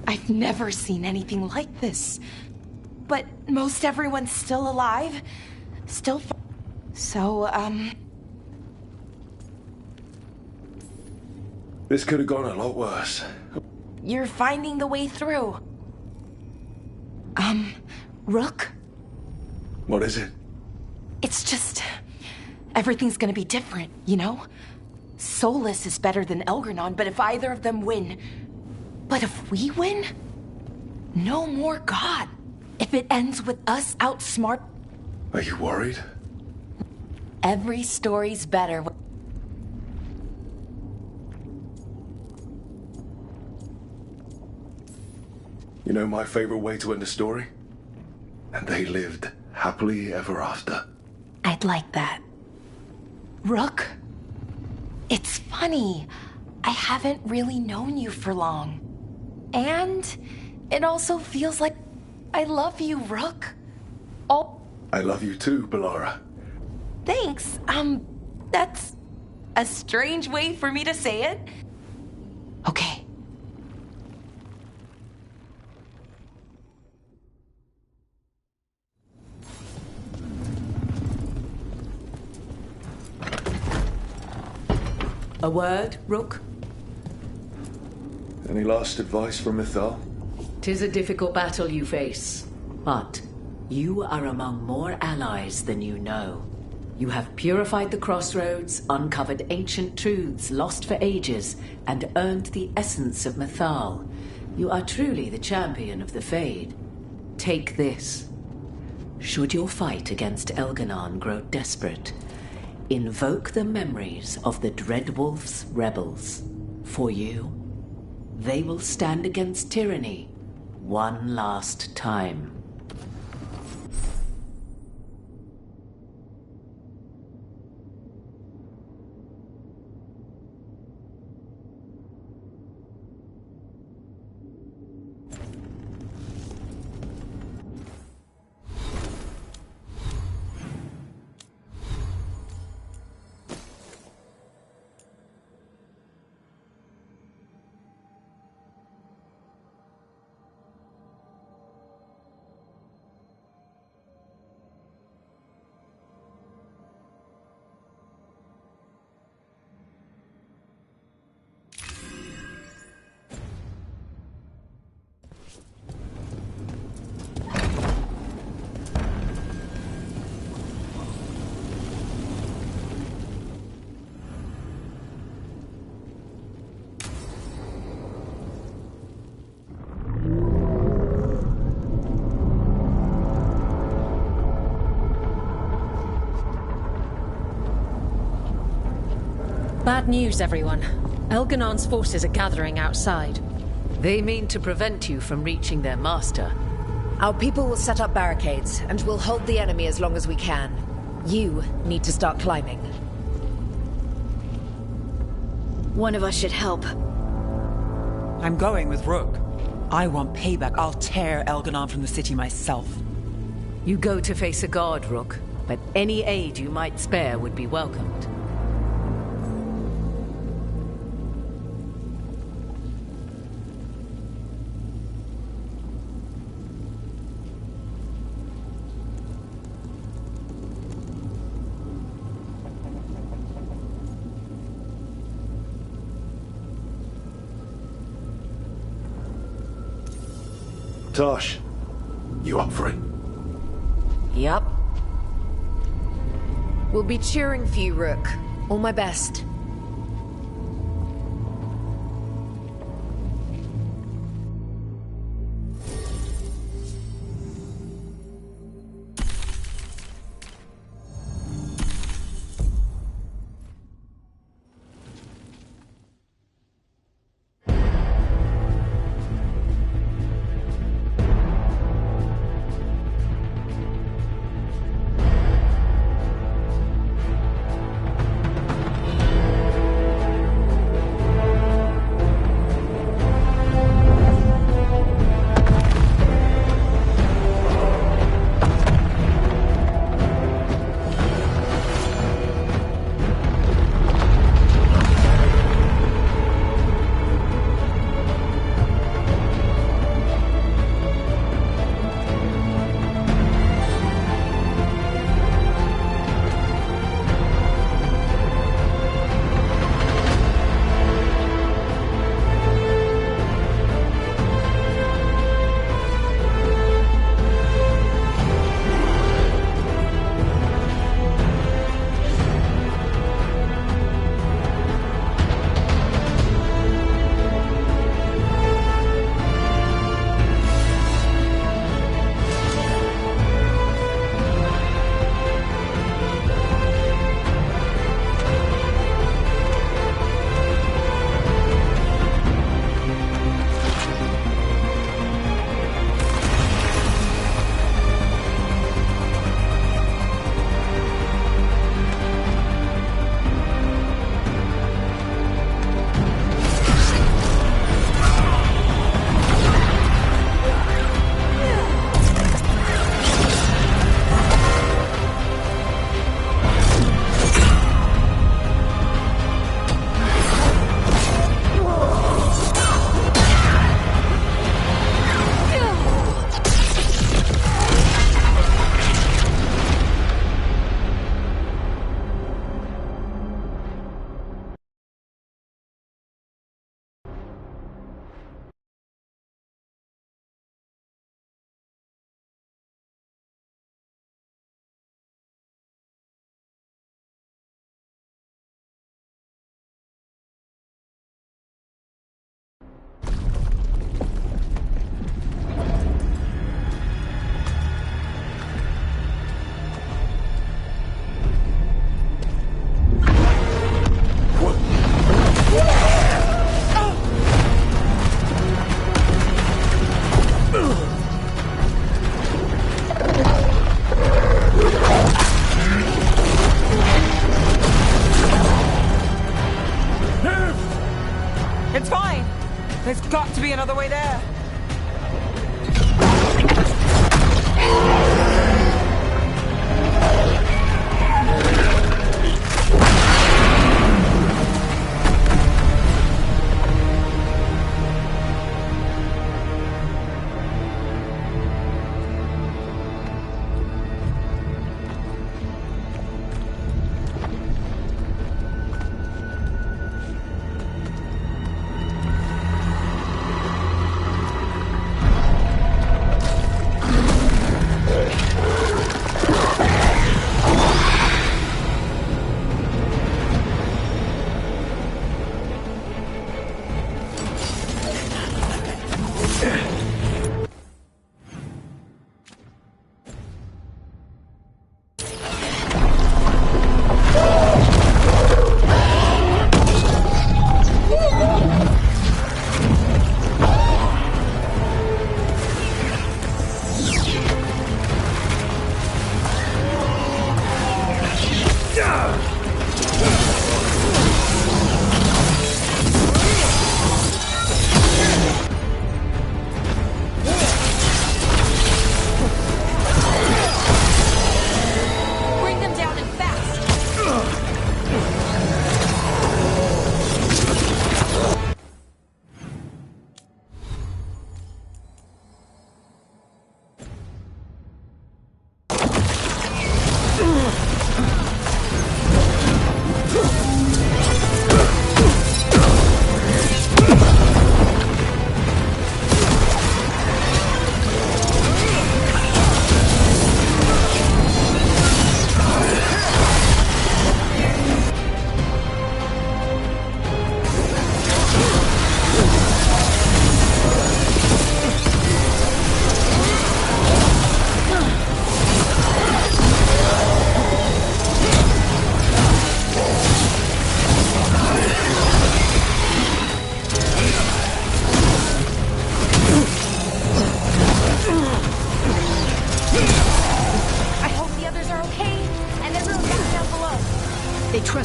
I've never seen anything like this. But most everyone's still alive. So, This could have gone a lot worse. you're finding the way through. Rook? What is it? It's just... everything's gonna be different, you know? Solus is better than Elganon, but if either of them win... But if we win? No more God. If it ends with us outsmart... Are you worried? Every story's better. You know my favorite way to end a story? And they lived happily ever after. I'd like that. Rook, it's funny. I haven't really known you for long. And it also feels like I love you, Rook. Oh. I love you too, Bellara. Thanks. That's a strange way for me to say it. Okay. A word, Rook? Any last advice from Mythal? 'Tis a difficult battle you face, but you are among more allies than you know. You have purified the crossroads, uncovered ancient truths lost for ages, and earned the essence of Mythal. You are truly the champion of the Fade. Take this. Should your fight against Elganon grow desperate, invoke the memories of the Dreadwolf's rebels. For you, they will stand against tyranny one last time. Bad news, everyone. Elganon's forces are gathering outside. They mean to prevent you from reaching their master. Our people will set up barricades, and we'll hold the enemy as long as we can. You need to start climbing. One of us should help. I'm going with Rook. I want payback. I'll tear Elganon from the city myself. You go to face a guard, Rook, but any aid you might spare would be welcomed. Tosh, you up for it? Yup. We'll be cheering for you, Rook. All my best.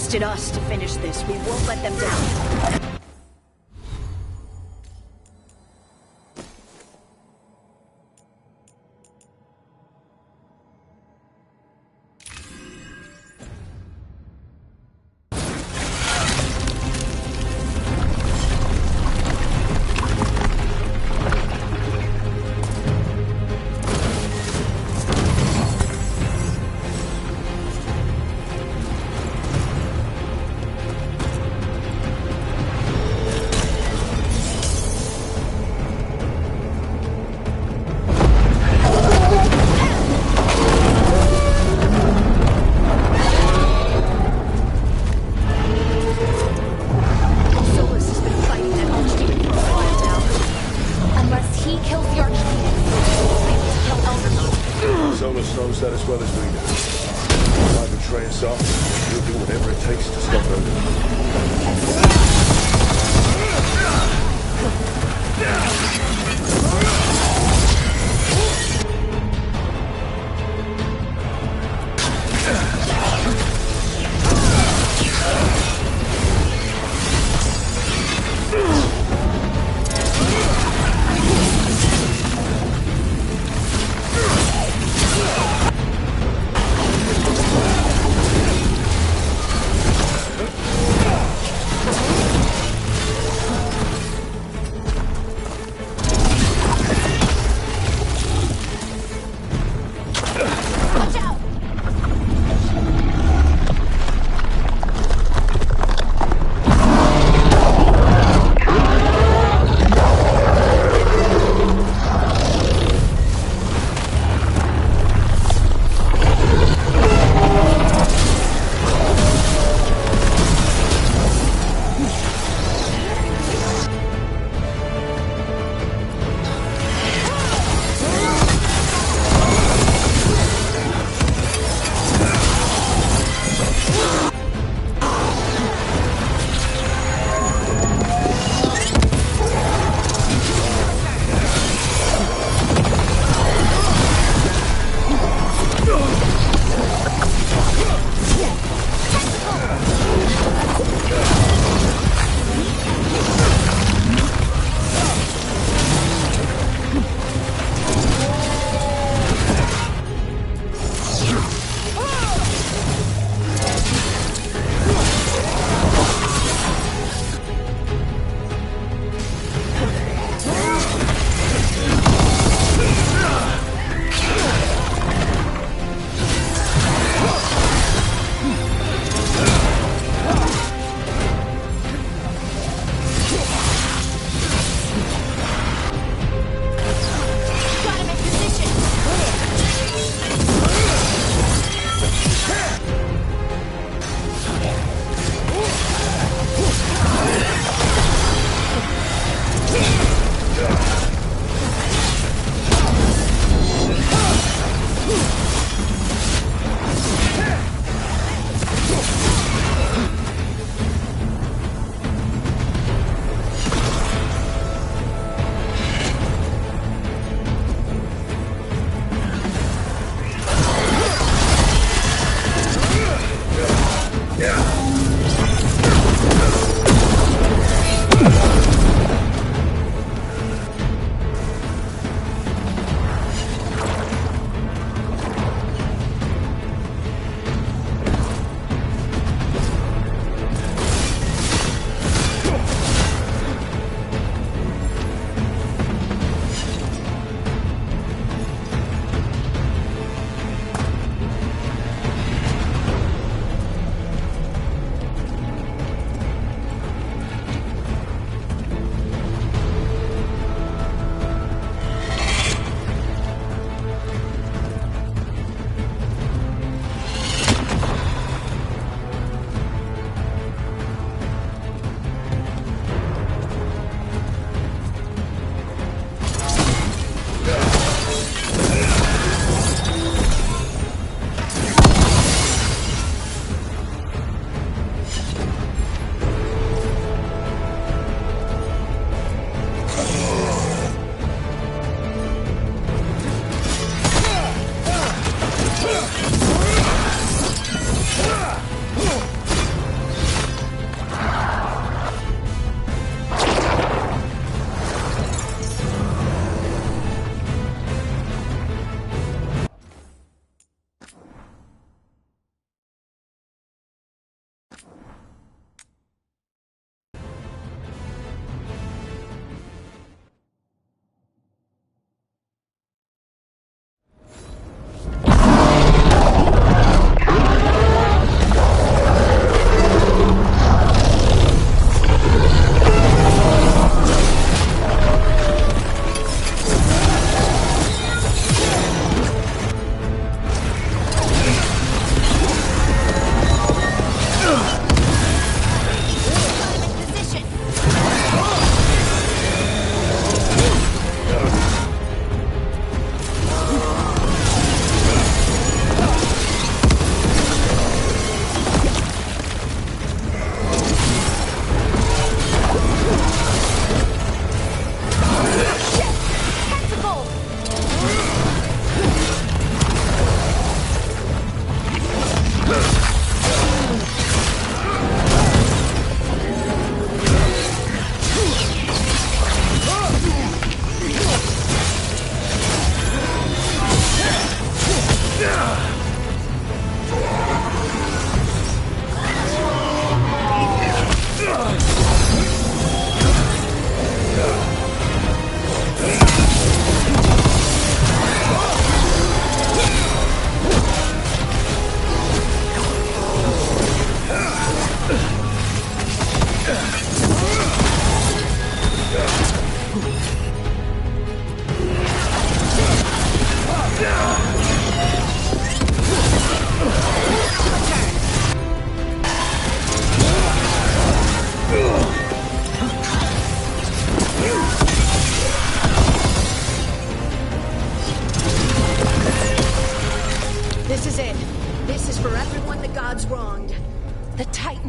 trusted us to finish this. We won't let them down.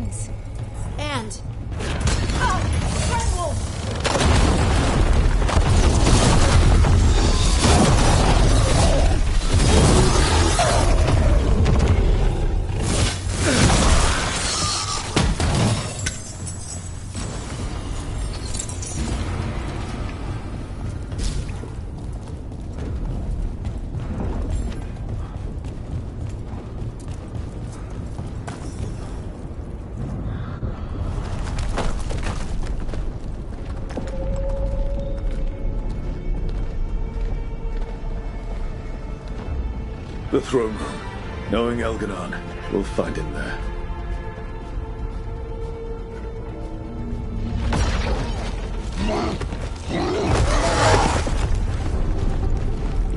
things. And... Oh! Dreadwolf! The throne room. Knowing Elganon, we'll find him there.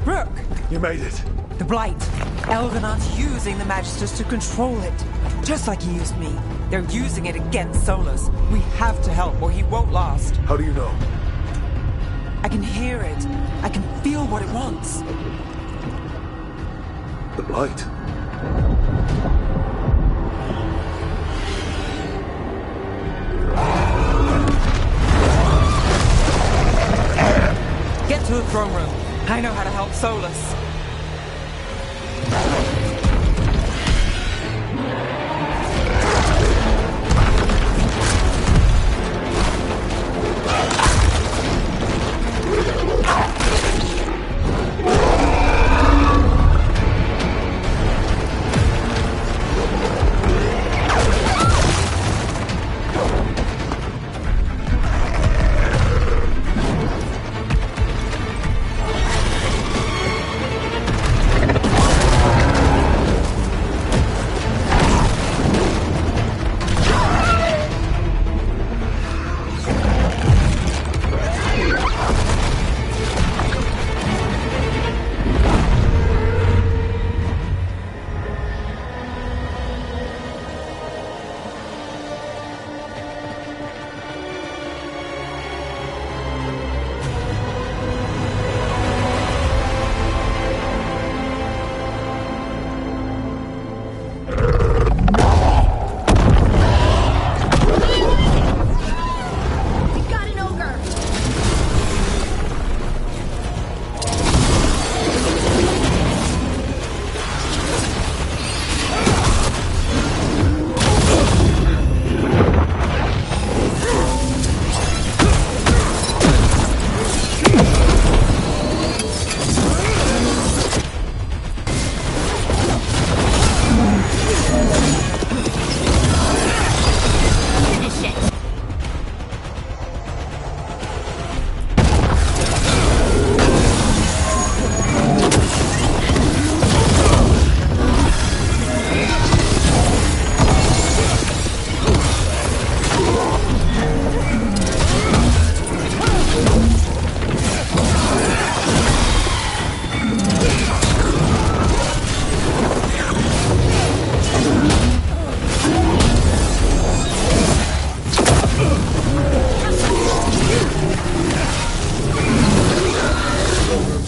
Brooke! You made it. The Blight. Elganon's using the Magisters to control it. Just like he used me. They're using it against Solus. We have to help or he won't last. How do you know? I can hear it. I can feel what it wants. The Blight. Get to the throne room. I know how to help Solus.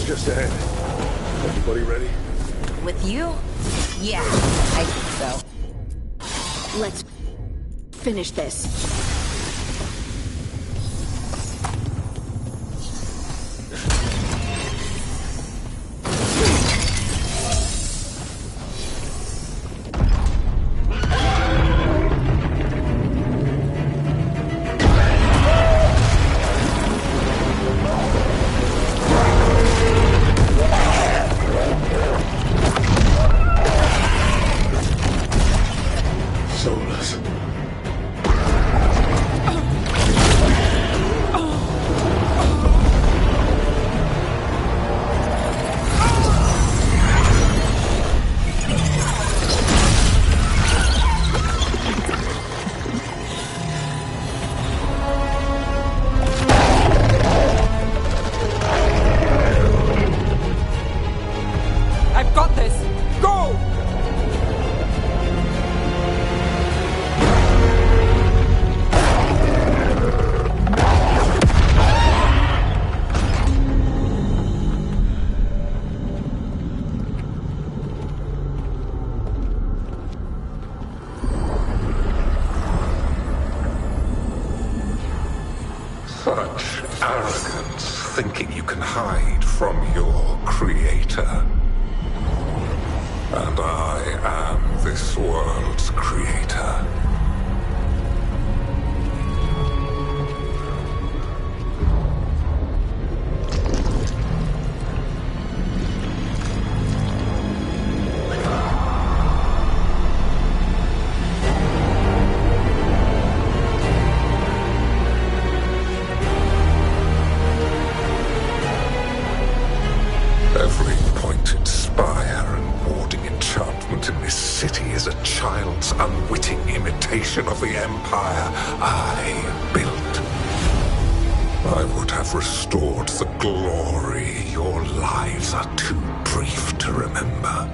Just ahead. Everybody ready? With you? Yeah, I think so. Let's finish this. Solus. Such arrogance, thinking you can hide from your creator. And I am this world's creator. Every pointed spire and warding enchantment in this city is a child's unwitting imitation of the empire I built. I would have restored the glory. Your lives are too brief to remember.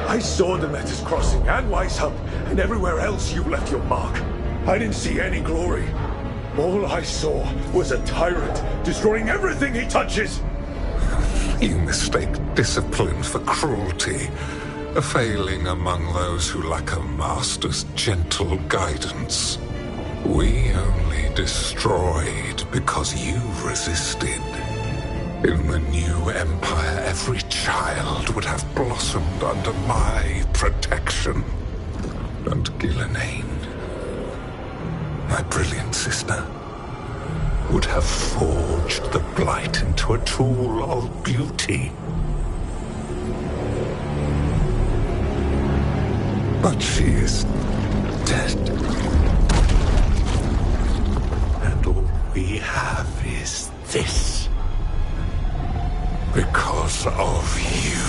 I saw the Metis Crossing and Weishaupt, and everywhere else you left your mark. I didn't see any glory. All I saw was a tyrant destroying everything he touches. You mistake discipline for cruelty, a failing among those who lack a master's gentle guidance. We only destroyed because you resisted. In the new empire, every child would have blossomed under my protection. And Gillenane, my brilliant sister, would have forged the Blight into a tool of beauty. But she is dead. And all we have is this. Because of you.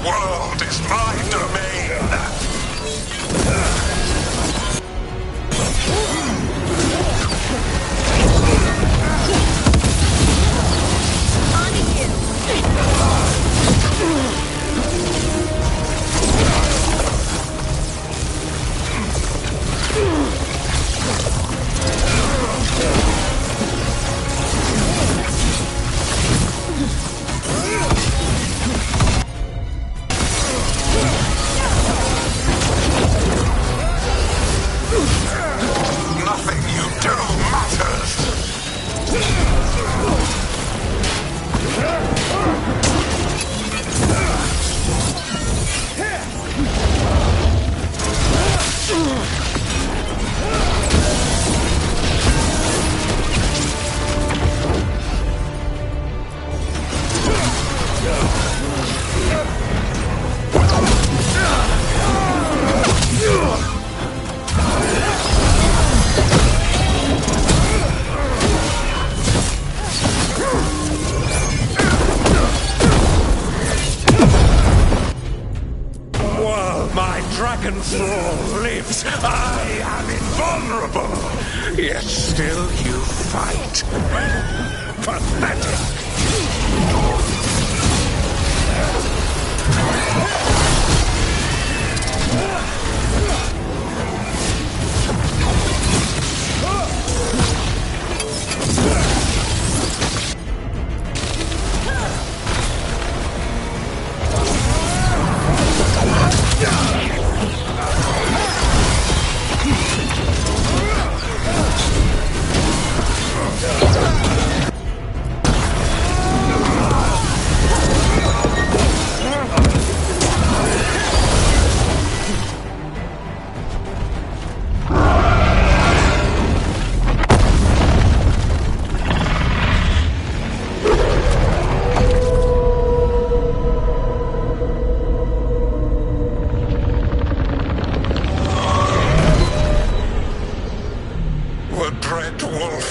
World is my domain! Dragon Thrall lives. I am invulnerable. Yet still you fight. Pathetic.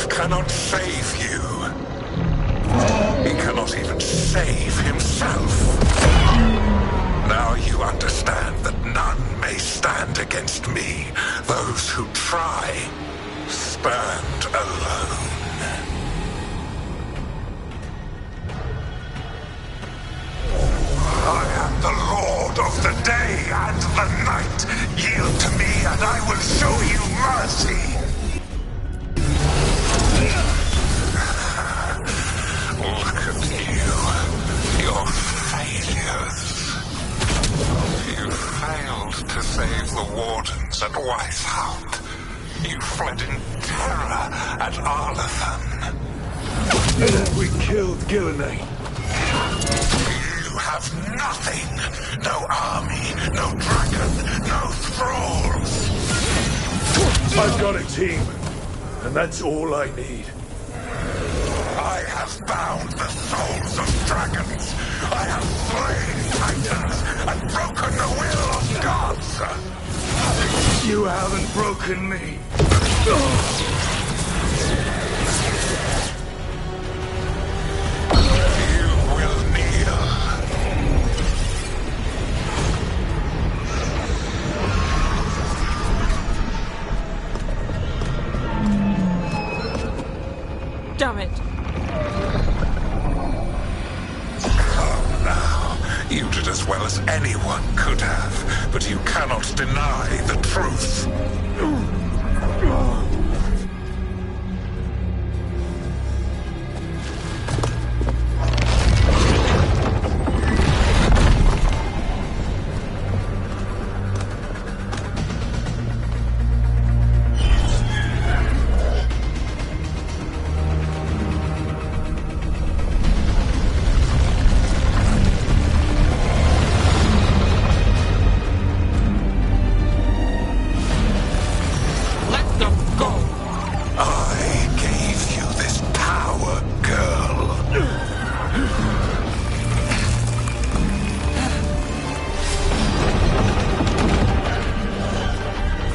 Cannot save you. He cannot even save himself. Now you understand that none may stand against me. Those who try stand alone. Lord of the day and the night. Yield to me and I will show you mercy. Look at you. Your failures. You failed to save the Wardens at Weisshaupt. You fled in terror at Arlathan. We killed Gillenane. You have nothing. No army, no dragon, no thralls. I've got a team, and that's all I need. I have bound the souls of dragons. I have slain titans and broken the will of gods. You haven't broken me. You will kneel. Damn it. You did as well as anyone could have, but you cannot deny the truth.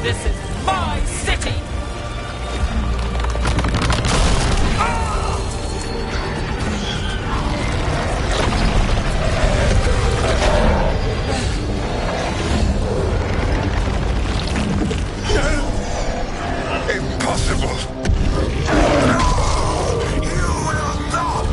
This is my city! Impossible! You will not!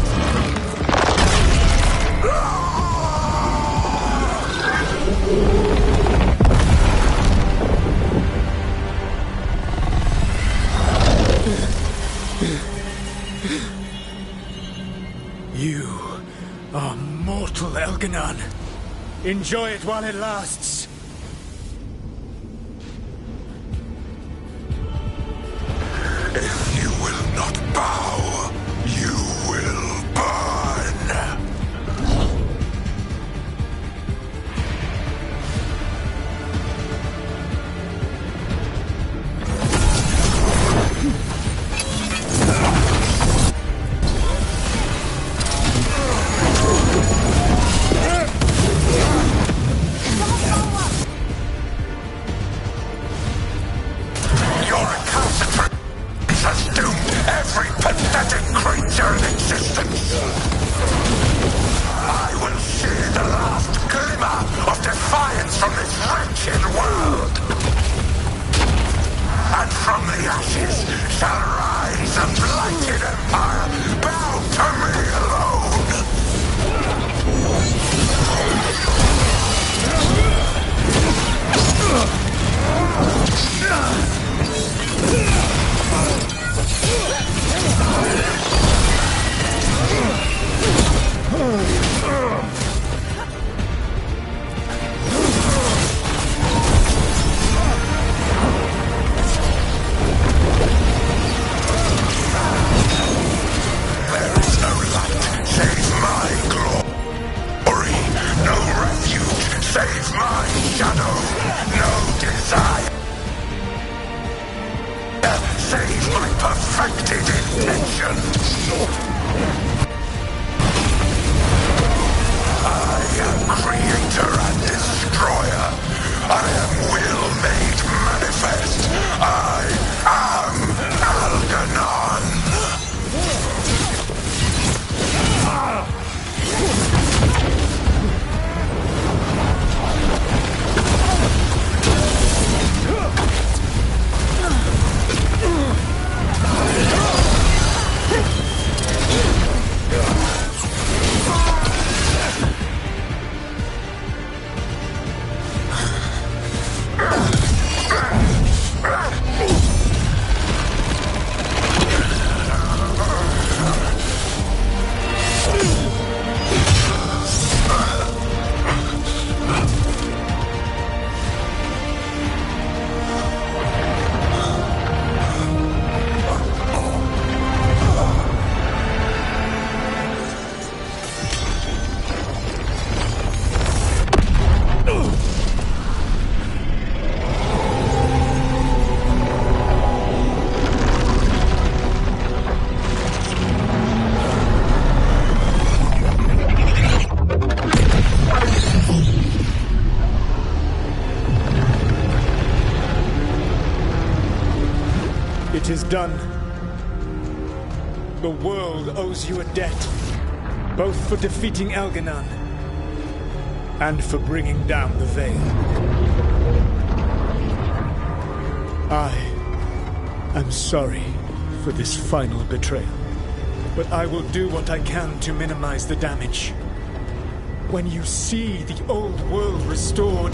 You are mortal, Elganon. Enjoy it while it lasts. If you will not bow, you will burn. Your recalcitrance has doomed every pathetic creature in existence. I will shear the last glimmer of defiance from this wretched world. And from the ashes shall rise a blighted empire bound to me alone. There is no light save my glory, no refuge save my shadow, no desire save my perfected intention. I am creator and destroyer. I am will made manifest. I am Algernon. It is done. The world owes you a debt, both for defeating Elganon and for bringing down the Veil. I am sorry for this final betrayal, but I will do what I can to minimize the damage. When you see the old world restored,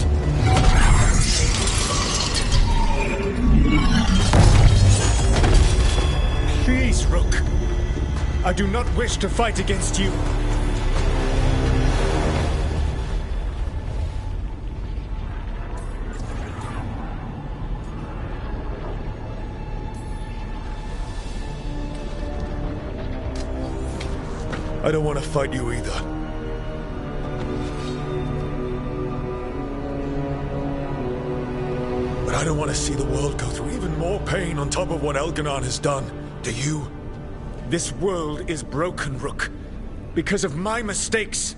please, Rook. I do not wish to fight against you. I don't want to fight you either. But I don't want to see the world go through even more pain on top of what Elganon has done. Do you? This world is broken, Rook, because of my mistakes.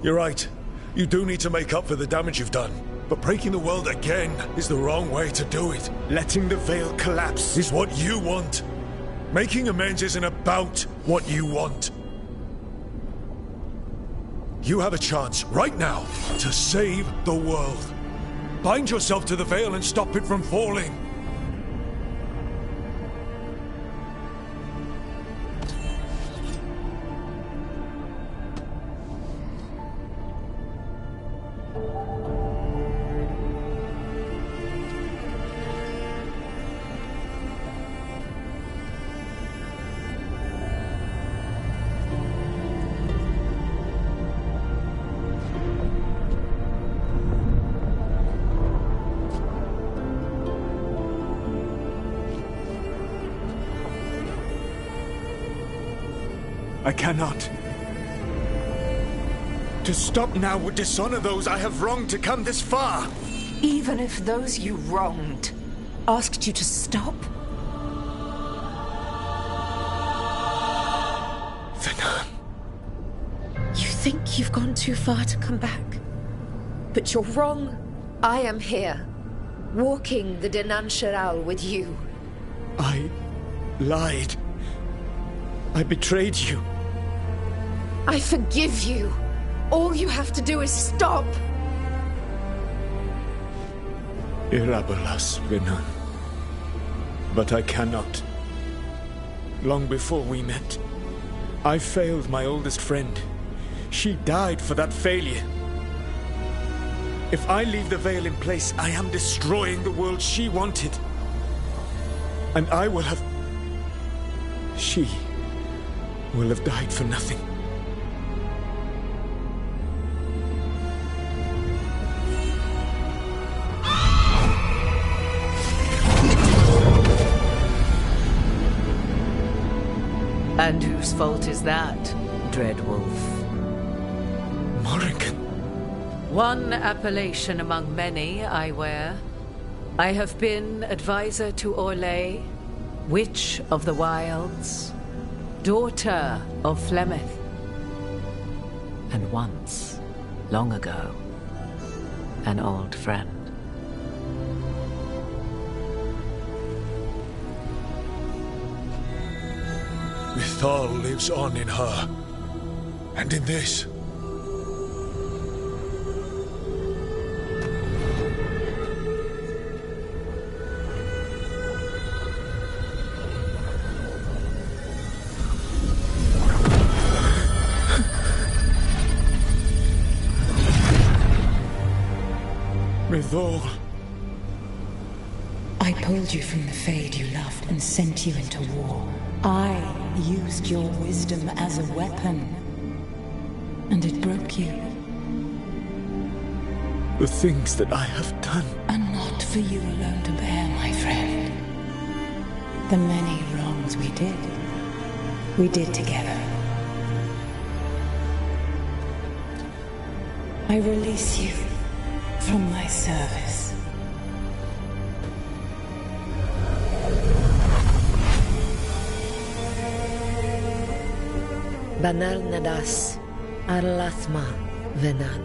You're right. You do need to make up for the damage you've done. But breaking the world again is the wrong way to do it. Letting the Veil collapse is what you want. Making amends isn't about what you want. You have a chance right now to save the world. Bind yourself to the Veil and stop it from falling. I cannot. To stop now would dishonor those I have wronged to come this far. Even if those you wronged asked you to stop? Venan. You think you've gone too far to come back? But you're wrong. I am here, walking the Denansharal with you. I lied. I betrayed you. I forgive you. All you have to do is stop. Irabolas, Venan. But I cannot. Long before we met, I failed my oldest friend. She died for that failure. If I leave the Veil in place, I am destroying the world she wanted. And I will have... She will have died for nothing. And whose fault is that, Dreadwolf? Morrigan. One appellation among many I wear. I have been advisor to Orlais, Witch of the Wilds, daughter of Flemeth, and once, long ago, an old friend. Mythal lives on in her, and in this. Mythal. I pulled you from the Fade you loved and sent you into war. I used your wisdom as a weapon, and it broke you. The things that I have done are not for you alone to bear, my friend. The many wrongs we did together. I release you from my service. Banal Nadas, Arlathma, Venan.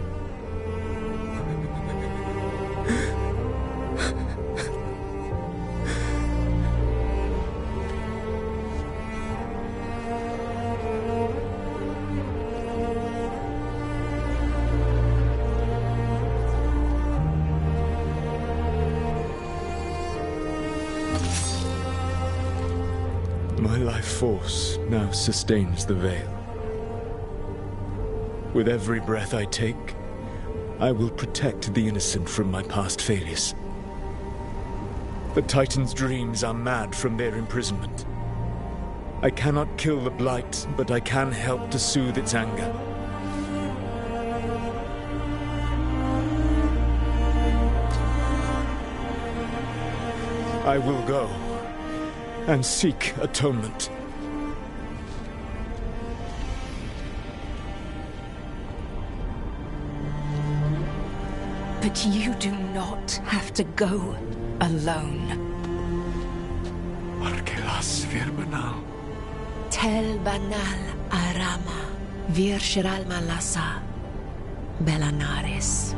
force now sustains the Veil. With every breath I take, I will protect the innocent from my past failures. The Titan's dreams are mad from their imprisonment. I cannot kill the Blight, but I can help to soothe its anger. I will go and seek atonement. But you do not have to go alone. Arkelas Virbanal. Tel banal arama, vir shiral malasa, belanaris.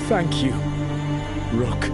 Thank you, Rook.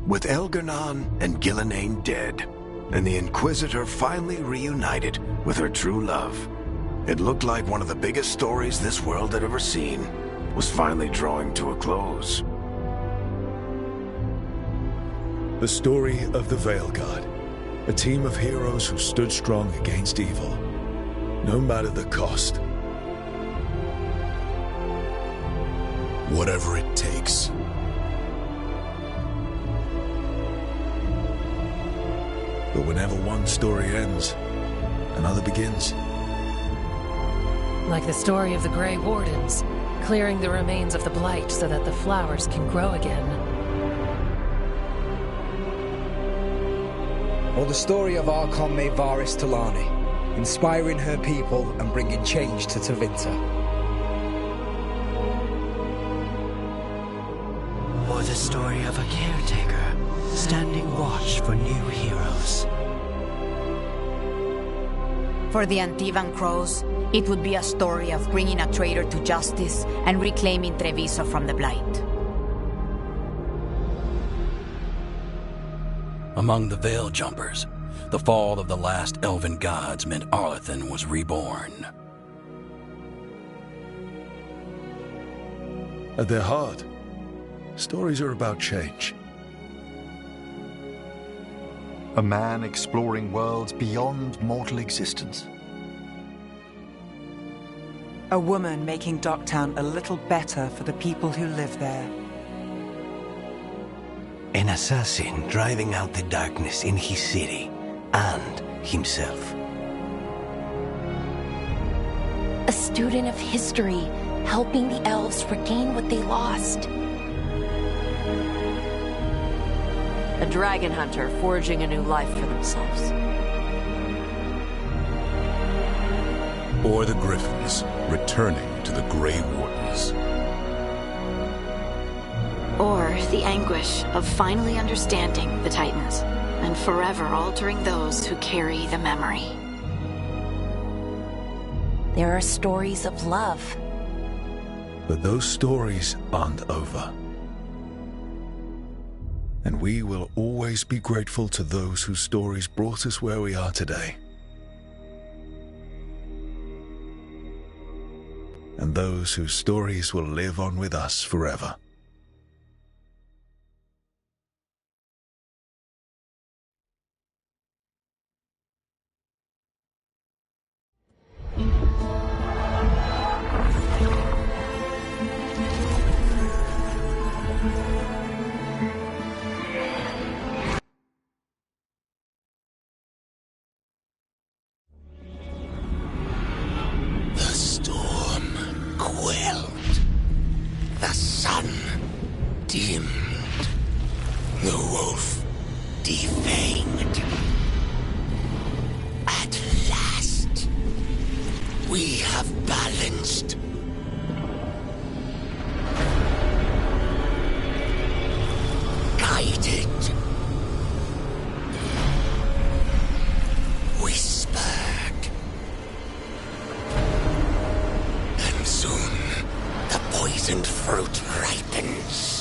With Elgar'nan and Gillenane dead, and the Inquisitor finally reunited with her true love, it looked like one of the biggest stories this world had ever seen was finally drawing to a close. The story of the Veilguard, a team of heroes who stood strong against evil, no matter the cost. Whatever it takes. But whenever one story ends, another begins. Like the story of the Grey Wardens, clearing the remains of the Blight so that the flowers can grow again. Or the story of Archon Maevaris Talani, inspiring her people and bringing change to Tevinter. Or the story of a caretaker, standing watch for new heroes. For the Antivan Crows, it would be a story of bringing a traitor to justice and reclaiming Treviso from the Blight. Among the Veil Jumpers, the fall of the last elven gods meant Arlathan was reborn. At their heart, stories are about change. A man exploring worlds beyond mortal existence. A woman making Docktown a little better for the people who live there. An assassin driving out the darkness in his city and himself. A student of history, helping the elves regain what they lost. A dragon hunter forging a new life for themselves. Or the Griffins, returning to the Grey Wardens. Or the anguish of finally understanding the Titans, and forever altering those who carry the memory. There are stories of love. But those stories aren't over. And we will always be grateful to those whose stories brought us where we are today. And those whose stories will live on with us forever. Fruit ripens.